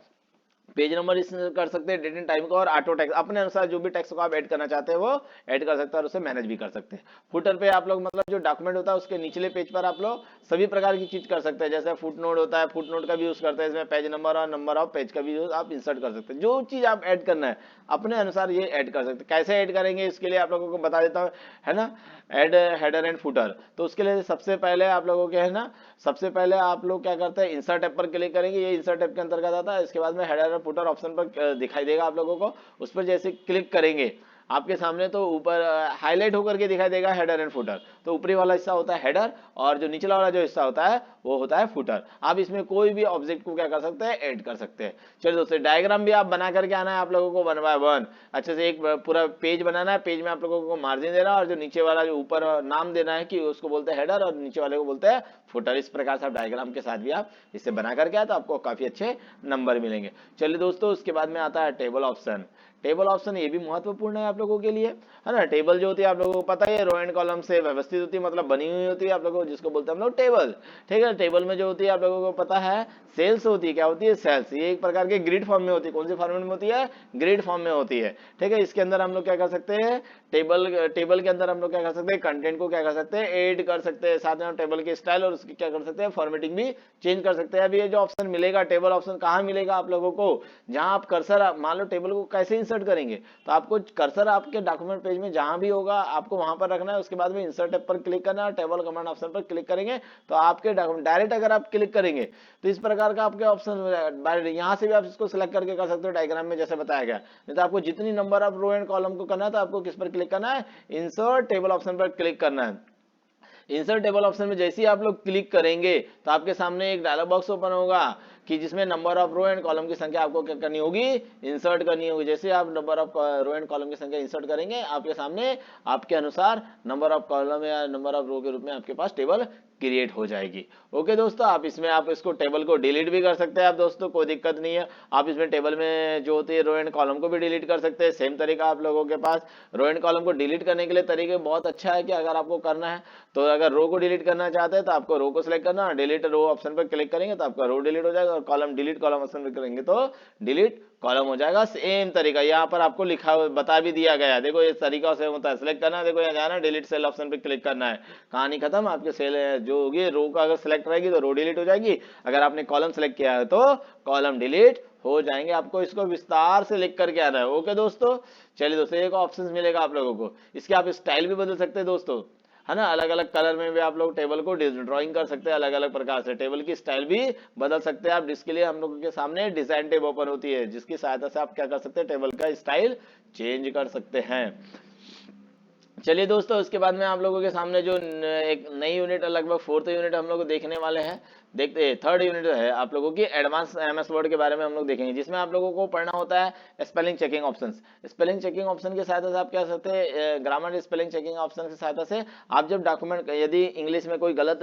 पेज नंबर कर सकते हैं, डेट एंड टाइम का, और ऑटो टेक्स्ट अपने अनुसार जो भी टेक्स्ट को आप ऐड करना चाहते हैं वो ऐड कर सकते हैं और उसे मैनेज भी कर सकते हैं। फुटर पे आप लोग मतलब जो डॉक्यूमेंट होता है उसके निचले पेज पर आप लोग सभी प्रकार की चीज कर सकते हैं। जैसे फुट नोट होता है, फुट नोट का भी यूज करते हैं, इसमें पेज नंबर और नंबर ऑफ पेज का भी यूज आप इंसर्ट कर सकते हैं। जो चीज आप ऐड करना है अपने अनुसार ये ऐड कर सकते हैं। कैसे ऐड करेंगे इसके लिए आप लोगों को बता देता हूँ, है ना, एड हेडर एंड फुटर। तो उसके लिए सबसे पहले आप लोगों के, है ना, सबसे पहले आप लोग क्या करते हैं, इंसर्ट टैब पर क्लिक करेंगे, ये इंसर्ट टैब के अंतर्गत आता है। इसके बाद में हेडर और फुटर ऑप्शन पर दिखाई देगा आप लोगों को, उस पर जैसे क्लिक करेंगे आपके सामने तो ऊपर हाईलाइट होकर के दिखाई देगा हेडर एंड फुटर। तो ऊपरी वाला हिस्सा होता है हेडर और जो निचला वाला जो हिस्सा होता है वो होता है फुटर। आप इसमें कोई भी ऑब्जेक्ट को क्या कर सकते हैं, ऐड कर सकते हैं। चलिए दोस्तों, डायग्राम भी आप बना करके आना है आप लोगों को 1 बाय 1 अच्छे से। एक पूरा पेज बनाना है, पेज में आप लोगों को मार्जिन देना है और जो नीचे वाला जो ऊपर नाम देना है कि उसको बोलते हैं हेडर और नीचे वाले को बोलते हैं फुटर। इस प्रकार से आप डायग्राम के साथ भी आप इसे बना करके आए तो आपको काफी अच्छे नंबर मिलेंगे। चलिए दोस्तों, उसके बाद में आता है टेबल ऑप्शन। टेबल ऑप्शन ये भी महत्वपूर्ण है आप लोगों के लिए, है ना। टेबल जो होती है आप लोगों को पता है रो एंड कॉलम से व्यवस्थित होती है, मतलब बनी हुई होती है आप लोगों को, जिसको बोलते हैं हम लोग टेबल, ठीक है। टेबल में जो होती है आप लोगों को पता है सेल्स होती है, क्या होती है सेल्स, ये एक प्रकार के ग्रिड फॉर्म में होती है। कौन सी फॉर्मेट में होती है, ग्रिड फॉर्म में होती है, ठीक है। इसके अंदर हम लोग क्या कर सकते हैं, टेबल के अंदर हम लोग क्या कर सकते हैं, कंटेंट को क्या कर सकते हैं, ऐड कर सकते हैं, साथ में हम टेबल के स्टाइल और उसकी क्या कर सकते हैं, फॉर्मेटिंग भी चेंज कर सकते हैं। अभी ये जो ऑप्शन मिलेगा टेबल ऑप्शन कहाँ मिलेगा आप लोगों को, जहां आप कर्सर, मान लो टेबल को कैसे इंसर्ट करेंगे, तो आपको कर्सर आपके डॉक्यूमेंट पेज में जहां भी होगा आपको वहां पर रखना है, उसके बाद में इंसर्ट टैब पर क्लिक करना है, टेबल कमांड ऑप्शन पर क्लिक करेंगे तो आपके डॉक्यूमेंट डायरेक्ट अगर आप क्लिक करेंगे तो इस प्रकार का आपके ऑप्शन यहाँ से भी आप इसको सिलेक्ट करके कर सकते हो डायग्राम में जैसे बताया गया। नहीं तो आपको जितनी number of row and column को करना है तो आपको किस पर क्लिक करना है, इंसर्ट टेबल ऑप्शन पर क्लिक करना है। इंसर्ट टेबल ऑप्शन में जैसे ही आप लोग क्लिक करेंगे तो आपके सामने एक डायलॉग बॉक्स ओपन होगा कि जिसमें number of row and column की संख्या आपको क्या करनी होगी, इंसर्ट करनी होगी। जैसे आप number of row and column की संख्या इंसर्ट करेंगे आपके सामने आपके अनुसार नंबर ऑफ कॉलम या नंबर ऑफ रो के रूप में आपके पास टेबल क्रिएट हो जाएगी। ओके दोस्तों, आप इसमें आप इसको टेबल को डिलीट भी कर सकते हैं आप दोस्तों, कोई दिक्कत नहीं है। आप इसमें टेबल में जो होती है रो एंड कॉलम को भी डिलीट कर सकते हैं। सेम तरीका आप लोगों के पास रो एंड कॉलम को डिलीट करने के लिए तरीके बहुत अच्छा है कि अगर आपको करना है तो अगर रो को डिलीट करना चाहते हैं तो आपको रो को सिलेक्ट करना, डिलीट रो ऑप्शन पर क्लिक करेंगे तो आपका रो डिलीट हो जाएगा, और कॉलम डिलीट कॉलम ऑप्शन पर करेंगे तो डिलीट कॉलम हो जाएगा। सेम तरीका यहाँ पर आपको लिखा बता भी दिया गया है, देखो इस तरीका से होता है। सिलेक्ट करना है, देखो यहाँ जाना, डिलीट सेल ऑप्शन पे क्लिक करना है, कहानी खत्म। आपके सेल जो होगी रो का अगर सिलेक्ट रहेगी तो रो डिलीट हो जाएगी, अगर आपने कॉलम सिलेक्ट किया है तो कॉलम डिलीट हो जाएंगे। आपको इसको विस्तार से लिख करके आना है। ओके दोस्तों, चलिए दोस्तों एक ऑप्शन मिलेगा आप लोगों को, इसके आप स्टाइल भी बदल सकते हैं दोस्तों, है ना। अलग अलग कलर में भी आप लोग टेबल को ड्राइंग कर सकते हैं, अलग अलग प्रकार से टेबल की स्टाइल भी बदल सकते हैं आप, जिसके लिए हम लोगों के सामने डिजाइन टैब ओपन होती है, जिसकी सहायता से आप क्या कर सकते हैं, टेबल का स्टाइल चेंज कर सकते हैं। चलिए दोस्तों, उसके बाद में आप लोगों के सामने जो एक नई यूनिट, लगभग 4th यूनिट हम लोग देखने वाले हैं। देखते हैं 3rd यूनिट है आप लोगों की एडवांस एमएस वर्ड के बारे में हम लोग देखेंगे, जिसमें आप लोगों को पढ़ना होता है spelling checking options. Spelling checking option की सहायता से आप क्या कर सकते हैं, ग्रामर स्पेलिंग चेकिंग ऑप्शन की सहायता से आप जब डॉक्यूमेंट, यदि इंग्लिश में कोई गलत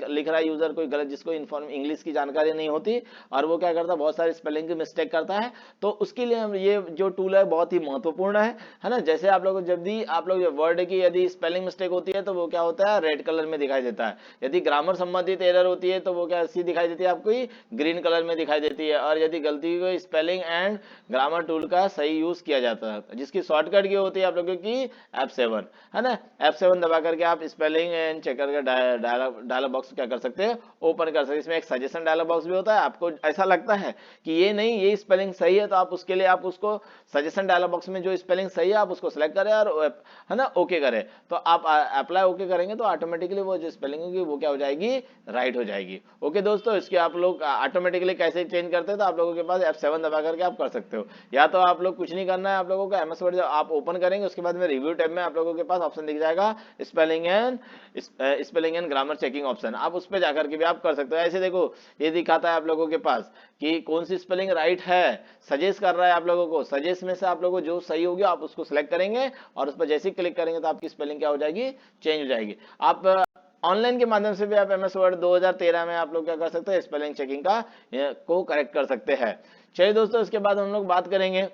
लिख रहा है यूजर, कोई गलत, जिसको इंग्लिश की जानकारी नहीं होती और वो क्या करता है बहुत सारी स्पेलिंग की मिस्टेक करता है, तो उसके लिए हम ये जो टूल है बहुत ही महत्वपूर्ण है ना। जैसे आप लोग जब भी आप लोग वर्ड की यदि स्पेलिंग मिस्टेक होती है तो वो क्या होता है, रेड कलर में दिखाई देता है। यदि ग्रामर संबंधित एरर होती है तो वो क्या सी दिखाई देती है आपको, ग्रीन कलर में दिखाई देती है। और यदि गलती को स्पेलिंग एंड ग्रामर टूल का सही यूज किया जाता है, जिसकी शॉर्टकट की होती है आप लोगों की F7, है ना। F7 दबा करके आप स्पेलिंग एंड चेकर का डायलॉग बॉक्स क्या कर सकते हैं, ओपन कर सकते हैं। इसमें एक सजेशन डायलॉग बॉक्स भी होता है। आपको ऐसा लगता है कि ये नहीं, ये स्पेलिंग सही है, तो आप उसके लिए आप उसको सजेशन डायलॉग बॉक्स में जो स्पेलिंग सही है आप उसको सिलेक्ट करें और है ना ओके करें, तो आप अप्लाई ओके करेंगे तो ऑटोमेटिकली वो जो स्पेलिंग होगी वो क्या हो जाएगी, राइट हो जाएगी। ओके दोस्तों, इसके आप लोग ऑटोमेटिकली कैसे चेंज करते हैं, तो आप लोगों के पास F7 दबा करके आप कर सकते हो। या तो आप लोग कुछ नहीं करना है, आप लोगों को एमएस वर्ड जब आप ओपन करेंगे उसके बाद में रिव्यू टैब में आप लोगों के पास ऑप्शन दिख जाएगा spelling and grammar checking option, आप उस पर जाकर के भी आप कर सकते हो। ऐसे देखो ये दिखाता है आप लोगों के पास कि कौन सी स्पेलिंग राइट है, सजेस्ट कर रहा है आप लोगों को। सजेस्ट में से आप लोगों को जो सही होगी आप उसको सिलेक्ट करेंगे और उस पर जैसे ही क्लिक करेंगे तो आपकी स्पेलिंग क्या हो जाएगी, चेंज हो जाएगी। आप ऑनलाइन के माध्यम से भी आप एमएस वर्ड 2013 में आप लोग क्या कर सकते हैं, स्पेलिंग चेकिंग का को करेक्ट कर सकते हैं। चलिए दोस्तों, इसके बाद हम लोग बात करेंगे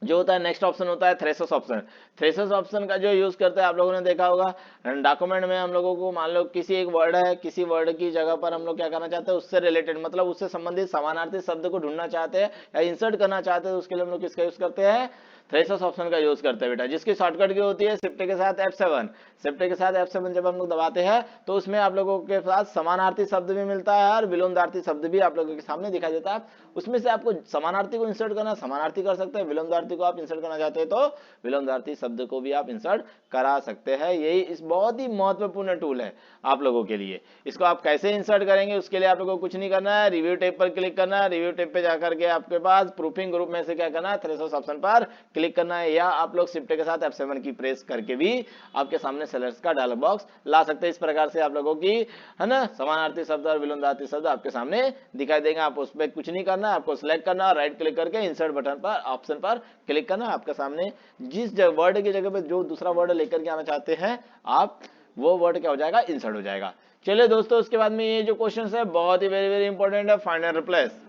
जो होता है नेक्स्ट ऑप्शन होता है थ्रेशोल्ड ऑप्शन। थ्रेशोल्ड ऑप्शन का जो यूज करते हैं आप लोगों ने देखा होगा, डॉक्यूमेंट में हम लोगों को मान लो किसी एक वर्ड है, किसी वर्ड की जगह पर हम लोग क्या करना चाहते हैं, उससे रिलेटेड मतलब उससे संबंधित समानार्थी शब्द को ढूंढना चाहते हैं या इंसर्ट करना चाहते हैं, तो उसके लिए हम लोग किसका यूज करते हैं, थ्रेशोल्ड ऑप्शन का यूज करते हैं बेटा, जिसकी शॉर्टकट की होती है शिफ्ट के साथ F7। शिफ्ट के साथ F7 जब हम लोग दबाते हैं तो उसमें आप लोगों के साथ समानार्थी शब्द भी मिलता है और विलोमदार्थी शब्द भी आप लोगों के सामने दिखाई देता है। उसमें से आपको समानार्थी को इंसर्ट करना, समानार्थी कर सकते हैं, विलोमदार्थी को आप इंसर्ट करना चाहते हैं तो विलोमदार्थी शब्द को भी आप इंसर्ट करा सकते हैं। यही इस बहुत ही महत्वपूर्ण टूल है आप लोगों के लिए। इसको आप कैसे इंसर्ट करेंगे उसके लिए आप लोगों को कुछ नहीं करना है, रिव्यू टैब पर क्लिक करना है। रिव्यू टैब पे जाकर के आपके पास प्रूफिंग ग्रुप में से क्या करना है, थ्रेशोल्ड ऑप्शन पर क्लिक करना है, या आप लोग शिफ्ट के साथ F7 की प्रेस करके भी आपके सामने सेलेक्ट का डायलॉग बॉक्स ला सकते हैं। इस प्रकार से आप लोगों की है ना समानार्थी शब्द और विलोमदार्थी शब्द आपके सामने दिखाई देंगे। आप उस पर कुछ नहीं करना है, आपको सिलेक्ट करना है, राइट क्लिक करके इंसर्ट बटन पर ऑप्शन पर क्लिक करना। आपके सामने जिस वर्ड की जगह पे जो दूसरा वर्ड लेकर के आना चाहते हैं आप, वो वर्ड क्या हो जाएगा, इंसर्ट हो जाएगा। चलिए दोस्तों, उसके बाद में ये जो क्वेश्चन है बहुत ही वेरी वेरी इंपॉर्टेंट है, फाइंड एंड रिप्लेस।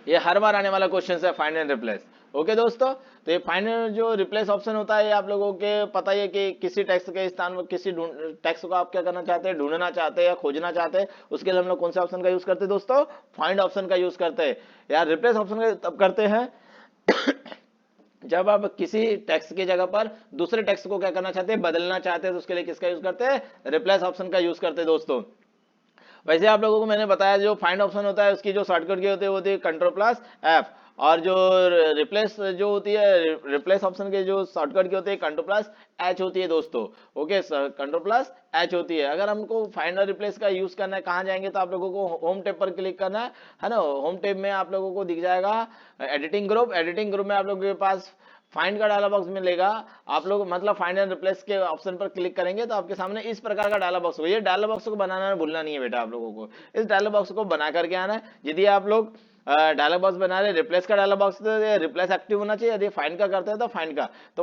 ये हर बार आने वाला क्वेश्चन है, फाइंड एंड रिप्लेस। ओके दोस्तों, तो ये फाइंड जो रिप्लेस ऑप्शन होता है, ये आप लोगों के पता ही है कि किसी टेक्स्ट के स्थान पर किसी टेक्स्ट को आप क्या करना चाहते हैं, ढूंढना चाहते हैं या खोजना चाहते हैं, उसके लिए हम लोग कौन से ऑप्शन का यूज करते हैं दोस्तों, फाइंड ऑप्शन का यूज करते हैं। यार रिप्लेस ऑप्शन का तब करते हैं जब आप किसी टेक्स्ट की जगह पर दूसरे टेक्स्ट को क्या करना चाहते हैं, बदलना चाहते हैं, तो उसके लिए किसका यूज करते हैं, रिप्लेस ऑप्शन का यूज करते हैं दोस्तों। वैसे आप लोगों को मैंने बताया जो फाइंड ऑप्शन होता है उसकी जो शॉर्टकट की होती है वो होती है Ctrl+F, और जो रिप्लेस जो होती है रिप्लेस ऑप्शन के जो शॉर्टकट की होती है Ctrl+H होती है दोस्तों। ओके, Ctrl+H होती है। अगर हमको फाइंड और रिप्लेस का यूज करना है, कहाँ जाएंगे, तो आप लोगों को होम टैब पर क्लिक करना है ना। होम टैब में आप लोगों को दिख जाएगा एडिटिंग ग्रुप। एडिटिंग ग्रुप में आप लोगों के पास फाइंड का डायलॉग बॉक्स मिलेगा। आप लोग मतलब फाइंड एंड रिप्लेस के ऑप्शन पर क्लिक करेंगे तो आपके सामने इस प्रकार का डायलॉग बॉक्स होगा। ये डायलॉग बॉक्स को बनाना भूलना नहीं है बेटा, आप लोगों को इस डायलॉग बॉक्स को बना करके आना है। यदि आप लोग डायलॉग बॉक्स बना रहे रिप्लेस का डायलॉग बॉक्स, तो रिप्लेस एक्टिव होना चाहिए। यदि फाइंड का करते हैं तो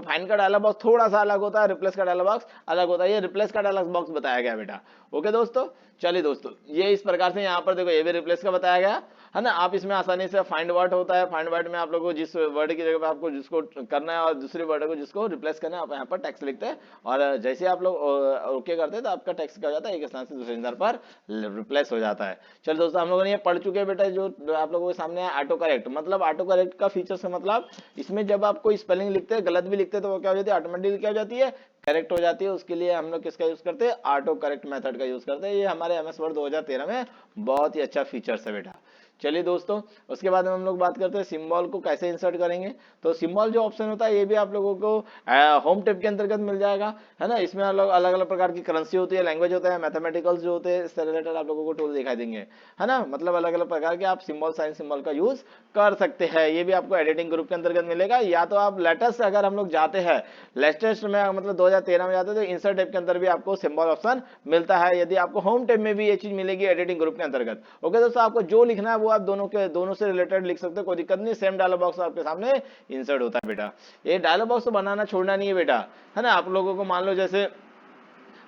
फाइंड का डायलॉग बॉक्स थोड़ा सा अलग होता है, रिप्लेस का डायलॉग बॉक्स अलग होता है। ये रिप्लेस का डायलॉग बॉक्स बताया गया बेटा। ओके दोस्तों, चलिए दोस्तों, ये इस प्रकार से यहाँ पर देखो ये भी रिप्लेस का बताया गया है ना। आप इसमें आसानी से फाइंड वर्ड होता है, फाइंड वर्ड में आप लोगों को जिस वर्ड की जगह पे आपको जिसको करना है और दूसरे वर्ड को जिसको रिप्लेस करना है, आप यहाँ पर टेक्स्ट लिखते हैं और जैसे आप लोग ओके करते हैं तो आपका टेक्स्ट क्या हो जाता है, एक स्थान से दूसरे स्थान पर रिप्लेस हो जाता है। चलो दोस्तों, हम लोगों ने ये पढ़ चुके हैं बेटा। जो आप लोगों के सामने है ऑटो करेक्ट, मतलब ऑटो करेक्ट का फीचर से मतलब इसमें जब आप कोई स्पेलिंग लिखते हैं, गलत भी लिखते हैं, तो वो क्या हो जाती है, ऑटोमेटिकली क्या हो जाती है, करेक्ट हो जाती है। उसके लिए हम लोग किसका यूज करते हैं, ऑटो करेक्ट मेथड का यूज करते हैं। ये हमारे एमएस वर्ड 2013 में बहुत ही अच्छा फीचर्स है बेटा। चलिए दोस्तों, उसके बाद में हम लोग बात करते हैं सिंबल को कैसे इंसर्ट करेंगे। तो सिंबल जो ऑप्शन होता है ये भी आप लोगों को होम टैब के अंतर्गत मिल जाएगा है ना। इसमें अलग अलग प्रकार की करेंसी होती है, लैंग्वेज होता है, मैथमेटिकल्स जो होते हैं, इससे रिलेटेड आप लोगों को टूल दिखाई देंगे है ना। मतलब अलग अलग प्रकार के आप सिंबल साइन सिंबल का यूज कर सकते हैं। ये भी आपको एडिटिंग ग्रुप के अंतर्गत मिलेगा। या तो आप लेटेस्ट अगर हम लोग जाते हैं लेटेस्ट में, मतलब 2013 में जाते हैं, तो इंसर्ट टैब के अंदर भी आपको सिंबल ऑप्शन मिलता है। यदि आपको होम टैब में भी ये चीज मिलेगी एडिटिंग ग्रुप के अंतर्गत। ओके दोस्तों, आपको जो लिखना है वो आप दोनों से रिलेटेड लिख सकते हो, कोई दिक्कत नहीं। सेम डायलॉग बॉक्स आपके सामने इंसर्ट होता है बेटा। ये डायलॉग बॉक्स तो बनाना छोड़ना नहीं है बेटा है ना। आप लोगों को मान लो जैसे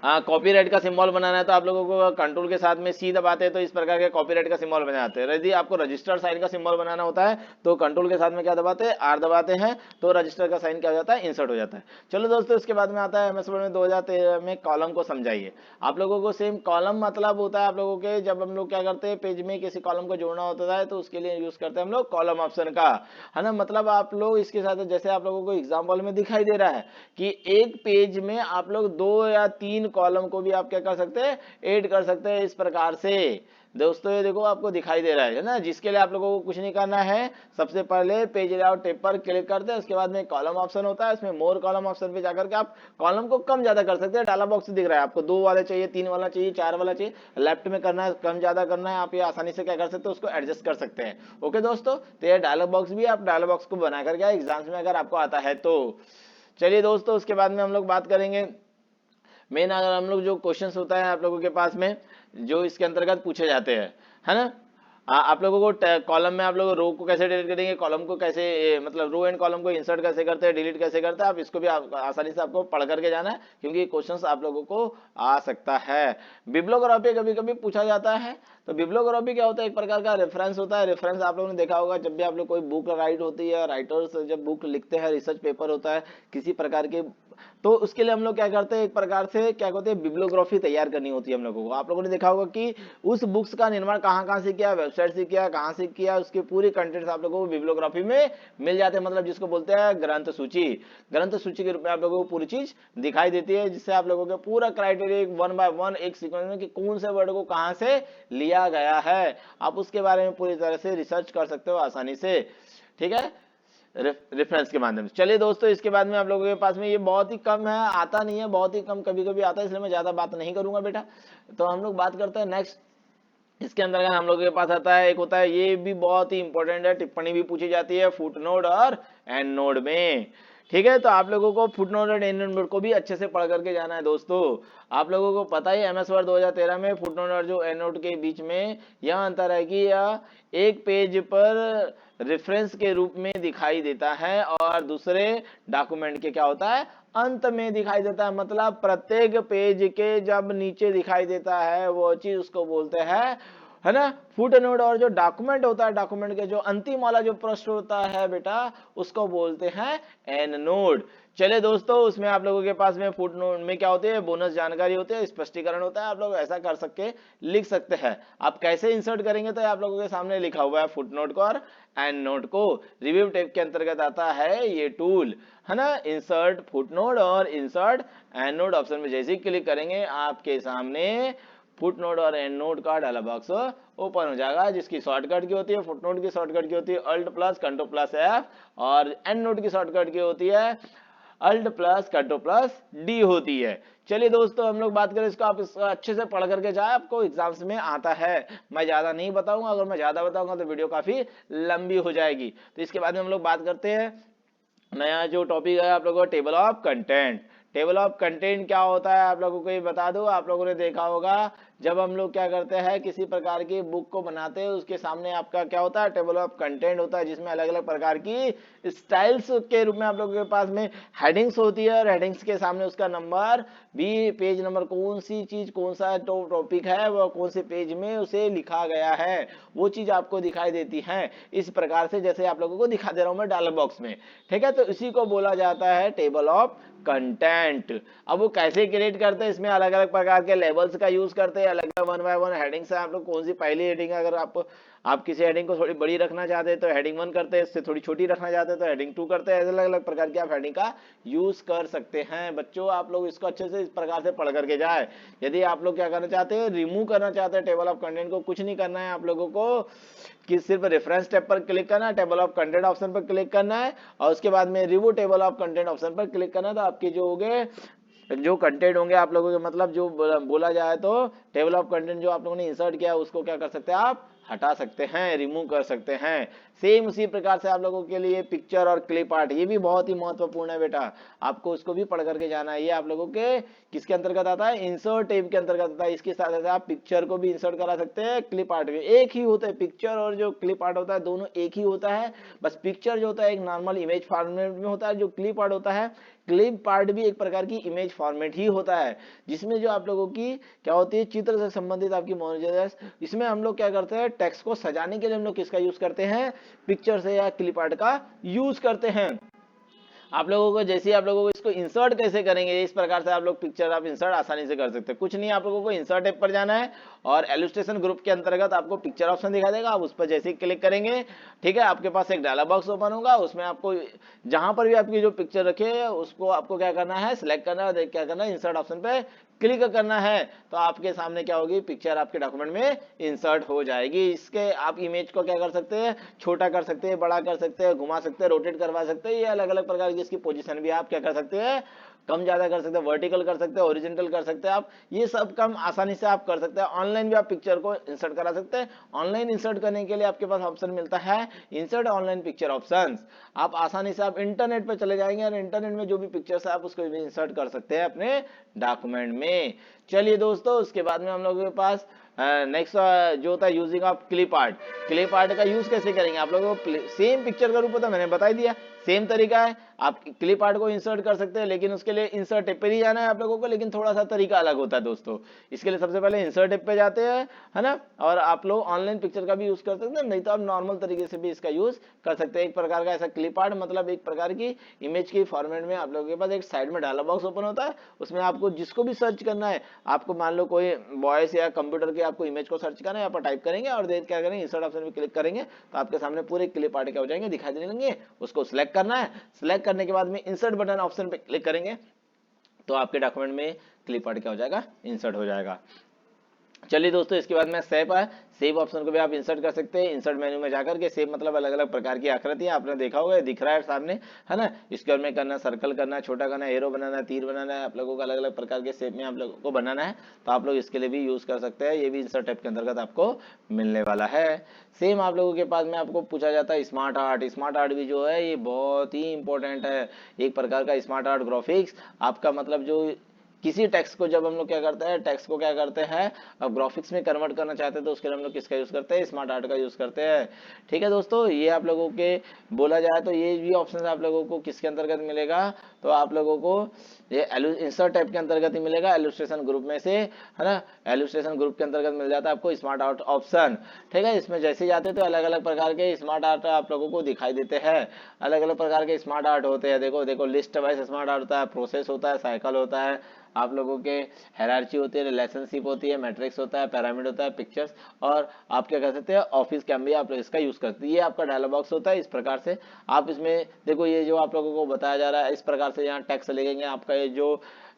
कॉपीराइट का सिंबल बनाना है तो आप लोगों को कंट्रोल के साथ में सी दबाते हैं तो इस प्रकार के कॉपीराइट का सिंबल बन जाते हैं। यदि आपको रजिस्टर साइन का सिंबल बनाना होता है तो कंट्रोल के साथ में क्या दबाते हैं, आर दबाते हैं, तो रजिस्टर का साइन क्या हो जाता है, इंसर्ट हो जाता है। चलो दोस्तों, इसके बाद में आता है एमएस वर्ड में 2013 में कॉलम को समझाइए। आप लोगों को सेम कॉलम मतलब होता है आप लोगों के, जब हम लोग क्या करते हैं पेज में किसी कॉलम को जोड़ना होता है तो उसके लिए यूज करते हैं हम लोग कॉलम ऑप्शन का है ना। मतलब आप लोग इसके साथ जैसे आप लोगों को एग्जाम्पल में दिखाई दे रहा है कि एक पेज में आप लोग 2 या 3 कॉलम को भी आप क्या कर सकते हैं, ऐड कर सकते हैं इस प्रकार से। दोस्तों ये देखो आपको दिखाई दे रहा है ना, जिसके लिए आप लोगों को कुछ नहीं करना है। सबसे पहले पेज लेआउट टैब पर क्लिक करते हैं, उसके बाद में कॉलम ऑप्शन होता है, इसमें मोर कॉलम ऑप्शन पे जाकर के आप कॉलम को कम ज्यादा कर सकते हैं। डायलॉग बॉक्स दिख रहा है आपको 2 वाले चाहिए, 3 वाला चाहिए, 4 वाला चाहिए, लेफ्ट में करना है, कम ज्यादा करना है, आप ये आसानी से क्या कर सकते हो, उसको एडजस्ट कर सकते हैं। ओके दोस्तों, तो ये डायलॉग बॉक्स भी आप डायलॉग बॉक्स को बना करके एग्जाम्स में अगर आपको आता है तो। चलिए दोस्तों, उसके बाद में हम लोग बात करेंगे मेन, अगर हम लोग जो क्वेश्चंस होता है आप लोगों के पास में जो इसके अंतर्गत पूछे जाते हैं है ना। आप लोगों को कॉलम में आप लोग रो को कैसे डिलीट करेंगे, कॉलम को कैसे मतलब रो एंड कॉलम को इंसर्ट कैसे करते हैं, डिलीट कैसे करते हैं, आप इसको भी आसानी से आपको पढ़ करके जाना है क्योंकि क्वेश्चंस आप लोगों को आ सकता है। बिब्लियोग्राफी कभी कभी पूछा जाता है। तो बिब्लियोग्राफी क्या होता है, एक प्रकार का रेफरेंस होता है। रेफरेंस आप लोगों ने देखा होगा जब भी आप लोग कोई बुक राइट होती है, राइटर्स जब बुक लिखते हैं, रिसर्च पेपर होता है किसी प्रकार के, तो उसके लिए हम लोग क्या करते हैं, एक प्रकार से क्या कहते हैं बिब्लियोग्राफी तैयार करनी होती है हम लोगों को। आप लोगों ने देखा होगा कि उस बुक्स का निर्माण कहाँ से किया, वेबसाइट से किया, कहाँ से किया, उसके पूरे कंटेंट्स आप लोगों को बिब्लियोग्राफी में मिल जाते हैं। मतलब जिसको बोलते हैं ग्रंथ सूची। ग्रंथ सूची के रूप में आप लोगों को पूरी चीज दिखाई देती है, जिससे आप लोगों के पूरा क्राइटेरिया 1 बाय 1 एक सीक्वेंस में कि कौन से वर्ड को कहाँ से लिया गया है, आप उसके बारे में पूरी तरह से रिसर्च कर सकते हो आसानी से, ठीक है, रेफरेंस के माध्यम से। चलिए दोस्तों, इसके बाद में आप लोगों के पास में ये बहुत ही कम है, आता नहीं है, बहुत ही कम कभी कभी आता है, इसलिए मैं ज्यादा बात नहीं करूंगा बेटा। तो हम लोग बात करते हैं नेक्स्ट। इसके अंदर हम लोगों के पास आता है, एक होता है, ये भी बहुत ही इंपॉर्टेंट है, टिप्पणी भी पूछी जाती है फुटनोट और एंड नोट में, ठीक है। तो आप लोगों को फुटनोट और एंड नोट को भी अच्छे से पढ़ करके जाना है दोस्तों। आप लोगों को पता ही एमएस वर्ड 2013 में फुटनोट और जो एंड नोट के बीच में यह अंतर है कि यह एक पेज पर रेफरेंस के रूप में दिखाई देता है और दूसरे डॉक्यूमेंट के क्या होता है, अंत में दिखाई देता है। मतलब प्रत्येक पेज के जब नीचे दिखाई देता है वो चीज उसको बोलते हैं है ना। फुट नोट और जो डॉक्यूमेंट होता है, डॉक्यूमेंट के जो अंतिम वाला जो पृष्ठ होता है बेटा, उसको बोलते हैं एंड नोट। चलिए दोस्तों, उसमें आप लोगों के पास में फुट नोट में क्या होती है, बोनस जानकारी होती है, स्पष्टीकरण होता है, आप लोग ऐसा कर सकते लिख सकते हैं। आप कैसे इंसर्ट करेंगे तो आप लोगों के सामने लिखा हुआ है फुट नोट को और एंड नोट को। रिव्यू टेप के अंतर्गत आता है ये टूल, है ना। इंसर्ट फुट नोट और इंसर्ट एंड नोट ऑप्शन में जैसे ही क्लिक करेंगे आपके सामने फुट नोट और एंड नोट का डायलॉग बॉक्स ओपन हो जाएगा, जिसकी शॉर्टकट की होती है, फुट नोट की शॉर्टकट की होती है alt plus control plus F, और एंड नोट की शॉर्टकट की होती है alt plus control plus D होती है। चलिए दोस्तों, हम लोग बात करें इसको, आप इसको अच्छे से पढ़ करके जाए, आपको एग्जाम्स में आता है। मैं ज्यादा नहीं बताऊंगा, अगर मैं ज्यादा बताऊंगा तो वीडियो काफी लंबी हो जाएगी। तो इसके बाद में हम लोग बात करते हैं नया जो टॉपिक है आप लोगों का, table of content. Table of content क्या होता है आप लोगों को ये बता दो। आप लोगों ने देखा होगा जब हम लोग क्या करते हैं, किसी प्रकार की बुक को बनाते हैं, उसके सामने आपका क्या होता है, टेबल ऑफ कंटेंट होता है, जिसमें अलग अलग प्रकार की स्टाइल्स के रूप में आप लोगों के पास में हेडिंग्स होती है, और हेडिंग्स के सामने उसका नंबर भी, पेज नंबर, कौन सी चीज, कौन सा टॉपिक है, वो कौन से पेज में उसे लिखा गया है, वो चीज आपको दिखाई देती है इस प्रकार से, जैसे आप लोगों को दिखा दे रहा हूं मैं डायलॉग बॉक्स में। ठीक है, तो इसी को बोला जाता है टेबल ऑफ कंटेंट। अब वो कैसे क्रिएट करते हैं, इसमें अलग अलग प्रकार के लेवल्स का यूज करते हैं, अलग अलग वन बाय वन हेडिंग से आप लोग कौन सी पहली हेडिंग, अगर आप किसी हेडिंग को थोड़ी बड़ी रखना चाहते हैं तो हेडिंग 1 करते हैं, इससे थोड़ी छोटी रखना चाहते हैं तो हेडिंग 2 करते हैं। अलग अलग प्रकार की आप हेडिंग का यूज कर सकते हैं। बच्चों, आप लोग इसको अच्छे से इस प्रकार से पढ़ करके जाए। यदि आप लोग क्या करना चाहते हैं, रिमूव करना चाहते हैं टेबल ऑफ कंटेंट को, कुछ नहीं करना है आप लोगों को, कि सिर्फ रेफरेंस टैब पर क्लिक करना है, टेबल ऑफ कंटेंट ऑप्शन पर क्लिक करना है, और उसके बाद में remove table of content option पर क्लिक करना है। तो आपके जो होंगे, जो कंटेंट होंगे आप लोगों के, मतलब जो बोला जाए तो टेबल ऑफ कंटेंट जो आप लोगों ने इंसर्ट किया उसको क्या कर सकते हैं, आप हटा सकते हैं, रिमूव कर सकते हैं। सेम उसी प्रकार से आप लोगों के लिए पिक्चर और क्लिप आर्ट, ये भी बहुत ही महत्वपूर्ण है बेटा, आपको उसको भी पढ़ करके जाना है। ये आप लोगों के किसके अंतर्गत आता है, इंसर्ट टैब के अंतर्गत आता है। इसके साथ साथ आप पिक्चर को भी इंसर्ट करा सकते हैं, क्लिप आर्ट भी एक ही होता है, पिक्चर और जो क्लिप आर्ट होता है दोनों एक ही होता है। बस पिक्चर जो होता है एक नॉर्मल इमेज फॉर्मेट में होता है, जो क्लिप आर्ट होता है, क्लिप आर्ट भी एक प्रकार की इमेज फॉर्मेट ही होता है, जिसमें जो आप लोगों की क्या होती है, चित्र से संबंधित आपकी मौजूद है। इसमें हम लोग क्या करते हैं, टेक्स्ट को सजाने के लिए हम लोग किसका यूज करते हैं, पिक्चर से या क्लिप आर्ट का यूज करते हैं। आप लोगों को जैसे आप लोगों को इसको इंसर्ट कैसे करेंगे, इस प्रकार से आप लोग पिक्चर आप इंसर्ट आसानी से कर सकते हैं। कुछ नहीं, आप लोगों को इंसर्ट ऐप पर जाना है और इलस्ट्रेशन ग्रुप के अंतर्गत आपको पिक्चर ऑप्शन दिखा देगा, आप उस पर जैसे ही क्लिक करेंगे, ठीक है, आपके पास एक डायलॉग बॉक्स ओपन होगा, उसमें आपको जहां पर भी आपकी जो पिक्चर रखे है उसको आपको क्या करना है, सिलेक्ट करना है, क्या करना है, इंसर्ट ऑप्शन पे क्लिक करना है, तो आपके सामने क्या होगी, पिक्चर आपके डॉक्यूमेंट में इंसर्ट हो जाएगी। इसके आप इमेज को क्या कर सकते हैं, छोटा कर सकते हैं, बड़ा कर सकते हैं, घुमा सकते हैं, रोटेट करवा सकते हैं, ये अलग अलग प्रकार की इसकी पोजीशन भी आप क्या कर सकते हैं, कम ज्यादा कर सकते हैं, वर्टिकल कर सकते हैं, ओरिजेंटल कर सकते हैं। आप ये सब काम आसानी से आप कर सकते हैं। ऑनलाइन भी आप पिक्चर को इंसर्ट करा सकते हैं। ऑनलाइन इंसर्ट करने के लिए आपके पास ऑप्शन मिलता है इंसर्ट ऑनलाइन पिक्चर ऑप्शन। आप आसानी से आप इंटरनेट पर चले जाएंगे और इंटरनेट में जो भी पिक्चर्स है आप उसको भी इंसर्ट कर सकते हैं अपने डॉक्यूमेंट में। चलिए दोस्तों, उसके बाद में हम लोगों के पास नेक्स्ट जो होता है using of clip art. Clip art का यूज कैसे करेंगे, आप लोगों को सेम पिक्चर का रूप होता है, मैंने बता ही दिया, सेम तरीका है। आप क्लिप आर्ट को इंसर्ट कर सकते हैं, लेकिन उसके लिए इंसर्ट टेप पे ही जाना है आप लोगों को, लेकिन थोड़ा सा तरीका अलग होता है दोस्तों। इसके लिए सबसे पहले इंसर्ट टेप पे जाते हैं, है ना, और आप लोग ऑनलाइन पिक्चर का भी यूज कर सकते हैं, नहीं तो आप नॉर्मल तरीके से भी इसका यूज कर सकते हैं। एक प्रकार का ऐसा क्लिप आर्ट मतलब एक प्रकार की इमेज की फॉर्मेट में आप लोगों के पास एक साइड में डायलॉग बॉक्स ओपन होता है, उसमें आपको जिसको भी सर्च करना है, आपको मान लो कोई वॉइस या कंप्यूटर के आपको इमेज को सर्च करना है, आप टाइप करेंगे और देख क्या करेंगे, इंसर्ट ऑप्शन पे क्लिक करेंगे तो आपके सामने पूरे क्लिप आर्ट क्या हो जाएंगे, दिखाई देने लगेंगे। उसको सिलेक्ट करना है, सिलेक्ट करने के बाद में इंसर्ट बटन ऑप्शन पे क्लिक करेंगे तो आपके डॉक्यूमेंट में क्लिप आर्ट क्या हो जाएगा, इंसर्ट हो जाएगा। चलिए दोस्तों, इसके बाद में सेव है, सेव ऑप्शन को भी आप इंसर्ट कर सकते हैं। इंसर्ट मेन्यू में जाकर के सेव मतलब अलग अलग प्रकार की आकृतियां आपने देखा होगा, दिख रहा है सामने, है ना। इसके में करना, सर्कल करना, छोटा करना, एरो बनाना, तीर बनाना है, आप लोगों को अलग अलग प्रकार के शेप में आप लोगों को बनाना है, तो आप लोग इसके लिए भी यूज कर सकते हैं। ये भी इंसर्ट टैब के अंतर्गत आपको मिलने वाला है। सेम आप लोगों के पास में आपको पूछा जाता है स्मार्ट आर्ट। स्मार्ट आर्ट भी जो है ये बहुत ही इंपॉर्टेंट है, एक प्रकार का स्मार्ट आर्ट ग्राफिक्स। आपका मतलब जो किसी टेक्स्ट को जब हम लोग क्या करते हैं, टेक्स्ट को क्या करते हैं, अब ग्राफिक्स में कन्वर्ट करना चाहते हैं तो उसके लिए हम लोग किसका यूज करते हैं, स्मार्ट आर्ट का यूज करते हैं। ठीक है दोस्तों, ये आप लोगों के बोला जाए तो ये भी ऑप्शन आप लोगों को किसके अंतर्गत मिलेगा, तो आप लोगों को ये इंसर्ट टैब के अंतर्गत ही मिलेगा, इलस्ट्रेशन ग्रुप में से, है ना, इलस्ट्रेशन ग्रुप के अंतर्गत मिल जाता है आपको स्मार्ट आर्ट ऑप्शन। ठीक है, इसमें जैसे जाते हैं तो अलग अलग प्रकार के स्मार्ट आर्ट आप लोगों को दिखाई देते हैं, अलग अलग प्रकार के स्मार्ट आर्ट होते हैं। देखो देखो, लिस्ट वाइज स्मार्ट आर्ट होता है, प्रोसेस होता है, साइकिल होता है, आप लोगों के हायरार्ची होती है, रिलेशनशिप होती है, मैट्रिक्स होता है, पिरामिड होता है, पिक्चर्स, और आप क्या कर सकते हैं, ऑफिस कैम भी आप इसका यूज करते हैं। ये आपका डायलॉग बॉक्स होता है। इस प्रकार से आप इसमें देखो, ये जो आप लोगों को बताया जा रहा है, इस प्रकार से यहाँ टेक्स्ट लिखेंगे। आपका ये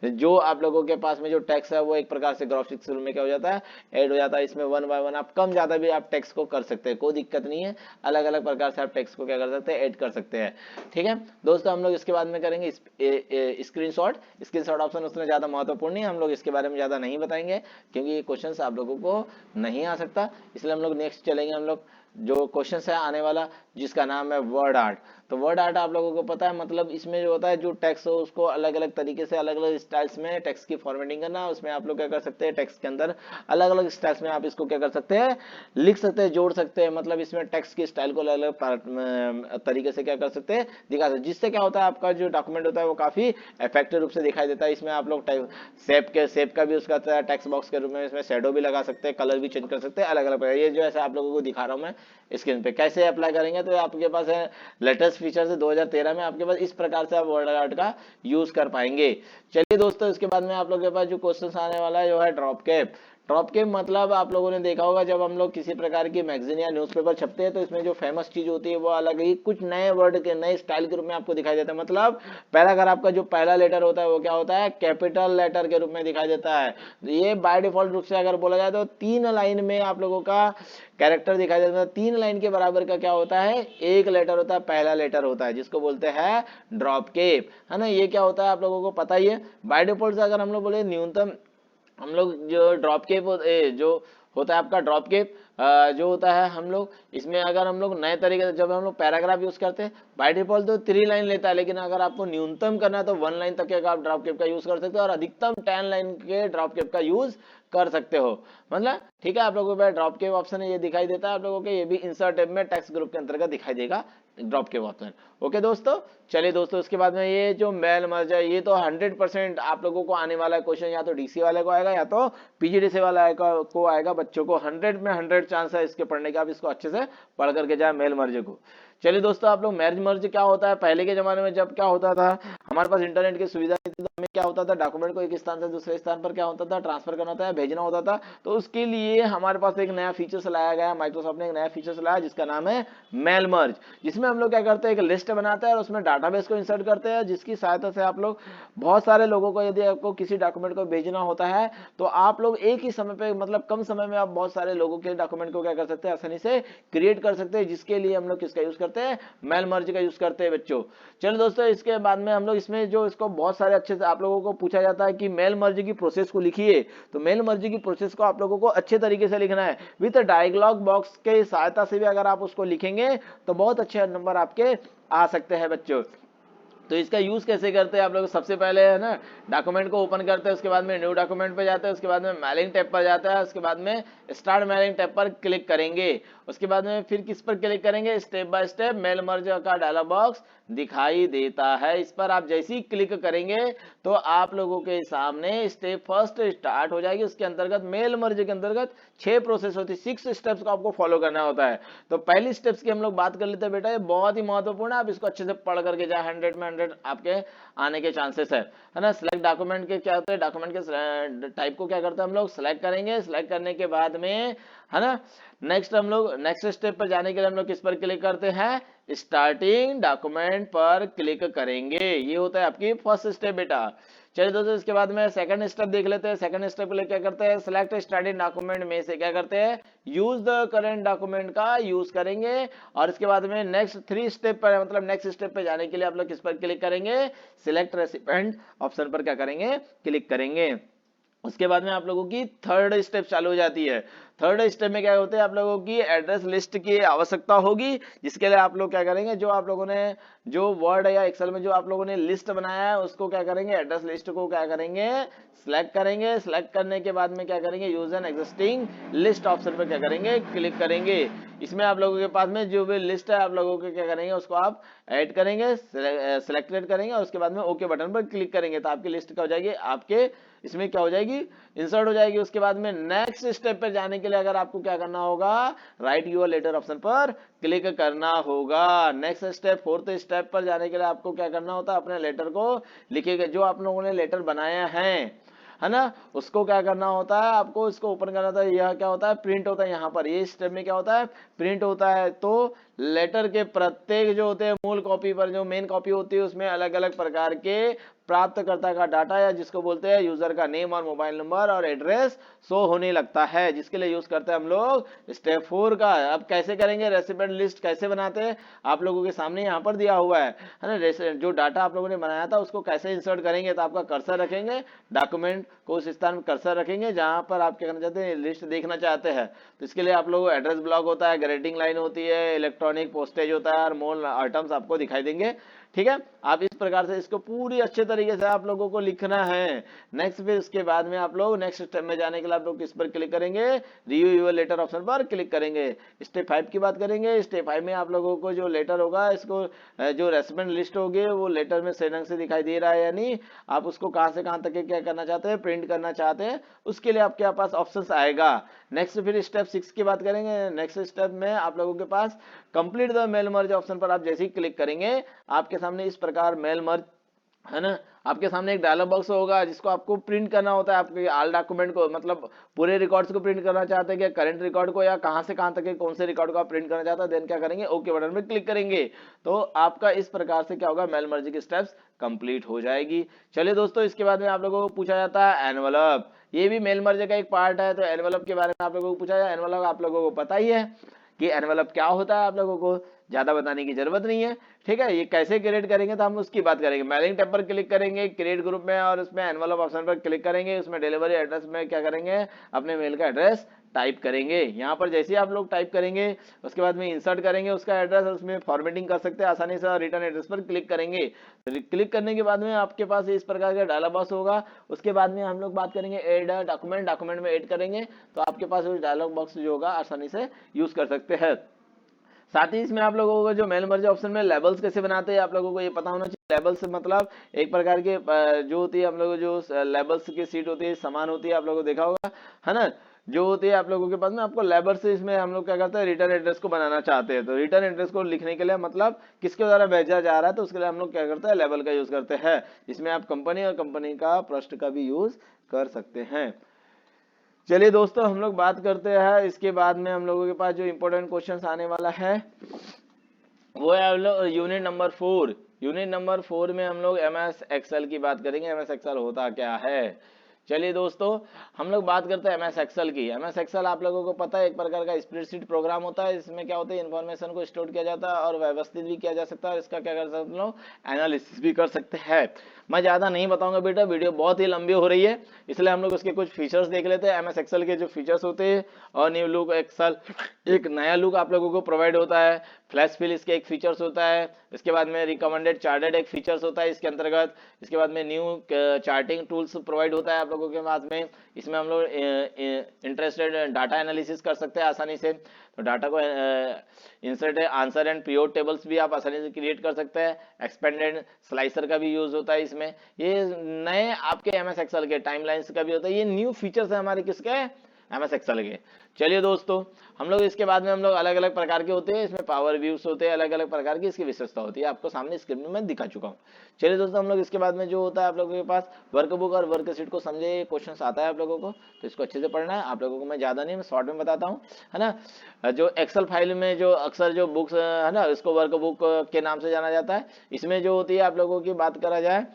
जो आप लोगों के पास में जो टेक्स्ट है वो एक प्रकार से ग्राफिक्स में क्या हो जाता है, ऐड हो जाता है। इसमें 1 बाय 1 आप कम ज्यादा भी आप टेक्स्ट को कर सकते हैं, कोई दिक्कत नहीं है। अलग अलग प्रकार से आप टेक्स्ट को क्या कर सकते हैं, ऐड कर सकते हैं। ठीक है दोस्तों, हम लोग इसके बाद में करेंगे स्क्रीनशॉट। स्क्रीनशॉट ऑप्शन उसमें ज्यादा महत्वपूर्ण नहीं है, हम लोग इसके बारे में ज्यादा नहीं बताएंगे क्योंकि ये क्वेश्चन आप लोगों को नहीं आ सकता, इसलिए हम लोग नेक्स्ट चलेंगे। हम लोग जो क्वेश्चन है आने वाला जिसका नाम है वर्ड आर्ट। तो वर्ड आर्ट आप लोगों को पता है, मतलब इसमें जो होता है, जो टेक्स्ट हो उसको अलग अलग तरीके से अलग अलग स्टाइल्स में टेक्स्ट की फॉर्मेटिंग करना। उसमें आप लोग क्या कर सकते हैं, टेक्स्ट के अंदर अलग अलग स्टाइल्स में आप इसको क्या कर सकते हैं, लिख सकते हैं, जोड़ सकते हैं। मतलब इसमें टेक्स्ट की स्टाइल को अलग अलग तरीके से क्या कर सकते हैं, दिखा सकते हैं, जिससे क्या होता है आपका जो डॉक्यूमेंट होता है वो काफी इफेक्टिव रूप से दिखाई देता है। इसमें आप लोग शेप का भी उसका टेक्स्ट बॉक्स के रूप में इसमें शेडो भी लगा सकते हैं, कलर भी चेंज कर सकते हैं, अलग अलग। ये जो ऐसे आप लोगों को दिखा रहा हूँ मैं स्क्रीन पे, कैसे अप्लाई करेंगे, तो आपके पास है लेटेस्ट फीचर से 2013 में आपके पास इस प्रकार से आप वर्ड आर्ट का यूज कर पाएंगे। चलिए दोस्तों, इसके बाद में आप लोगों के पास जो क्वेश्चन आने वाला है जो है ड्रॉप कैप। ड्रॉप कैप मतलब आप लोगों ने देखा होगा, जब हम लोग किसी प्रकार की मैगजीन या न्यूज़पेपर छपते हैं तो इसमें जो फेमस चीज होती है वो अलग ही कुछ नए वर्ड के नए स्टाइल के रूप में आपको दिखाई देता है। मतलब पैराग्राफ का जो पहला लेटर होता है वो क्या होता है, कैपिटल लेटर के रूप में दिखाई देता है। ये बाय डिफॉल्ट रूप से अगर बोला जाए तो 3 लाइन में आप लोगों का कैरेक्टर दिखाई देता है। 3 लाइन के बराबर का क्या होता है, एक लेटर होता है, पहला लेटर होता है, जिसको बोलते हैं ड्रॉप कैप, है ना। ये क्या होता है आप लोगों को पता ही है। बाय डिफॉल्ट से अगर हम लोग बोले न्यूनतम, हम लोग जो ड्रॉप कैप जो होता है आपका ड्रॉप कैप जो होता है, हम लोग इसमें अगर हम लोग नए तरीके से जब हम लोग पैराग्राफ यूज करते हैं, बाय डिफॉल्ट तो 3 लाइन लेता है, लेकिन अगर आपको न्यूनतम करना है तो 1 लाइन तक के आप ड्रॉप कैप का यूज कर सकते हो और अधिकतम 10 लाइन के ड्रॉप कैप का यूज कर सकते हो। मतलब ठीक है, आप लोगों को ड्रॉप कैप ऑप्शन है ये दिखाई देता है आप लोगों के, ये भी इंसर्ट टैब में टेक्स्ट ग्रुप के अंतर्गत दिखाई देगा ड्रॉप कैप ऑप्शन। ओके दोस्तों, चलिए दोस्तों, इसके बाद में ये जो मेल मर्ज है ये तो 100% आप लोगों को आने वाला है क्वेश्चन, या तो डीसी वाले को आएगा या तो पीजीडीसी वाला को आएगा। बच्चों को 100 में 100 चांस है इसके पढ़ने का, आप इसको अच्छे से पढ़ करके जाए मेल मर्ज को। चलिए दोस्तों, आप लोग मैरिज मर्ज क्या होता है, पहले के जमाने में जब क्या होता था, हमारे पास इंटरनेट की सुविधा नहीं थी, तो हमें क्या होता था, डॉक्यूमेंट को एक स्थान से दूसरे स्थान पर क्या होता था, ट्रांसफर करना होता है, भेजना होता था। तो उसके लिए हमारे पास एक नया फीचर लाया गया, माइक्रोसॉफ्ट ने एक नया फीचर लाया जिसका नाम है मेल मर्ज, जिसमें हम लोग क्या करते हैं, एक लिस्ट बनाते हैं और उसमें डाटाबेस को इंसर्ट करते हैं, जिसकी सहायता से आप लोग बहुत सारे लोगों को, यदि आपको किसी डॉक्यूमेंट को भेजना होता है तो आप लोग एक ही समय पे, मतलब कम समय में आप बहुत सारे लोगों के डॉक्यूमेंट को क्या कर सकते हैं, आसानी से क्रिएट कर सकते हैं, जिसके लिए हम लोग किसका यूज करते हैं, मेल मर्ज का यूज करते हैं बच्चों। चलो दोस्तों, इसके बाद में हम लोग इसमें जो इसको बहुत सारे अच्छे से आप लोगों को पूछा जाता है कि मेल मर्ज की प्रोसेस को लिखिए, तो मेल मर्ज की प्रोसेस को आप लोगों को अच्छे तरीके से लिखना है, विद डायलॉग बॉक्स के सहायता से भी अगर आप उसको लिखेंगे तो बहुत अच्छे नंबर आपके आ सकते हैं बच्चों। तो इसका यूज कैसे करते हैं आप लोग, सबसे पहले है ना, डॉक्यूमेंट को ओपन करते हैं, उसके बाद में न्यू डॉक्यूमेंट पे जाते हैं, उसके बाद में मेलिंग टैब पर जाता है, उसके बाद में स्टार्ट मेलिंग टैब पर क्लिक करेंगे, उसके बाद में फिर किस पर क्लिक करेंगे, step by step mail merge का डायलॉग बॉक्स दिखाई देता है। इस पर आप जैसे ही क्लिक करेंगे तो आप लोगों के सामने स्टेप फर्स्ट स्टार्ट हो जाएगी। उसके अंतर्गत मेल मर्ज के अंतर्गत 6 प्रोसेस होती है, 6 स्टेप्स को आपको फॉलो करना होता है। तो पहली स्टेप्स की हम लोग बात कर लेते हैं बेटा, ये बहुत ही महत्वपूर्ण है, आप इसको अच्छे से पढ़ करके जाए, 100 में 100 आपके आने के चांसेस है ना। सिलेक्ट डॉक्यूमेंट के क्या होते हैं, डॉक्यूमेंट के टाइप को क्या करते हैं हम लोग, सिलेक्ट करेंगे, सिलेक्ट करने के बाद में है ना, नेक्स्ट हम लोग नेक्स्ट स्टेप पर जाने के लिए हम लोग किस पर क्लिक करते हैं, स्टार्टिंग डॉक्यूमेंट पर क्लिक करेंगे। ये होता है आपकी फर्स्ट स्टेप बेटा। चलिए दोस्तों, इसके बाद में सेकंड स्टेप देख लेते हैं। सेकंड स्टेप के लिए क्या करते हैं, सिलेक्ट स्टार्टिंग डॉक्यूमेंट में से क्या करते हैं, यूज द करंट डॉक्यूमेंट का यूज करेंगे। और इसके बाद में नेक्स्ट 3 स्टेप पर, मतलब नेक्स्ट स्टेप पे जाने के लिए आप लोग किस पर क्लिक करेंगे, सिलेक्ट रेसिपिएंट ऑप्शन पर क्या करेंगे, क्लिक करेंगे। उसके बाद में आप लोगों की थर्ड स्टेप चालू हो जाती है। थर्ड स्टेप में क्या होते हैं, आप लोगों की एड्रेस लिस्ट की आवश्यकता होगी, जिसके लिए आप लोग क्या करेंगे, जो आप लोगों ने जो वर्ड या एक्सेल में जो आप लोगों ने लिस्ट बनाया है उसको क्या करेंगे, एड्रेस लिस्ट को क्या करेंगे, सिलेक्ट करेंगे। सिलेक्ट करने के बाद में क्या करेंगे, use an existing list option पर क्या करेंगे, क्लिक करेंगे। इसमें आप लोगों के पास में जो भी लिस्ट है आप लोगों के क्या करेंगे, उसको आप ऐड करेंगे, सिलेक्टेड करेंगे और उसके बाद में ओके बटन पर क्लिक करेंगे तो आपकी लिस्ट क्या हो जाएगी, आपके इसमें क्या हो जाएगी, इंसर्ट हो जाएगी। उसके बाद में नेक्स्ट स्टेप पर जाने के लिए अगर आपको क्या करना होगा, राइट यूर लेटर ऑप्शन पर क्लिक करना होगा। नेक्स्ट स्टेप, फोर्थ स्टेप पर जाने के लिए आपको क्या करना होता है, अपने लेटर को लिखिएगा, जो आप लोगों ने लेटर बनाया है ना, उसको क्या करना होता है, आपको इसको ओपन करना होता है। यह क्या होता है, प्रिंट होता है। यहाँ पर ये स्टेप में क्या होता है, प्रिंट होता है। तो लेटर के प्रत्येक जो होते हैं मूल कॉपी पर जो मेन कॉपी होती है उसमें अलग अलग प्रकार के प्राप्तकर्ता का डाटा या जिसको बोलते हैं यूजर का नेम और मोबाइल नंबर और एड्रेस शो होने लगता है, जिसके लिए यूज करते हैं हम लोग स्टेप 4 का। अब कैसे करेंगे, रेसिपिएंट लिस्ट कैसे बनाते हैं, आप लोगों के सामने यहाँ पर दिया हुआ है ना। जो डाटा आप लोगों ने बनाया था उसको कैसे इंसर्ट करेंगे, तो आपका कर्सर रखेंगे, डॉक्यूमेंट को उस स्थान में कर्सर रखेंगे जहां पर आप क्या करना चाहते हैं, लिस्ट देखना चाहते हैं। तो इसके लिए आप लोगों को एड्रेस ब्लॉक होता है, ग्रेडिंग लाइन होती है, इलेक्ट्रॉनिक पोस्टेज होता है और मोल आइटम्स आपको दिखाई देंगे। ठीक है, आप इस प्रकार से इसको पूरी अच्छे तरीके से आप लोगों को लिखना है। नेक्स्ट, फिर उसके बाद में आप लोग नेक्स्ट स्टेप में जाने के लिए आप लोग किस पर क्लिक करेंगे, रिव्यू योर लेटर ऑप्शन पर क्लिक करेंगे। स्टेप 5 की बात करेंगे। स्टेप 5 में आप लोगों को जो लेटर होगा, इसको जो रेस्पोंडेंट लिस्ट होगी वो लेटर में सही ढंग से दिखाई दे रहा है या नहीं, आप उसको कहां से कहां तक क्या करना चाहते हैं, प्रिंट करना चाहते हैं, उसके लिए आपके पास ऑप्शंस आएगा। नेक्स्ट, फिर स्टेप 6 की बात करेंगे। नेक्स्ट स्टेप में आप लोगों के पास complete the mail merge option पर आप जैसे ही क्लिक करेंगे, आपके सामने इस प्रकार मेल मर्ज है ना, आपके सामने एक डायलॉग बॉक्स होगा जिसको आपको प्रिंट करना होता है। आपके ऑल डॉक्यूमेंट को, मतलब पूरे रिकॉर्ड्स को प्रिंट करना चाहते हैं क्या, करंट रिकॉर्ड को, या कहां से कहां तक के कौन से रिकॉर्ड को आप प्रिंट करना चाहते हैं, देन क्या करेंगे, ओके बटन पे क्लिक करेंगे। तो आपका इस प्रकार से क्या होगा, मेल मर्ज की स्टेप्स कंप्लीट हो जाएगी। चलिए दोस्तों, इसके बाद में आप लोगों को पूछा जाता है एनवलप। ये भी मेल मर्ज का एक पार्ट है। तो एनवलप के बारे में आप लोगों को पूछा जाए। एनवलप आप लोगों को पता ही है कि एनवलप क्या होता है, आप लोगों को ज्यादा बताने की जरूरत नहीं है। ठीक है, ये कैसे क्रिएट करेंगे तो हम उसकी बात करेंगे। मेलिंग टैब पर क्लिक करेंगे, क्रिएट ग्रुप में, और उसमें एनवलप ऑप्शन पर क्लिक करेंगे। उसमें डिलीवरी एड्रेस में क्या करेंगे, अपने मेल का एड्रेस टाइप करेंगे। यहाँ पर जैसे ही आप लोग टाइप करेंगे उसके बाद में इंसर्ट करेंगे उसका एड्रेस, उसमें फॉर्मेटिंग कर सकते हैं आसानी से, और रिटर्न एड्रेस पर क्लिक करेंगे। क्लिक करने के बाद में आपके पास इस प्रकार का डायलॉग बॉक्स होगा। उसके बाद में हम लोग बात करेंगे एड डॉक्यूमेंट। डॉक्यूमेंट में ऐड करेंगे तो आपके पास डायलॉग बॉक्स जो होगा आसानी से यूज कर सकते हैं। साथ ही इसमें आप लोगों को जो मेल मर्ज ऑप्शन में लेबल्स कैसे बनाते हैं आप लोगों को ये पता होना चाहिए। लेबल्स मतलब एक प्रकार के जो होती है हम लोग जो लेबल्स की सीट होती है, समान होती है, आप लोगों को देखा होगा है ना, जो होती है आप लोगों के पास में। आपको लेबर से इसमें हम लोग क्या करते हैं, रिटर्न एड्रेस को बनाना चाहते हैं। तो रिटर्न एड्रेस को लिखने के लिए मतलब किसके द्वारा भेजा जा रहा है, तो उसके लिए हम लोग क्या करते हैं, लेबल का यूज करते हैं। इसमें आप कंपनी और कंपनी का पृष्ठ का भी यूज कर सकते हैं। चलिए दोस्तों, हम लोग बात करते हैं इसके बाद में हम लोगों के पास जो इंपॉर्टेंट क्वेश्चन आने वाला है वो है हम लोग यूनिट नंबर 4। यूनिट नंबर 4 में हम लोग एमएस एक्सेल की बात करेंगे। एमएस एक्सेल होता क्या है, चलिए दोस्तों हम लोग बात करते हैं एमएस एक्सेल की। एमएस एक्सेल आप लोगों को पता है एक प्रकार का स्प्रेडशीट प्रोग्राम होता है। इसमें क्या होता है, इन्फॉर्मेशन को स्टोर किया जाता है और व्यवस्थित भी किया जा सकता है, और इसका क्या कर सकते हैं लोग, एनालिसिस भी कर सकते हैं। मैं ज्यादा नहीं बताऊंगा बेटा, वीडियो बहुत ही लंबी हो रही है, इसलिए हम लोग उसके कुछ फीचर्स देख लेते हैं। एमएस एक्सेल के जो फीचर्स होते हैं, और न्यू लुक एक्सेल, एक नया लुक आप लोगों को प्रोवाइड होता है। फ्लैश फिल इसके एक फीचर्स होता है। इसके बाद में रिकमेंडेड चार्टेड एक फीचर्स होता है इसके अंतर्गत। इसके बाद में न्यू चार्टिंग टूल्स प्रोवाइड होता है आप लोगों के पास में। इसमें हम लोग इंटरेस्टेड डाटा एनालिसिस कर सकते हैं आसानी से। तो डाटा को insert answer and period tables भी आप आसानी से क्रिएट कर सकते हैं। एक्सपेंडेड स्लाइसर का भी यूज होता है इसमें। ये नए आपके एमएस एक्सेल के टाइमलाइंस का भी होता है। ये न्यू फीचर्स है हमारे किसके, एमएस एक्सेल के। चलिए दोस्तों, हम लोग इसके बाद में हम लोग अलग अलग प्रकार के होते हैं, इसमें पावर व्यूज होते हैं, अलग अलग प्रकार की इसकी विशेषता होती है, आपको सामने स्क्रीन में मैं दिखा चुका हूँ। चलिए दोस्तों, हम लोग इसके बाद में जो होता है आप लोगों के पास वर्कबुक और वर्कशीट को समझे क्वेश्चन आता है आप लोगों को, तो इसको अच्छे से पढ़ना है। आप लोगों को मैं ज्यादा नहीं, मैं शॉर्ट में बताता हूँ, है ना। जो एक्सेल फाइल में जो अक्सर जो बुक्स है ना, इसको वर्कबुक के नाम से जाना जाता है। इसमें जो होती है आप लोगों की बात करा जाए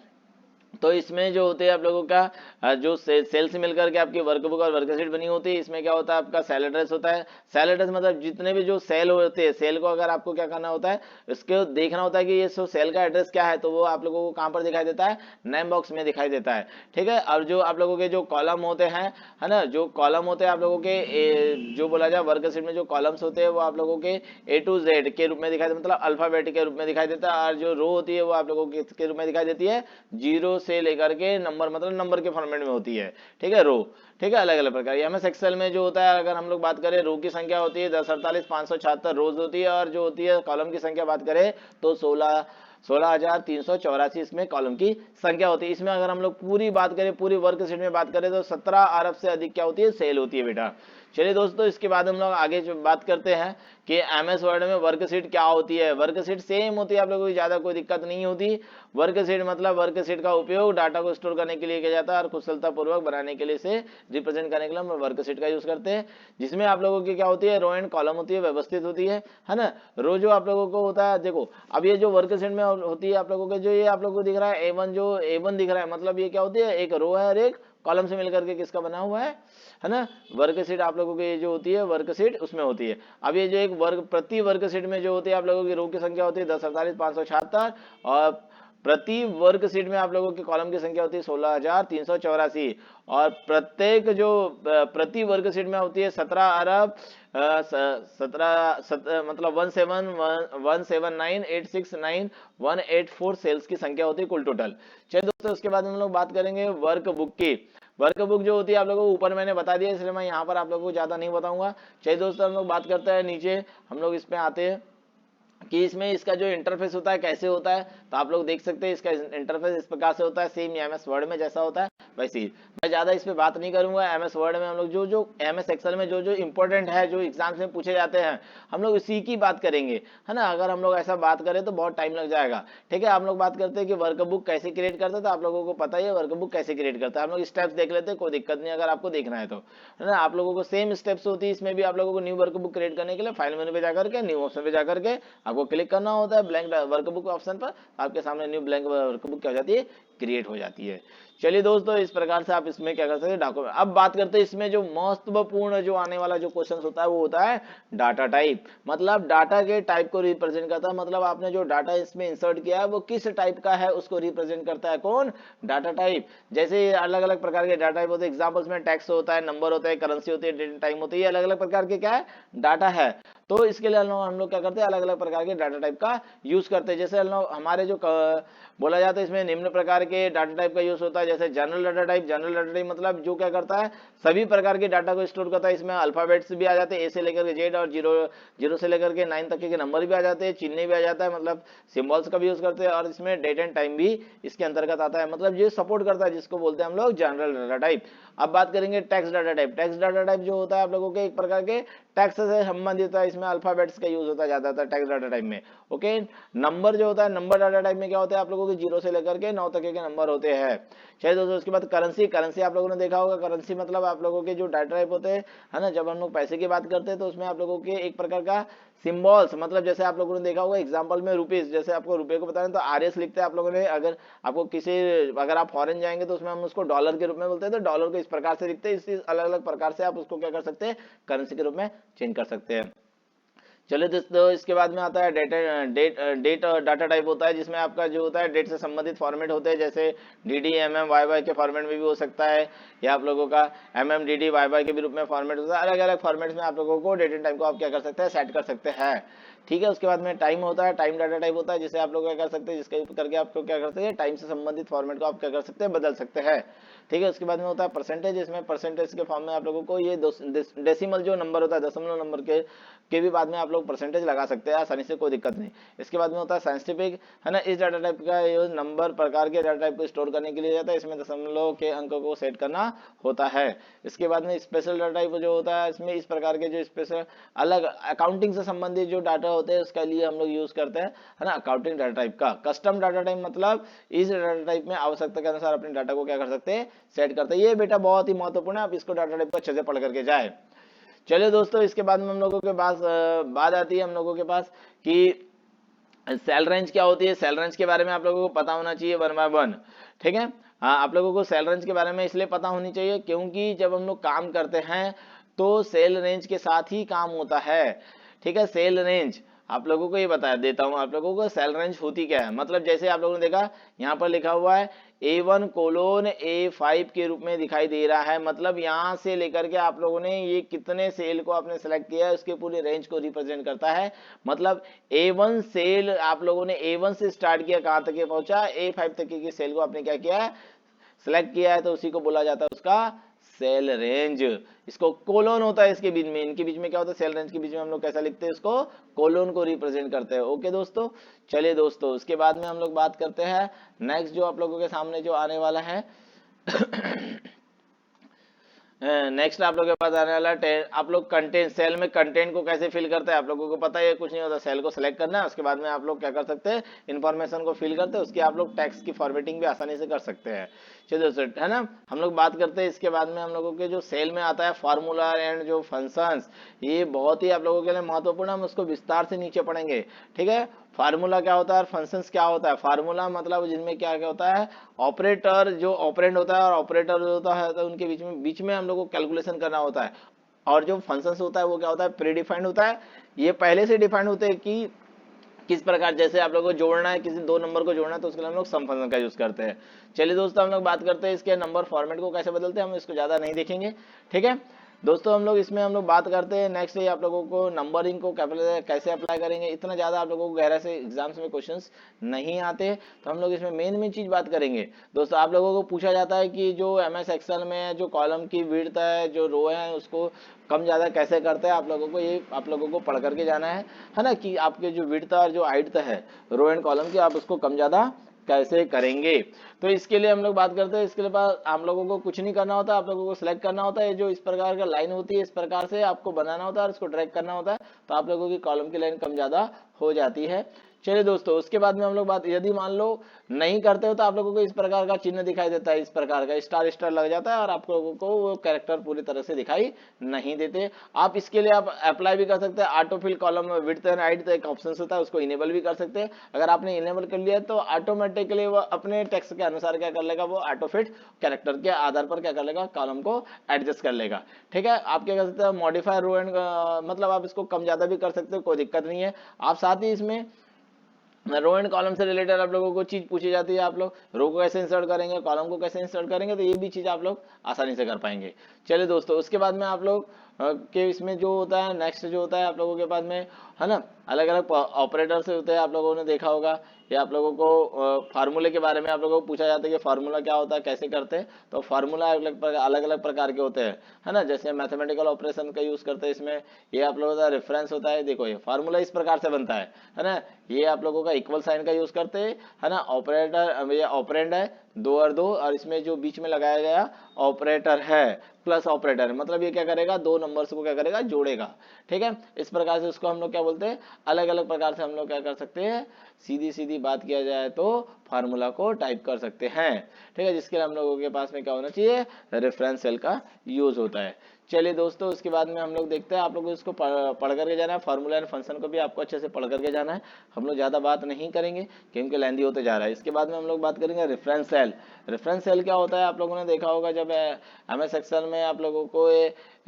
तो इसमें जो होते हैं आप लोगों का जो सेल से मिलकर के आपकी वर्कबुक और वर्कशीट बनी होती है। इसमें क्या होता है, आपका सेल एड्रेस होता है। सेल एड्रेस मतलब जितने भी जो सेल होते हैं, सेल को अगर आपको क्या करना होता है, इसको देखना होता है कि ये सेल का एड्रेस क्या है, तो वो आप लोगों को कहाँ पर दिखाई देता है, नेम बॉक्स में दिखाई देता है। ठीक है। और जो आप लोगों के जो कॉलम होते हैं, है ना, जो कॉलम होते हैं आप लोगों के जो बोला जाए वर्कशीट में जो कॉलम्स होते हैं वो आप लोगों के A to Z के रूप में दिखाई देता है, मतलब अल्फाबेटिक के रूप में दिखाई देता है। और जो रो होती है वो आप लोगों के रूप में दिखाई देती है, 0 से लेकर के नंबर, मतलब नंबर के फॉर्मेट में होती है। ठीक है, रो। ठीक है, अलग अलग प्रकार। एमएस एक्सेल में जो होता है, अगर हम लोग बात करें, रो की संख्या होती है 1048,576 रोज होती है, और जो होती है कॉलम की संख्या बात करें तो 16,384 इसमें कॉलम की संख्या होती है। इसमें अगर हम लोग पूरी बात करें, पूरी वर्कशीट में बात करें, तो 17 अरब से अधिक क्या होती है, सेल होती है बेटा। चलिए दोस्तों, इसके बाद हम लोग आगे जो बात करते हैं कि एमएस वर्ड में वर्कशीट क्या होती है। वर्कशीट सेम होती है, आप लोगों को ज्यादा कोई दिक्कत नहीं होती। वर्कशीट मतलब वर्कशीट का उपयोग डाटा को स्टोर करने के लिए किया जाता है और कुशलता पूर्वक बनाने के लिए, इसे रिप्रेजेंट करने के लिए हम वर्कशीट का यूज करते हैं, जिसमें आप लोगों की क्या होती है, रो एंड कॉलम होती है, व्यवस्थित होती है ना। रो जो आप लोगों को होता है, देखो अब ये जो वर्कशीट में होती है आप लोगों के, जो ये आप लोगों को दिख रहा है A1, जो A1 दिख रहा है, मतलब ये क्या होती है, एक रो है और एक कॉलम से मिलकर के किसका बना हुआ है ना, वर्कशीट आप लोगों की जो होती है वर्कशीट उसमें होती है। अब ये जो एक वर्ग प्रति वर्कशीट में जो होती है आप लोगों की रो की संख्या होती है 10,48,576, और प्रति वर्कशीट में आप लोगों के कॉलम की संख्या होती है 16,384, और प्रत्येक जो प्रति वर्कशीट में होती है 17 अरब 17 मतलब 179,869,184 सेल्स की संख्या होती है कुल टोटल। चलिए दोस्तों, उसके बाद हम लोग बात करेंगे वर्क बुक की। वर्क बुक जो होती है आप लोगों को ऊपर मैंने बता दिया, इसलिए मैं यहाँ पर आप लोगों को ज्यादा नहीं बताऊंगा। चलिए दोस्तों, हम लोग बात करते हैं नीचे, हम लोग इसमें आते हैं कि इसमें इसका जो इंटरफेस होता है कैसे होता है। तो आप लोग देख सकते हैं इसका इंटरफेस इस प्रकार से होता है, सेम एमएस वर्ड में जैसा होता है वैसे ही। मैं ज्यादा इस पे बात नहीं करूंगा। एमएस वर्ड में हम लोग जो जो एमएस एक्सेल में जो जो इंपॉर्टेंट है, जो एग्जाम्स में पूछे जाते हैं, हम लोग इसी की बात करेंगे, है ना। अगर हम लोग ऐसा बात करें तो बहुत टाइम लग जाएगा। ठीक है, हम लोग बात करते हैं कि वर्कबुक कैसे क्रिएट करते हैं। तो आप लोगों को पता ही है वर्कबुक कैसे क्रिएट करता है, हम लोग स्टेप्स देख लेते हैं, कोई दिक्कत नहीं अगर आपको देखना है तो, है ना। आप लोगों को सेम स्टेप्स होती है इसमें भी। आप लोगों को न्यू वर्कबुक क्रिएट करने के लिए फाइल मेनू पे जाकर के न्यू ऑप्शन पे जाकर के आपको क्लिक करना होता है ब्लैंक वर्कबुक ऑप्शन पर, आपके सामने न्यू ब्लैंक वर्कबुक क्या हो जाती है, क्रिएट हो जाती है। चलिए दोस्तों, इस प्रकार से आप इसमें क्या कर सकते हैं, डॉक्यूमेंट। अब बात करते हैं इसमें जो महत्वपूर्ण जो आने वाला जो क्वेश्चन होता है वो होता है डाटा टाइप। मतलब डाटा के टाइप को रिप्रेजेंट करता है, मतलब आपने जो डाटा इसमें इंसर्ट किया है वो किस टाइप का है उसको रिप्रेजेंट करता है कौन, डाटा टाइप। जैसे अलग अलग प्रकार के डाटा टाइप होते हैं, एग्जाम्पल्स में टेक्स्ट होता है, नंबर होता है, करेंसी होती है, डेट टाइम होती है, अलग अलग प्रकार के क्या है, डाटा है। तो इसके लिए हम लोग क्या करते हैं, अलग अलग प्रकार के डाटा टाइप का यूज करते हैं। जैसे हमारे जो बोला जाता है इसमें निम्न प्रकार के डाटा टाइप का यूज होता है, जैसे general data type. General data type मतलब जो क्या करता है, सभी प्रकार के डाटा को स्टोर करता है। इसमें अल्फाबेट्स भी आ जाते हैं, ए से लेकर के जेड, और जीरो से लेकर के 9 तक के नंबर भी आ जाते हैं, चिन्ह भी आ जाता है, मतलब सिंबल्स का भी यूज करते हैं। और इसमें डेट एंड टाइम भी इसके अंतर्गत आता है, मतलब ये सपोर्ट करता है, जिसको बोलते हैं हम लोग जनरल डाटा टाइप। अब बात करेंगे text data type. Text data type जो होता है आप लोगों के एक प्रकार के टेक्स्ट से संबंधित है, इसमें अल्फाबेट्स का यूज होता है ज्यादातर टेक्स्ट डाटा टाइप में। ओके, नंबर जो होता है, नंबर डाटा टाइप में क्या होता है, आप लोगों के 0 से लेकर के 9 तक के नंबर होते हैं। चलिए दोस्तों, उसके बाद करेंसी। करेंसी आप लोगों ने देखा होगा, करेंसी मतलब आप लोगों के जो डाटा टाइप होते हैं, है ना। जब हम लोग पैसे की बात करते हैं तो उसमें आप लोगों के एक प्रकार का सिंबल्स, मतलब जैसे आप लोगों ने देखा होगा एग्जांपल में रुपीस, जैसे आपको रुपए को बताएं तो आरएस लिखते हैं आप लोगों ने। अगर आप फॉरेन जाएंगे तो उसमें हम उसको डॉलर के रूप में बोलते हैं, तो डॉलर को इस प्रकार से लिखते हैं। इस अलग अलग प्रकार से आप उसको क्या कर सकते हैं, करेंसी के रूप में चेंज कर सकते हैं। चलिए दोस्तों, इसके बाद में आता है डेट डाटा टाइप होता है, जिसमें आपका जो होता है डेट से संबंधित फॉर्मेट होते हैं, जैसे डी एमएम वाई के फॉर्मेट में भी हो सकता है, या आप लोगों का एमएम डी वाई के भी रूप में फॉर्मेट होता है। अलग अलग फॉर्मेट्स में आप लोगों को डेट एंड टाइम को आप क्या कर सकते हैं, सेट कर सकते हैं। ठीक है, उसके बाद में टाइम होता है, टाइम डाटा टाइप होता है, जिसे आप लोग क्या कर सकते हैं, जिसके करके आपको क्या कर सकते हैं, टाइम से संबंधित फॉर्मेट को आप क्या कर सकते हैं, बदल सकते हैं। ठीक है, उसके बाद में होता है परसेंटेज। इसमें परसेंटेज के फॉर्म में आप लोगों को ये डेसिमल जो नंबर होता है, दशमलव नंबर के भी बाद में आप लोग परसेंटेज लगा सकते हैं आसानी से, कोई दिक्कत नहीं। इसके बाद में होता है साइंटिफिक, है ना। इस डाटा टाइप का यूज नंबर प्रकार के डाटा टाइप को स्टोर करने के लिए जाता है, इसमें दशमलव के अंक को सेट करना होता है। इसके बाद में स्पेशल डाटा टाइप जो होता है, इसमें इस प्रकार के जो स्पेशल अलग अकाउंटिंग से संबंधित जो डाटा होते हैं उसके लिए हम लोग यूज करते हैं, है ना, अकाउंटिंग डाटा टाइप का। कस्टम डाटा टाइप मतलब इस डाटा टाइप में आवश्यकता के अनुसार अपने डाटा को क्या कर सकते हैं, सेट करते हैं। ये बेटा बहुत ही महत्वपूर्ण है, आप इसको डाटा टाइप को अच्छे से पढ़ करके जाए। चलिए दोस्तों, इसके बाद में हम लोगों के पास बात आती है हम लोगों के पास कि सेल रेंज क्या होती है, सेल रेंज के बारे में आप लोगों को पता होना चाहिए 1 बाय 1। ठीक है, हाँ, आप लोगों को सेल रेंज के बारे में इसलिए पता होनी चाहिए क्योंकि जब हम लोग काम करते हैं तो सेल रेंज के साथ ही काम होता है। ठीक है, सेल रेंज आप लोगों को ये बता देता हूँ आप लोगों को सेल रेंज होती क्या है। मतलब जैसे आप लोगों ने देखा यहाँ पर लिखा हुआ है A1:A5 के रूप में दिखाई दे रहा है। मतलब यहाँ से लेकर के आप लोगों ने ये कितने सेल को आपने सेलेक्ट किया है उसके पूरे रेंज को रिप्रेजेंट करता है। मतलब A1 सेल आप लोगों ने A1 से स्टार्ट किया, कहाँ तक ये पहुंचा, A5 तक की सेल को आपने क्या किया है, सेलेक्ट किया है, तो उसी को बोला जाता है उसका सेल रेंज। इसको कोलोन होता है इसके बीच में, इनके बीच में क्या होता है, सेल रेंज के बीच में हम लोग कैसा लिखते हैं, इसको कोलोन को रिप्रेजेंट करते हैं। ओके दोस्तों, चलिए दोस्तों, उसके बाद में हम लोग बात करते हैं नेक्स्ट जो आप लोगों के सामने जो आने वाला है नेक्स्ट आप लोगों के पास आने वाला है आप लोग कंटेंट, सेल में कंटेंट को कैसे फिल करते हैं। आप लोगों को पता है कुछ नहीं होता, सेल को सिलेक्ट करना है, उसके बाद में आप लोग क्या कर सकते हैं, इन्फॉर्मेशन को फिल करते हैं, उसकी आप लोग टेक्स्ट की फॉर्मेटिंग भी आसानी से कर सकते हैं। चलिए दोस्तों, है ना, हम लोग बात करते हैं इसके बाद में हम लोगों के जो सेल में आता है फार्मूला एंड जो फंक्शंस, ये बहुत ही आप लोगों के लिए महत्वपूर्ण, हम उसको विस्तार से नीचे पढ़ेंगे। ठीक है, फार्मूला क्या होता है और फंक्शंस क्या होता है। फार्मूला मतलब जिनमें क्या क्या होता है, ऑपरेटर जो ऑपरेंड होता है और ऑपरेटर जो होता है तो उनके बीच में हम लोग को कैलकुलेशन करना होता है। और जो फंक्शंस होता है वो क्या होता है, प्री डिफाइंड होता है, ये पहले से डिफाइंड होते हैं कि किस प्रकार, जैसे आप लोगों को जोड़ना है, किसी दो नंबर को जोड़ना है तो उसके लिए हम लोग सम फंक्शन का यूज करते हैं। चलिए दोस्तों, हम लोग बात करते हैं इसके नंबर फॉर्मेट को कैसे बदलते हैं, हम इसको ज्यादा नहीं देखेंगे। ठीक है दोस्तों, हम लोग इसमें हम लोग बात करते हैं नेक्स्ट आप लोगों को नंबरिंग को कैसे अप्लाई करेंगे। इतना ज़्यादा आप लोगों को गहरा से एग्जाम्स में क्वेश्चंस नहीं आते, तो हम लोग इसमें मेन चीज़ बात करेंगे। दोस्तों, आप लोगों को पूछा जाता है कि जो MS एक्सेल में जो कॉलम की विड्थ है, जो रो है, उसको कम ज़्यादा कैसे करते हैं। आप लोगों को ये आप लोगों को पढ़ करके जाना है ना, कि आपके जो विड्थ और जो हाइट है रो एंड कॉलम की, आप उसको कम ज़्यादा कैसे करेंगे। तो इसके लिए हम लोग बात करते हैं, इसके लिए बाद आप लोगों को कुछ नहीं करना होता, आप लोगों को सिलेक्ट करना होता है, जो इस प्रकार का लाइन होती है इस प्रकार से आपको बनाना होता है और इसको ड्रैग करना होता है, तो आप लोगों की कॉलम की लाइन कम ज्यादा हो जाती है। चलिए दोस्तों, उसके बाद में हम लोग बात, यदि मान लो नहीं करते हो तो आप लोगों को इस प्रकार का चिन्ह दिखाई देता है, इस प्रकार का स्टार स्टार लग जाता है और आप लोगों को वो कैरेक्टर पूरी तरह से दिखाई नहीं देते। आप इसके लिए आप अप्लाई भी कर सकते हैं, auto fill column width and height तो एक ऑप्शन होता है, उसको इनेबल भी कर सकते हैं। अगर आपने इनेबल कर लिया तो ऑटोमेटिकली वो अपने टेक्स्ट के अनुसार क्या कर लेगा, वो ऑटो फिट कैरेक्टर के आधार पर क्या कर लेगा, कॉलम को एडजस्ट कर लेगा। ठीक है, आप क्या कर सकते हैं, मॉडिफाई रो एंड, मतलब आप इसको कम ज्यादा भी कर सकते हो, कोई दिक्कत नहीं है। आप साथ ही इसमें रो एंड कॉलम से रिलेटेड आप लोगों को चीज पूछी जाती है, आप लोग रो को कैसे इंसर्ट करेंगे, कॉलम को कैसे इंसर्ट करेंगे, तो ये भी चीज आप लोग आसानी से कर पाएंगे। चलिए दोस्तों, उसके बाद में आप लोग के इसमें जो होता है नेक्स्ट जो होता है आप लोगों के पास में, है ना, अलग अलग ऑपरेटर से होते हैं, आप लोगों ने देखा होगा। ये आप लोगों को फार्मूले के बारे में आप लोगों को पूछा जाता है कि फार्मूला क्या होता है, कैसे करते हैं। तो फार्मूला अलग अलग प्रकार के होते हैं, है ना, जैसे मैथमेटिकल ऑपरेशन का यूज करते हैं इसमें। ये आप लोगों का रेफरेंस होता है, देखो ये फार्मूला इस प्रकार से बनता है ना। ये आप लोगों का इक्वल साइन का यूज करते हैं, है ना। ऑपरेटर, ये ऑपरेंड है 2 और 2, और इसमें जो बीच में लगाया गया ऑपरेटर है प्लस ऑपरेटर, मतलब ये क्या करेगा, दो नंबर्स को क्या करेगा, जोड़ेगा। ठीक है, इस प्रकार से उसको हम लोग क्या बोलते हैं, अलग अलग प्रकार से हम लोग क्या कर सकते हैं, सीधी सीधी बात किया जाए तो फार्मूला को टाइप कर सकते हैं। ठीक है, जिसके लिए हम लोगों के पास में क्या होना चाहिए, रेफरेंस सेल का यूज होता है। चलिए दोस्तों, उसके बाद में हम लोग देखते हैं, आप लोग इसको पढ़ करके जाना है, फार्मूला एंड फंक्शन को भी आपको अच्छे से पढ़ करके जाना है। हम लोग ज़्यादा बात नहीं करेंगे क्योंकि लेंदी होते जा रहा है। इसके बाद में हम लोग बात करेंगे रेफरेंस सेल। रेफरेंस सेल क्या होता है, आप लोगों ने देखा होगा जब MS एक्सेल में आप लोगों को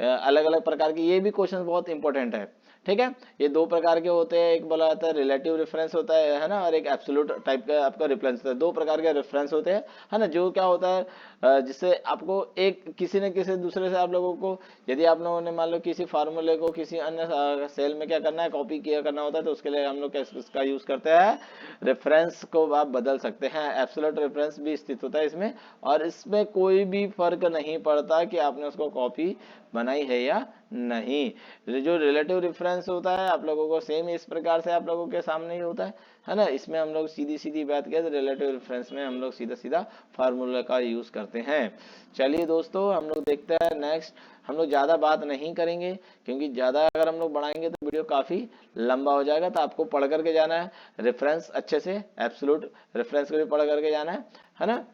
अलग अलग प्रकार की, ये भी क्वेश्चन बहुत इंपॉर्टेंट है। ठीक है, ये 2 प्रकार के होते हैं, एक बोला जाता है रिलेटिव रेफरेंस होता है ना, और एक एब्सोल्यूट टाइप का आपका रेफरेंस होता है। 2 प्रकार के रेफरेंस होते हैं, है ना, जो क्या होता है जिससे आपको एक किसी न किसी दूसरे से आप लोगों को, यदि आप लोगों ने मान लो किसी फार्मूले को किसी अन्य सेल में क्या करना है, कॉपी किया करना होता है, तो उसके लिए हम लोग इसका यूज करते हैं, रेफरेंस को आप बदल सकते हैं। एब्सोल्यूट रेफरेंस भी स्थित होता है इसमें, और इसमें कोई भी फर्क नहीं पड़ता कि आपने उसको कॉपी बनाई है या नहीं। जो रिलेटिव रेफरेंस होता है आप लोगों को सेम इस प्रकार से आप लोगों के सामने ही होता है ना। इसमें हम लोग सीधी सीधी बात करें तो रिलेटिव रेफरेंस में हम लोग सीधा सीधा फार्मूला का यूज करते हैं। चलिए दोस्तों, हम लोग देखते हैं नेक्स्ट। हम लोग ज़्यादा बात नहीं करेंगे क्योंकि ज़्यादा अगर हम लोग बढ़ाएंगे तो वीडियो काफ़ी लंबा हो जाएगा, तो आपको पढ़ करके जाना है रेफरेंस अच्छे से, एब्सोल्यूट रेफरेंस को भी पढ़ करके जाना है ना।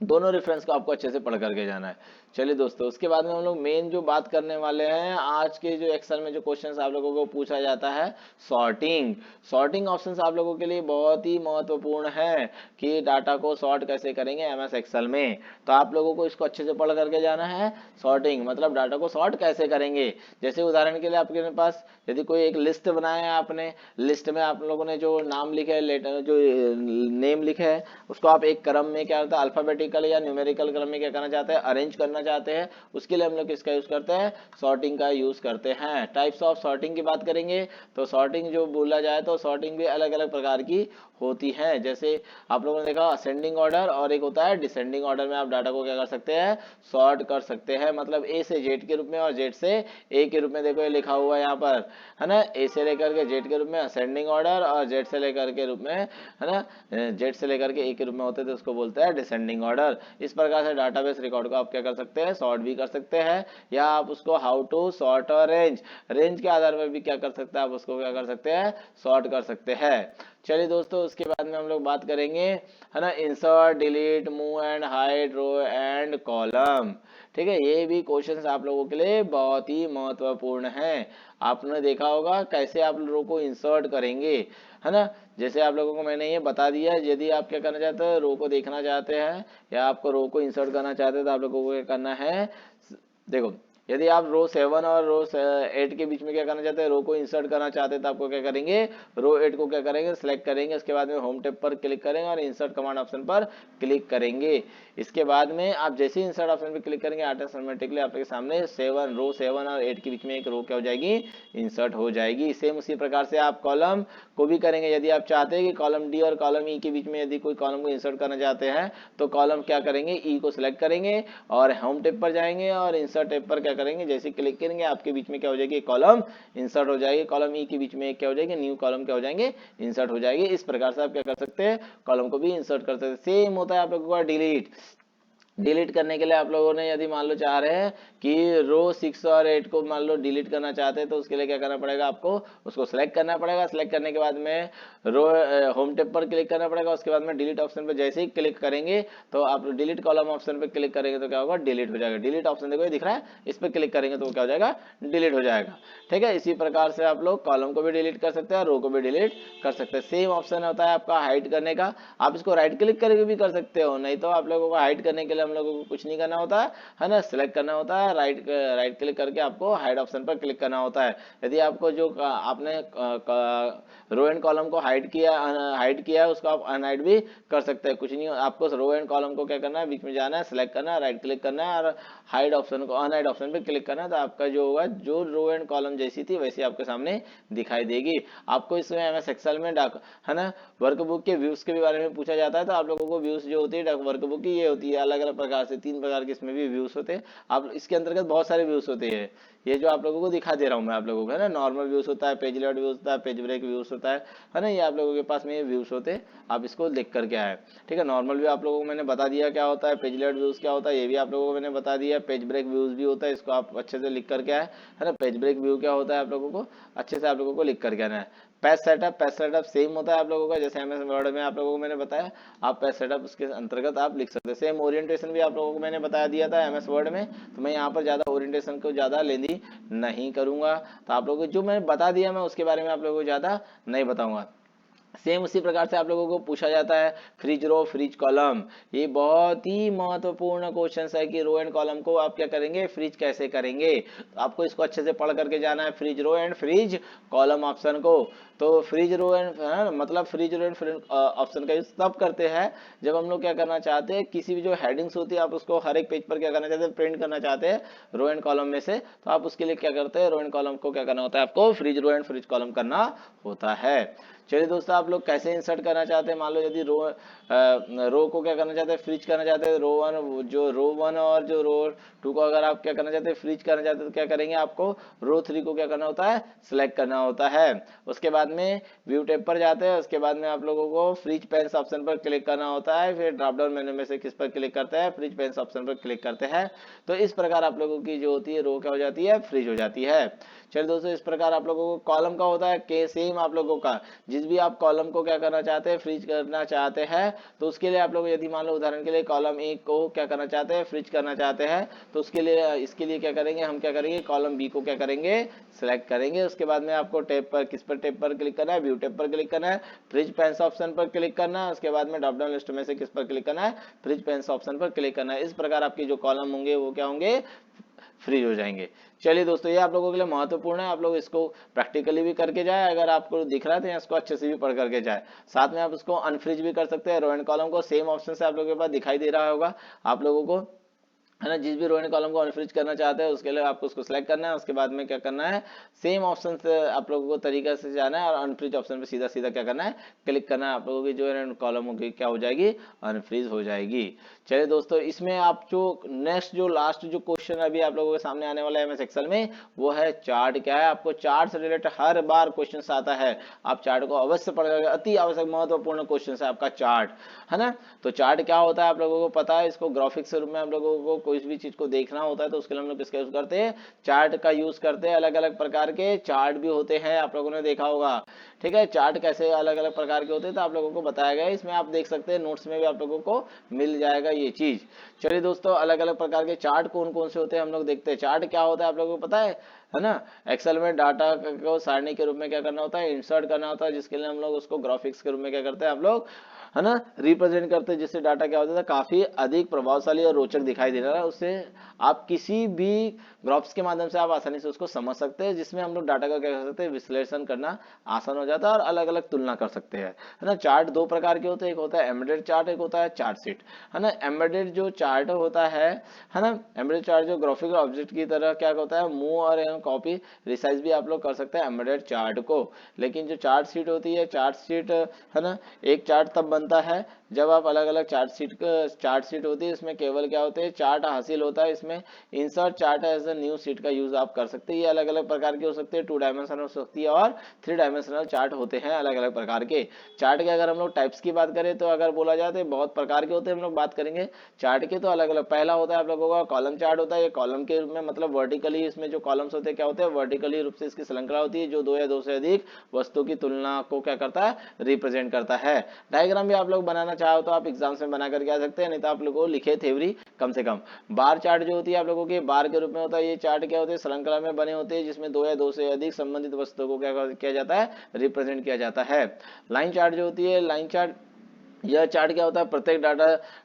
दोनों रेफरेंस को आपको अच्छे से पढ़ करके जाना है। चलिए दोस्तों, उसके बाद में हम लोग मेन जो बात करने वाले हैं आज के जो एक्सेल में जो क्वेश्चंस आप लोगों को पूछा जाता है, सॉर्टिंग। सॉर्टिंग ऑप्शंस आप लोगों के लिए बहुत ही महत्वपूर्ण है कि डाटा को सॉर्ट कैसे करेंगे एमएस एक्सेल में। तो आप लोगों को इसको अच्छे से पढ़ करके जाना है। सॉर्टिंग मतलब डाटा को सॉर्ट कैसे करेंगे। जैसे उदाहरण के लिए आपके पास यदि कोई एक लिस्ट बनाया है, आपने लिस्ट में आप लोगों ने जो नाम लिखे है, लेटर जो नेम लिखे है, उसको आप एक क्रम में क्या होता है अल्फाबेटिकल या न्यूमेरिकल क्रम में क्या करना चाहते हैं, अरेंज करना चाहते हैं। उसके लिए हम लोग किसका यूज करते हैं, सॉर्टिंग का यूज करते हैं। टाइप्स ऑफ सॉर्टिंग की बात करेंगे तो सॉर्टिंग जो बोला जाए तो सॉर्टिंग भी अलग अलग प्रकार की होती है। जैसे आप लोगों ने देखा असेंडिंग ऑर्डर और एक होता है डिसेंडिंग ऑर्डर में आप डाटा को क्या कर सकते हैं, सॉर्ट कर सकते हैं। मतलब ए से जेड के रूप में और जेड से ए के रूप में। देखो ये लिखा हुआ है यहाँ पर, है ना, ए से लेकर के जेड के रूप में असेंडिंग ऑर्डर और जेड से लेकर के रूप में, है ना, जेड से लेकर के ए के रूप में होते थे, उसको बोलते हैं डिसेंडिंग ऑर्डर। इस प्रकार से डाटाबेस रिकॉर्ड को आप क्या कर सकते हैं, सॉर्ट भी कर सकते हैं, या आप उसको हाउ टू सॉर्ट और रेंज, रेंज के आधार पर भी क्या कर सकते हैं, आप उसको क्या कर सकते हैं, सॉर्ट कर सकते हैं। चलिए दोस्तों, उसके बाद में हम लोग बात करेंगे, है ना, insert, delete, move and hide row and column. ठीक है, ये भी क्वेश्चंस आप लोगों के लिए बहुत ही महत्वपूर्ण हैं। आपने देखा होगा कैसे आप रो को इंसर्ट करेंगे, है ना। जैसे आप लोगों को मैंने ये बता दिया, यदि आप क्या करना चाहते हैं, रो को देखना चाहते हैं या आपको रो को इंसर्ट करना चाहते हैं तो आप लोगों को क्या करना है, देखो यदि आप रो 7 और रो 8 के बीच में क्या करना चाहते हैं, रो को इंसर्ट करना चाहते हैं तो आपको क्या करेंगे, रो 8 को क्या करेंगे, सिलेक्ट करेंगे। उसके बाद में होम टैब पर क्लिक करेंगे और इंसर्ट कमांड ऑप्शन पर क्लिक करेंगे। इसके बाद में आप जैसे ही इंसर्ट ऑप्शन पर क्लिक करेंगे ऑटोमेटिकली आपके सामने रो 7 और 8 के बीच में एक रो क्या हो जाएगी, इंसर्ट हो जाएगी। सेम उसी प्रकार से आप कॉलम को भी करेंगे। यदि आप चाहते हैं कि कॉलम डी और कॉलम ई के बीच में यदि कोई कॉलम को इंसर्ट करना चाहते हैं तो कॉलम क्या करेंगे, ई को सिलेक्ट करेंगे और होम टैब पर जाएंगे और इंसर्ट टैब पर क्या करेंगे, जैसे क्लिक करेंगे आपके बीच में क्या हो जाएगी, कॉलम इंसर्ट हो जाएगी। कॉलम ई के बीच में क्या हो जाएगी, न्यू कॉलम क्या हो जाएंगे, इंसर्ट हो जाएगी। इस प्रकार से आप क्या कर सकते हैं, कॉलम को भी इंसर्ट कर सकते हैं। सेम होता है आप लोगों का डिलीट। डिलीट करने के लिए आप लोगों ने यदि मान लो चाह रहे हैं कि रो 6 और 8 को मान लो डिलीट करना चाहते हैं तो उसके लिए क्या करना पड़ेगा, आपको उसको सिलेक्ट करना पड़ेगा। सिलेक्ट करने के बाद में रो होम टैब पर क्लिक करना पड़ेगा। उसके बाद में डिलीट ऑप्शन पर जैसे ही क्लिक करेंगे तो आप डिलीट कॉलम ऑप्शन पर क्लिक करेंगे तो क्या होगा, डिलीट हो जाएगा। डिलीट ऑप्शन देखो ये दिख रहा है, इस पर क्लिक करेंगे तो क्या हो जाएगा, डिलीट हो जाएगा। ठीक है, इसी प्रकार से आप लोग कॉलम को भी डिलीट कर सकते हैं, रो को भी डिलीट कर सकते हैं। सेम ऑप्शन होता है आपका हाइड करने का। आप इसको राइट क्लिक करके भी कर सकते हो, नहीं तो आप लोगों को हाइड करने के लिए हम लोगों को कुछ नहीं करना होता है ना, सिलेक्ट करना होता है, राइट क्लिक करके आपको हाइड ऑप्शन पर क्लिक करना होता है। यदि आपको जो आपने रो एंड कॉलम को हाइड किया है उसको आप अनहाइड भी कर सकते हैं। कुछ नहीं, आपको रो एंड कॉलम को क्या करना है, बीच में जाना है, सिलेक्ट करना है, राइट क्लिक करना है और हाइड ऑप्शन को अनहाइड ऑप्शन पे क्लिक करना है। तो आपका जो होगा, जो रो एंड कॉलम जैसी थी वैसी आपके सामने दिखाई देगी। आपको इसमें एमएस एक्सेल में है ना, वर्कबुक के व्यूज के बारे में पूछा जाता है तो आप लोगों को व्यूज जो होती है वर्कबुक की, ये होती है अलग अलग प्रकार से, 3 प्रकार के इसमें भी व्यूज होते हैं। आप इसके अंतर्गत बहुत सारे व्यूज होते हैं। ये जो आप लोगों को दिखा दे रहा हूँ मैं आप लोगों को, है ना, नॉर्मल व्यूज होता है, पेज लेआउट व्यूज होता है, पेज ब्रेक व्यूज होता है ना, ये आप लोगों के पास में ये व्यूज होते हैं। आप इसको देख करके आए। ठीक है, नॉर्मल व्यू आप लोगों को मैंने बता दिया क्या होता है, पेज लेआउट व्यूज क्या होता है ये भी आप लोगों को मैंने बता दिया, पेज ब्रेक व्यूज भी होता है, इसको आप अच्छे से लिख करके आए, है ना। पेज ब्रेक व्यू क्या होता है आप लोगों को अच्छे से आप लोगों को लिख करके आना है। पैच सेटअप सेम होता है आप लोगों का, जैसे एमएस वर्ड में आप लोगों को मैंने बताया, आप पैच सेटअप उसके अंतर्गत आप लिख सकते हैं। सेम ओरिएंटेशन भी आप लोगों को मैंने बता दिया था एमएस वर्ड में, तो मैं यहाँ पर ज्यादा ओरिएंटेशन को ज्यादा लेंदी नहीं करूंगा। तो आप लोगों को जो मैंने बता दिया मैं उसके बारे में आप लोगों को ज्यादा नहीं बताऊंगा। सेम उसी प्रकार से आप लोगों को पूछा जाता है फ्रीज रो फ्रीज कॉलम। ये बहुत ही महत्वपूर्ण क्वेश्चन है कि रो एंड कॉलम को आप क्या करेंगे, फ्रीज कैसे करेंगे। तो आपको इसको अच्छे से पढ़ करके जाना है, freeze row and freeze column option को। तो फ्रीज रो एंड मतलब freeze row and freeze option का यूज तब करते हैं जब हम लोग क्या करना चाहते हैं, किसी भी जो हेडिंग्स होती है आप उसको हर एक पेज पर क्या करना चाहते हैं, प्रिंट करना चाहते हैं रो एंड कॉलम में से। तो आप उसके लिए क्या करते हैं, रो एंड कॉलम को क्या करना होता है, आपको freeze row and freeze column करना होता है। चलिए दोस्तों, आप लोग कैसे इंसर्ट करना चाहते हैं, मान लो यदि रो को क्या करना चाहते हैं, फ्रीज करना चाहते हैं, रो वन और जो रो 2 को अगर आप क्या करना चाहते हैं, फ्रीज करना चाहते हैं तो क्या करेंगे, आपको रो 3 को क्या करना होता है, सिलेक्ट करना होता है। उसके बाद में व्यू टैब पर जाते हैं, उसके बाद में आप लोगों को फ्रीज पेन्स ऑप्शन पर क्लिक करना होता है, फिर ड्रॉप डाउन मेन्यू में से किस पर क्लिक करते हैं, फ्रीज पेन्स ऑप्शन पर क्लिक करते हैं। तो इस प्रकार आप लोगों की जो होती है रो क्या हो जाती है, फ्रीज हो जाती है। चलिए दोस्तों, इस प्रकार आप लोगों को कॉलम का होता है के सेम आप लोगों का जिस भी आप कॉलम को क्या करना चाहते हैं, फ्रीज करना चाहते हैं, तो उसके लिए आप लोग यदि मान लो उदाहरण के लिए कॉलम ए को क्या करना चाहते हैं, फ्रीज करना चाहते हैं, तो उसके लिए इसके लिए क्या करेंगे, हम क्या करेंगे, कॉलम बी को क्या करेंगे, सिलेक्ट करेंगे। उसके बाद में आपको टैब पर किस पर टैब पर क्लिक करना है, व्यू टैब पर क्लिक करना है, फ्रीज पेन्स ऑप्शन पर क्लिक करना है। उसके बाद में ड्रॉप डाउन लिस्ट में से किस पर क्लिक करना है, फ्रीज पेन्स ऑप्शन पर क्लिक करना है। इस प्रकार आपके जो कॉलम होंगे वो क्या होंगे, फ्रीज हो जाएंगे। चलिए दोस्तों, ये आप लोगों के लिए महत्वपूर्ण है, आप लोग इसको प्रैक्टिकली भी करके जाए, अगर आपको दिख रहा है तो इसको अच्छे से भी पढ़ करके जाए। साथ में आप इसको अनफ्रीज भी कर सकते हैं, रो एंड कॉलम को सेम ऑप्शन से आप लोगों के पास दिखाई दे रहा होगा आप लोगों को, है ना। जिस भी रो एंड कॉलम को अनफ्रीज करना चाहते हैं उसके लिए आपको उसको सिलेक्ट करना है। उसके बाद में क्या करना है, सेम ऑप्शन से आप लोगों को तरीका से जाना है और अनफ्रीज ऑप्शन पे सीधा सीधा क्या करना है, क्लिक करना है। आप लोगों की जो कॉलम होगी क्या हो जाएगी, अनफ्रीज हो जाएगी। चलिए दोस्तों, इसमें आप जो नेक्स्ट जो लास्ट जो क्वेश्चन अभी आप लोगों के सामने आने वाला है एमएस एक्सेल में, वो है चार्ट। क्या है, आपको चार्ट से रिलेटेड हर बार क्वेश्चन आता है, आप चार्ट को अवश्य पढ़ेंगे, अति आवश्यक महत्वपूर्ण क्वेश्चन है आपका चार्ट, है ना। तो चार्ट क्या होता है आप लोगों को पता है, इसको ग्राफिक्स के रूप में आप लोगों को कोई भी चीज को देखना होता है तो उसके लिए हम लोग किसका यूज करते हैं, चार्ट का यूज करते हैं। अलग अलग प्रकार के चार्ट भी होते हैं, आप लोगों ने देखा होगा, ठीक है। चार्ट कैसे अलग अलग प्रकार के होते हैं तो आप लोगों को बताया गया है, इसमें आप देख सकते हैं, नोट्स में भी आप लोगों को मिल जाएगा ये चीज। चलिए दोस्तों, अलग अलग प्रकार के चार्ट कौन कौन से होते हैं हम लोग देखते हैं। चार्ट क्या होता है आप लोगों को पता है ना। एक्सेल में डाटा को सारणी के रूप में क्या करना होता है, इंसर्ट करना होता है, जिसके लिए हम लोग उसको ग्राफिक्स के रूप में क्या करते हैं हम लोग, है ना, रिप्रेजेंट करते हैं, जिससे डाटा क्या होता है, काफी अधिक प्रभावशाली और रोचक दिखाई दे रहा है। उससे आप किसी भी ग्राफ्स के माध्यम से आप आसानी से उसको समझ सकते हैं, जिसमें हम लोग डाटा का क्या कर सकते हैं, विश्लेषण करना आसान हो जाता है और अलग अलग तुलना कर सकते हैं, है ना। चार्ट दो प्रकार के होते हैं, एक होता है एम्बेडेड चार्ट, एक होता है चार्ट शीट, है ना। एम्बेडेड जो चार्ट होता है ना, एम्बेडेड चार्ट जो ग्राफिकल ऑब्जेक्ट की तरह क्या होता है, मूव और कॉपी रिसाइज भी आप लोग कर सकते हैं एम्बेडेड चार्ट को। लेकिन जो चार्ट शीट होती है, चार्ट शीट, है ना, एक चार्ट तब बनता है जब आप अलग अलग चार्ट शीट होती है, इसमें केवल क्या होते हैं, चार्ट हासिल होता है। इसमें insert chart as a new sheet का यूज आप कर सकते हैं। ये अलग अलग प्रकार के हो सकते हैं, 2 डायमेंशनल हो सकती है और 3 डायमेंशनल चार्ट होते हैं अलग अलग प्रकार के। चार्ट के अगर हम लोग टाइप्स की बात करें तो अगर बोला जाए तो बहुत प्रकार के होते हैं, हम लोग बात करेंगे चार्ट के तो अलग अलग। पहला होता है आप लोगों का कॉलम चार्ट होता है, ये कॉलम के रूप में मतलब वर्टिकली, इसमें जो कॉलम्स होते हैं क्या होते हैं, वर्टिकली रूप से इसकी श्रृंखला होती है, जो 2 या 2 से अधिक वस्तु की तुलना को क्या करता है, रिप्रेजेंट करता है। डायग्राम भी आप लोग बनाना चाहो तो आप एग्जाम्स में बना करके आ सकते हैं, नहीं तो आप लोगों को लिखे थ्योरी कम से कम। बार चार्ट जो होती है आप लोगों की बार के रूप में होता है, ये चार्ट क्या होते हैं, श्रृंखला में बने होते हैं, जिसमें 2 या 2 से अधिक संबंधित वस्तुओं को क्या किया जाता है, रिप्रेजेंट किया जाता है। लाइन चार्ट जो होती है, लाइन चार्ट, यह चार्ट क्या होता है, प्रत्येक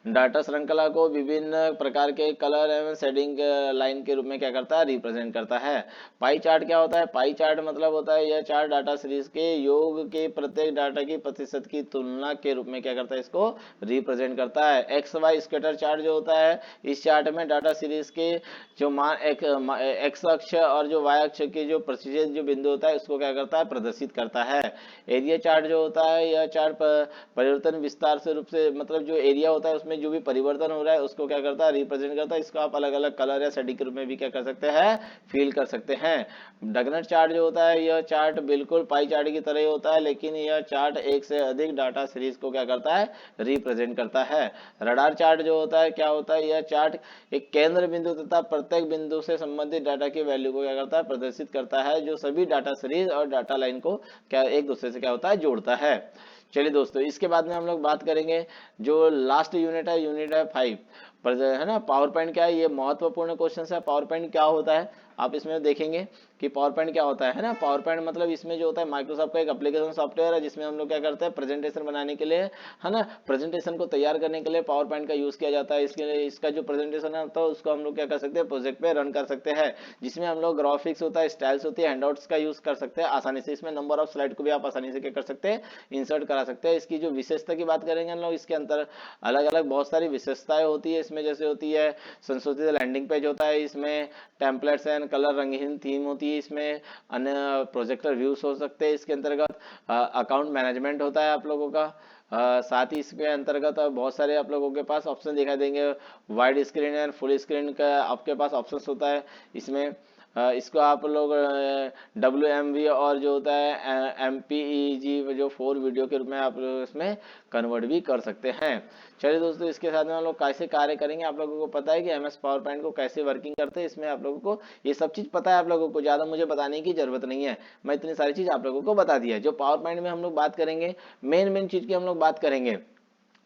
डाटा श्रृंखला को विभिन्न प्रकार के कलर एवं शेडिंग लाइन के रूप में क्या करता है, रिप्रेजेंट करता है। पाई चार्ट क्या होता है, पाई चार्ट मतलब होता है यह चार्ट डाटा सीरीज के योग के प्रत्येक डाटा की प्रतिशत की तुलना के रूप में क्या करता है, इसको रिप्रेजेंट करता है। एक्स वाई स्कैटर चार्ट जो होता है, इस चार्ट में डाटा सीरीज के जो मान एक्स अक्ष और जो वाई अक्ष के जो प्रतिशत जो बिंदु होता है उसको क्या करता है, प्रदर्शित करता है। एरिया चार्ट जो होता है, यह चार्ट परिवर्तन विस्तार से रूप से मतलब जो एरिया होता है उसमें जो भी परिवर्तन हो रहा है उसको क्या करता है, रिप्रेजेंट करता है। इसको आप अलग अलग कलर या शेडिंग के रूप में भी क्या कर सकते हैं, फील कर सकते हैं। डगनट चार्ट जो होता है, यह चार्ट बिल्कुल पाई चार्ट की तरह ही होता है, लेकिन यह चार्ट एक से अधिक डाटा सीरीज को क्या करता है, रिप्रेजेंट करता है। रडार चार्ट जो होता है क्या होता है, यह चार्ट एक केंद्र बिंदु तथा प्रत्येक बिंदु से संबंधित डाटा की वैल्यू को क्या करता है, प्रदर्शित करता है, जो सभी डाटा सीरीज और डाटा लाइन को क्या एक दूसरे से क्या होता है, जोड़ता है। चलिए दोस्तों, इसके बाद में हम लोग बात करेंगे जो लास्ट यूनिट है 5 पर, है ना। पावर पॉइंट क्या है, ये महत्वपूर्ण क्वेश्चन है। पावर पॉइंट क्या होता है आप इसमें देखेंगे कि पावर पॉइंट क्या होता है ना। पावर पॉइंट मतलब इसमें जो होता है माइक्रोसॉफ्ट का एक एप्लीकेशन सॉफ्टवेयर है, जिसमें हम लोग क्या करते हैं, प्रेजेंटेशन बनाने के लिए, है ना, प्रेजेंटेशन को तैयार करने के लिए पावर पॉइंट का यूज किया जाता है। इसके लिए इसका जो प्रेजेंटेशन है तो उसको हम लोग क्या कर सकते हैं, प्रोजेक्ट पे रन कर सकते हैं, जिसमें हम लोग ग्राफिक्स होता है, स्टाइल्स होती है, हैंडआउट्स का यूज कर सकते हैं आसानी से। इसमें नंबर ऑफ स्लाइड को भी आप आसानी से क्या कर सकते हैं, इंसर्ट करा सकते हैं। इसकी जो विशेषता की बात करेंगे हम लोग, इसके अंदर अलग अलग बहुत सारी विशेषताएं होती है इसमें, जैसे होती है संशोधित लैंडिंग पेज होता है, इसमें टेम्पलेट्स एंड कलर रंगीन थीम होती है, इसमें अन्य प्रोजेक्टर व्यूज हो सकते हैं। इसके अंतर्गत अकाउंट मैनेजमेंट होता है आप लोगों का। साथ ही इसके अंतर्गत बहुत सारे आप लोगों के पास ऑप्शन दिखाई देंगे, wide screen and full screen का आपके पास ऑप्शंस होता है इसमें। इसको आप लोग WMV और जो होता है MPEG जो 4 वीडियो के रूप में आप लोग इसमें कन्वर्ट भी कर सकते हैं। चलिए दोस्तों, इसके साथ में हम लोग कैसे कार्य करेंगे, आप लोगों को पता है कि MS पावर पॉइंट को कैसे वर्किंग करते हैं, इसमें आप लोगों को ये सब चीज़ पता है। आप लोगों को ज़्यादा मुझे बताने की जरूरत नहीं है, मैं इतनी सारी चीज़ आप लोगों को बता दिया है। जो पावर पॉइंट में हम लोग बात करेंगे, मेन चीज़ की हम लोग बात करेंगे।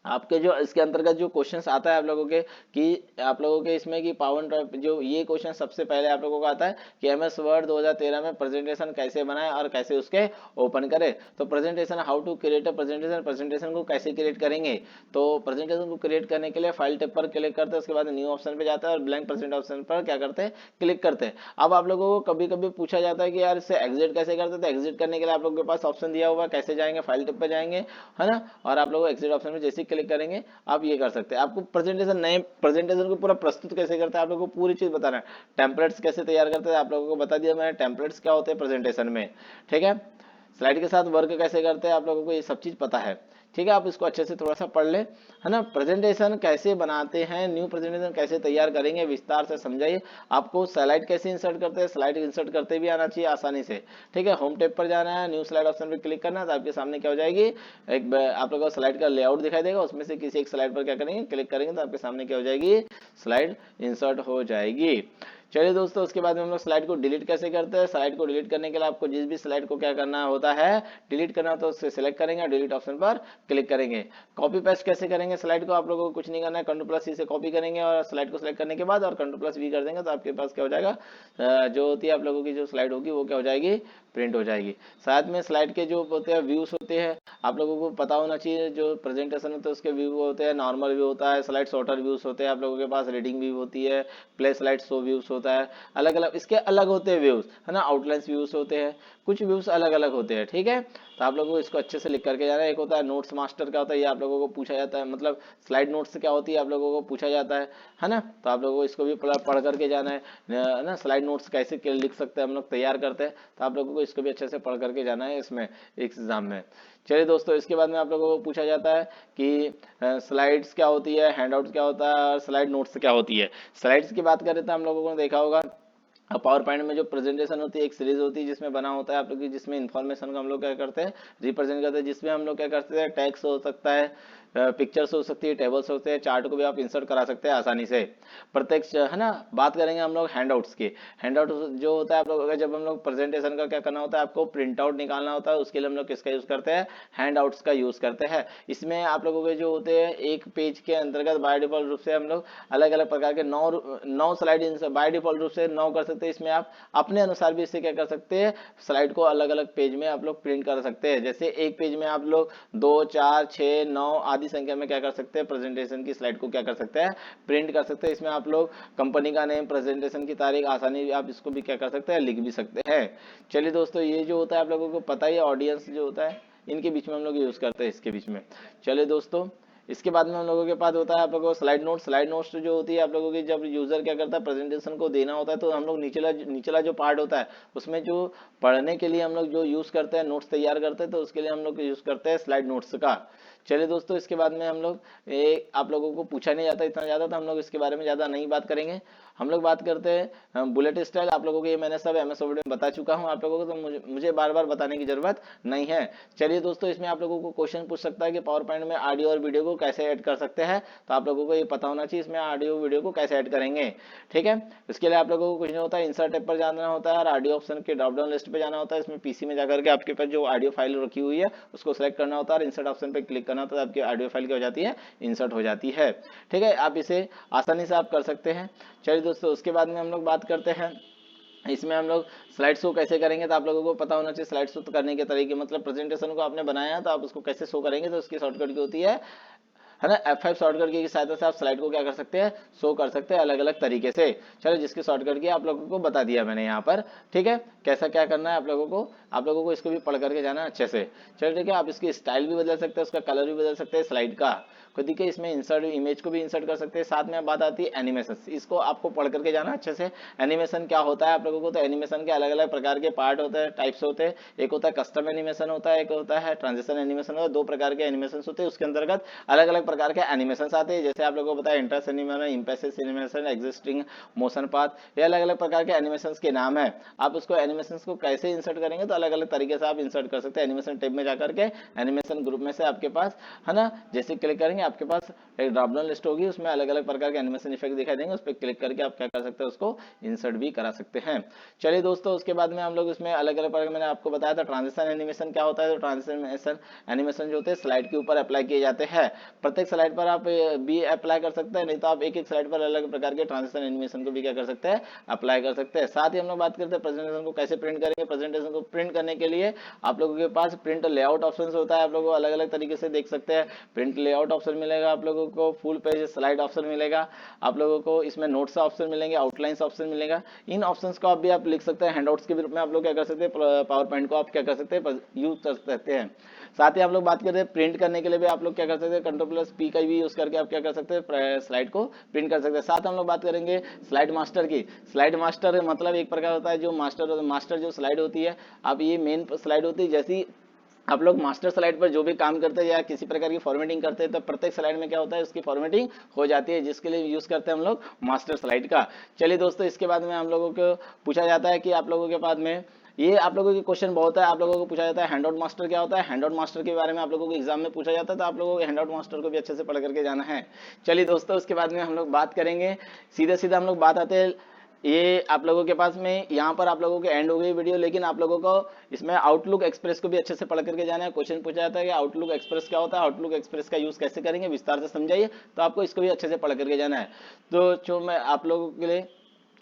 आपके जो इसके अंतर्गत जो क्वेश्चंस आता है आप लोगों के कि आप लोगों के इसमें कि पावर जो ये क्वेश्चन सबसे पहले आप लोगों को आता है कि MS वर्ड 2013 में प्रेजेंटेशन कैसे बनाए और कैसे उसके ओपन करे। तो presentation, how to create a presentation, presentation को कैसे क्रिएट करेंगे। तो प्रेजेंटेशन को क्रिएट करने के लिए फाइल टैब पर क्लिक करते हैं, उसके बाद न्यू ऑप्शन पे जाता है और ब्लैंक प्रेजेंट ऑप्शन पर क्या करते हैं, क्लिक करते हैं। अब आप लोगों को कभी कभी पूछा जाता है कि यार इससे एग्जिट कैसे करते हैं। तो एग्जिट करने के लिए आप लोगों के पास ऑप्शन दिया हुआ, कैसे जाएंगे, फाइल टैब पर जाएंगे, है ना, और आप लोग एग्जिट ऑप्शन में जैसे क्लिक करेंगे आप ये कर सकते हैं। आपको प्रेजेंटेशन, नए प्रेजेंटेशन को पूरा प्रस्तुत कैसे करते हैं आप लोगों को पूरी चीज बताना है। टेम्पलेट्स कैसे तैयार करते हैं आप लोगों को बता दिया मैंने, टेम्पलेट्स क्या होते हैं प्रेजेंटेशन में, ठीक है। स्लाइड के साथ वर्क कैसे करते हैं आप लोगों को ये सब चीज पता है, ठीक है। आप इसको अच्छे से थोड़ा सा पढ़ ले, है ना। प्रेजेंटेशन कैसे बनाते हैं, न्यू प्रेजेंटेशन कैसे तैयार करेंगे, विस्तार से समझाइए। आपको स्लाइड कैसे इंसर्ट करते हैं, स्लाइड इंसर्ट करते भी आना चाहिए आसानी से, ठीक है। होम टैब पर जाना है, न्यू स्लाइड ऑप्शन पर क्लिक करना है, तो आपके सामने क्या हो जाएगी, एक आप लोगों को स्लाइड का लेआउट दिखाई देगा, उसमें से किसी एक स्लाइड पर क्या करेंगे, क्लिक करेंगे, तो आपके सामने क्या हो जाएगी, स्लाइड इंसर्ट हो जाएगी। चलिए दोस्तों, उसके बाद में हम लोग स्लाइड को डिलीट कैसे करते हैं। स्लाइड को डिलीट करने के लिए आपको जिस भी स्लाइड को क्या करना होता है, डिलीट करना होता है, उससे सिलेक्ट करेंगे, डिलीट ऑप्शन पर क्लिक करेंगे। कॉपी पेस्ट कैसे करेंगे स्लाइड को, आप लोगों को कुछ नहीं करना है, Ctrl+C से कॉपी करेंगे और स्लाइड को सिलेक्ट करने के बाद और Ctrl+V कर देंगे, तो आपके पास क्या हो जाएगा, जो होती है आप लोगों की जो स्लाइड होगी वो क्या हो जाएगी, प्रिंट हो जाएगी। साथ में स्लाइड के जो होते हैं व्यूज होते हैं, आप लोगों को पता होना चाहिए, जो प्रेजेंटेशन होता है उसके व्यू होते हैं, नॉर्मल व्यू होता है, स्लाइड शॉर्टर व्यूज होते हैं, आप लोगों के पास रीडिंग व्यू होती है, प्ले स्लाइड शो व्यूज होता है, अलग अलग इसके अलग होते हैं व्यूज, है ना। आउटलाइंस व्यूज होते हैं, कुछ व्यूज अलग अलग होते हैं, ठीक है। तो आप लोगों को इसको अच्छे से लिख करके जाना है। एक होता है नोट्स मास्टर, क्या होता है ये आप लोगों को पूछा जाता है, मतलब स्लाइड नोट्स क्या होती है आप लोगों को पूछा जाता है ना। तो आप लोगों को इसको भी पढ़ करके जाना है ना। स्लाइड नोट्स कैसे लिख सकते हैं हम लोग, तैयार करते हैं, तो आप लोगों को इसको भी अच्छे से पढ़ करके जाना है इसमें एग्जाम में। चलिए दोस्तों, इसके बाद में आप लोगों को पूछा जाता है कि स्लाइड्स क्या होती है, हैंडआउट्स क्या होता है और स्लाइड नोट्स क्या होती है। स्लाइड्स की बात करें तो हम लोगों को देखा होगा पावर पॉइंट में जो प्रेजेंटेशन होती है एक सीरीज होती है जिसमें बना होता है आप लोग की, जिसमें इन्फॉर्मेशन को हम लोग क्या करते हैं, रिप्रेजेंट करते हैं, जिसमें हम लोग क्या करते हैं, टेक्स्ट हो सकता है, पिक्चर्स हो सकती है, टेबल्स होते हैं, चार्ट को भी आप इंसर्ट करा सकते हैं आसानी से। प्रत्यक्ष, है ना। बात करेंगे हम लोग हैंडआउट्स की। हैंडआउट जो होता है आप लोग जब हम लोग प्रेजेंटेशन का क्या करना होता है, आपको प्रिंट आउट निकालना होता है, उसके लिए हम लोग किसका यूज करते हैं, हैंडआउट्स का यूज करते हैं। इसमें आप लोगों के जो होते हैं एक पेज के अंतर्गत बाय डिफॉल्ट रूप से हम लोग अलग अलग प्रकार के 9 स्लाइड बाय डिफॉल्ट रूप से 9 कर सकते हैं। इसमें आप अपने अनुसार भी इससे क्या कर सकते हैं, स्लाइड को अलग अलग पेज में आप लोग प्रिंट कर सकते हैं। जैसे एक पेज में आप लोग 2, 4, 6, 9 आदि संख्या में क्या कर सकते हैं, प्रेजेंटेशन की स्लाइड को क्या कर सकते हैं, प्रिंट कर सकते हैं। इसमें आप लोग कंपनी का नेम, प्रेजेंटेशन की तारीख आसानी आप इसको भी क्या कर सकते हैं, लिख भी सकते हैं। चलिए दोस्तों, ये जो होता है आप लोगों को पता ही है, ऑडियंस जो होता है इनके बीच में हम लोग यूज करते हैं इसके बीच में। चलिए दोस्तों, इसके बाद में हम लोगों के पास होता है आप लोगों को स्लाइड नोट्स। स्लाइड नोट्स जो होती है आप लोगों की, जब यूजर क्या करता है प्रेजेंटेशन को देना होता है, तो हम लोग निचला जो पार्ट होता है उसमें जो पढ़ने के लिए हम लोग जो यूज करते हैं, नोट्स तैयार करते हैं, तो उसके लिए हम लोग यूज करते हैं स्लाइड नोट्स का। चलिए दोस्तों, इसके बाद में हम लोग आप लोगों को पूछा नहीं जाता इतना ज्यादा, तो हम लोग इसके बारे में ज्यादा नहीं बात करेंगे। हम लोग बात करते हैं बुलेट स्टाइल। आप लोगों को ये मैंने सब MS वर्ड में बता चुका हूं आप लोगों को, तो मुझे बार बार बताने की जरूरत नहीं है। चलिए दोस्तों, इसमें आप लोगों को क्वेश्चन पूछ सकता है कि पावर पॉइंट में ऑडियो और वीडियो को कैसे ऐड कर सकते हैं। तो आप लोगों को ये पता होना चाहिए इसमें ऑडियो वीडियो को कैसे ऐड करेंगे, ठीक है। इसके लिए आप लोगों को कुछ नहीं होता है, इंसर्ट टैब पर जाना होता है और ऑडियो ऑप्शन के ड्रॉप डाउन लिस्ट पे जाना होता है। इसमें PC में जाकर के आपके पास जो ऑडियो फाइल रखी हुई है उसको सेलेक्ट करना होता है और इंसर्ट ऑप्शन पे क्लिक करना होता है, आपकी ऑडियो फाइल क्या हो जाती है, इंसर्ट हो जाती है, ठीक है। आप इसे आसानी से आप कर सकते हैं। चलिए दोस्तों, उसके बाद में हम लोग बात करते हैं इसमें हम लोग स्लाइड शो कैसे करेंगे। तो आप लोगों को पता होना चाहिए स्लाइड शो करने के तरीके, मतलब प्रेजेंटेशन को आपने बनाया है तो आप उसको कैसे शो करेंगे, तो उसकी शॉर्टकट की होती है ना, F5 शॉर्टकट की सहायता से आप स्लाइड को क्या कर सकते हैं, शो कर सकते हैं अलग अलग तरीके से। चलो, जिसकी शॉर्टकट की आप लोगों को बता दिया मैंने यहाँ पर, ठीक है। कैसा क्या करना है आप लोगों को इसको भी पढ़ करके जाना है अच्छे से। चलो ठीक है, आप इसकी स्टाइल भी बदल सकते हैं, उसका कलर भी बदल सकते हैं स्लाइड का, खुद ही के इसमें इंसर्ट इमेज को भी इंसर्ट कर सकते हैं। साथ में बात आती है एनिमेशन, इसको आपको पढ़ करके जाना अच्छे से। एनिमेशन क्या होता है आप लोगों को, तो एनिमेशन के अलग अलग प्रकार के पार्ट होते हैं, टाइप्स होते हैं। एक होता है कस्टम एनिमेशन होता है, एक होता है ट्रांजिशन एनिमेशन होता है। दो प्रकार के एनिमेशन होते हैं, उसके अंतर्गत अलग अलग प्रकार के एनिमेशन आते हैं। जैसे आप लोगों को पता है entrance animation, emphasis animation, exit motion path, ये अलग अलग प्रकार के एनिमेशन के नाम है। आप उसको एनिमेशन को कैसे इंसर्ट करेंगे, तो अलग अलग तरीके से आप इंसर्ट कर सकते हैं। एनिमेशन टैब में जाकर के एनिमेशन ग्रुप में से आपके पास है ना, जैसे क्लिक करेंगे आपके पास एक ड्रॉप डाउन लिस्ट होगी, उसमें अलग अलग प्रकार के एनिमेशन इफेक्ट दिखाई देंगे। उस पर क्लिक करके आप क्या कर सकते हैं, उसको इंसर्ट भी करा सकते हैं। चलिए दोस्तों, उसके बाद में हम लोग इसमें अलग अलग प्रकार, मैंने आपको बताया था ट्रांजिशन एनिमेशन क्या होता है। तो ट्रांजिशन एनिमेशन जो होते हैं स्लाइड के ऊपर अप्लाई किए जाते हैं। प्रत्येक स्लाइड पर आप भी अप्लाई कर सकते हैं, नहीं तो आप एक एक स्लाइड पर अलग प्रकार के ट्रांजिशन एनिमेशन को भी क्या कर सकते हैं, अप्लाई कर सकते हैं। साथ ही हम लोग बात करते हैं प्रेजेंटेशन को कैसे प्रिंट करेंगे। प्रेजेंटेशन को प्रिंट करने के लिए आप लोगों के पास प्रिंट लेआउट ऑप्शन होता है, आप लोगों को अलग अलग तरीके से देख सकते हैं। प्रिंट लेआउट ऑप्शन मिलेगा आप लोगों को, फुल पेज स्लाइड ऑप्शन मिलेगा आप लोगों को, इसमें नोट्स ऑप्शन मिलेंगे, आउटलाइंस ऑप्शन मिलेगा। इन ऑप्शंस को आप भी आप लिख सकते हैं। हैंडआउट्स के रूप में आप लोग क्या कर सकते हैं, पावर पॉइंट को आप क्या कर सकते हैं, यूज कर सकते हैं। साथ ही आप लोग बात करते हैं प्रिंट करने के लिए भी आप लोग क्या कर सकते हैं, Ctrl+P का भी यूज करके आप क्या कर सकते हैं, स्लाइड को प्रिंट कर सकते हैं। साथ हम लोग बात करेंगे स्लाइड मास्टर की। स्लाइड मास्टर मतलब एक प्रकार होता है जो मास्टर जो स्लाइड होती है, अब ये मेन स्लाइड होती है। जैसी आप लोग मास्टर स्लाइड पर जो भी काम करते हैं या किसी प्रकार की फॉर्मेटिंग करते हैं, तो प्रत्येक स्लाइड में क्या होता है, उसकी फॉर्मेटिंग हो जाती है, जिसके लिए यूज करते हैं हम लोग मास्टर स्लाइड का। चलिए दोस्तों, इसके बाद में हम लोगों को पूछा जाता है कि आप लोगों के पास में ये आप लोगों के क्वेश्चन बहुत है, आप लोगों को पूछा जाता है हैंडआउट मास्टर क्या होता है। हैंडआउट मास्टर के बारे में आप लोगों को एग्जाम में पूछा जाता है, तो आप लोगों को हैंडआउट मास्टर को भी अच्छे से पढ़ करके जाना है। चलिए दोस्तों, उसके बाद में हम लोग बात करेंगे, सीधे सीधा हम लोग बात आते हैं, ये आप लोगों के पास में यहाँ पर आप लोगों के एंड हो गई वीडियो, लेकिन आप लोगों को इसमें आउटलुक एक्सप्रेस को भी अच्छे से पढ़ करके जाना है। क्वेश्चन पूछा जाता है कि आउटलुक एक्सप्रेस क्या होता है, आउटलुक एक्सप्रेस का यूज कैसे करेंगे, विस्तार से समझाइए, तो आपको इसको भी अच्छे से पढ़ करके जाना है। तो जो मैं आप लोगों के लिए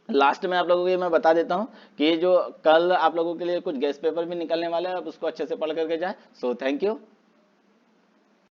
लास्ट में आप लोगों को ये मैं बता देता हूँ कि जो कल आप लोगों के लिए कुछ गेस्ट पेपर भी निकलने वाले हैं, आप उसको अच्छे से पढ़ करके जाए। So thank you.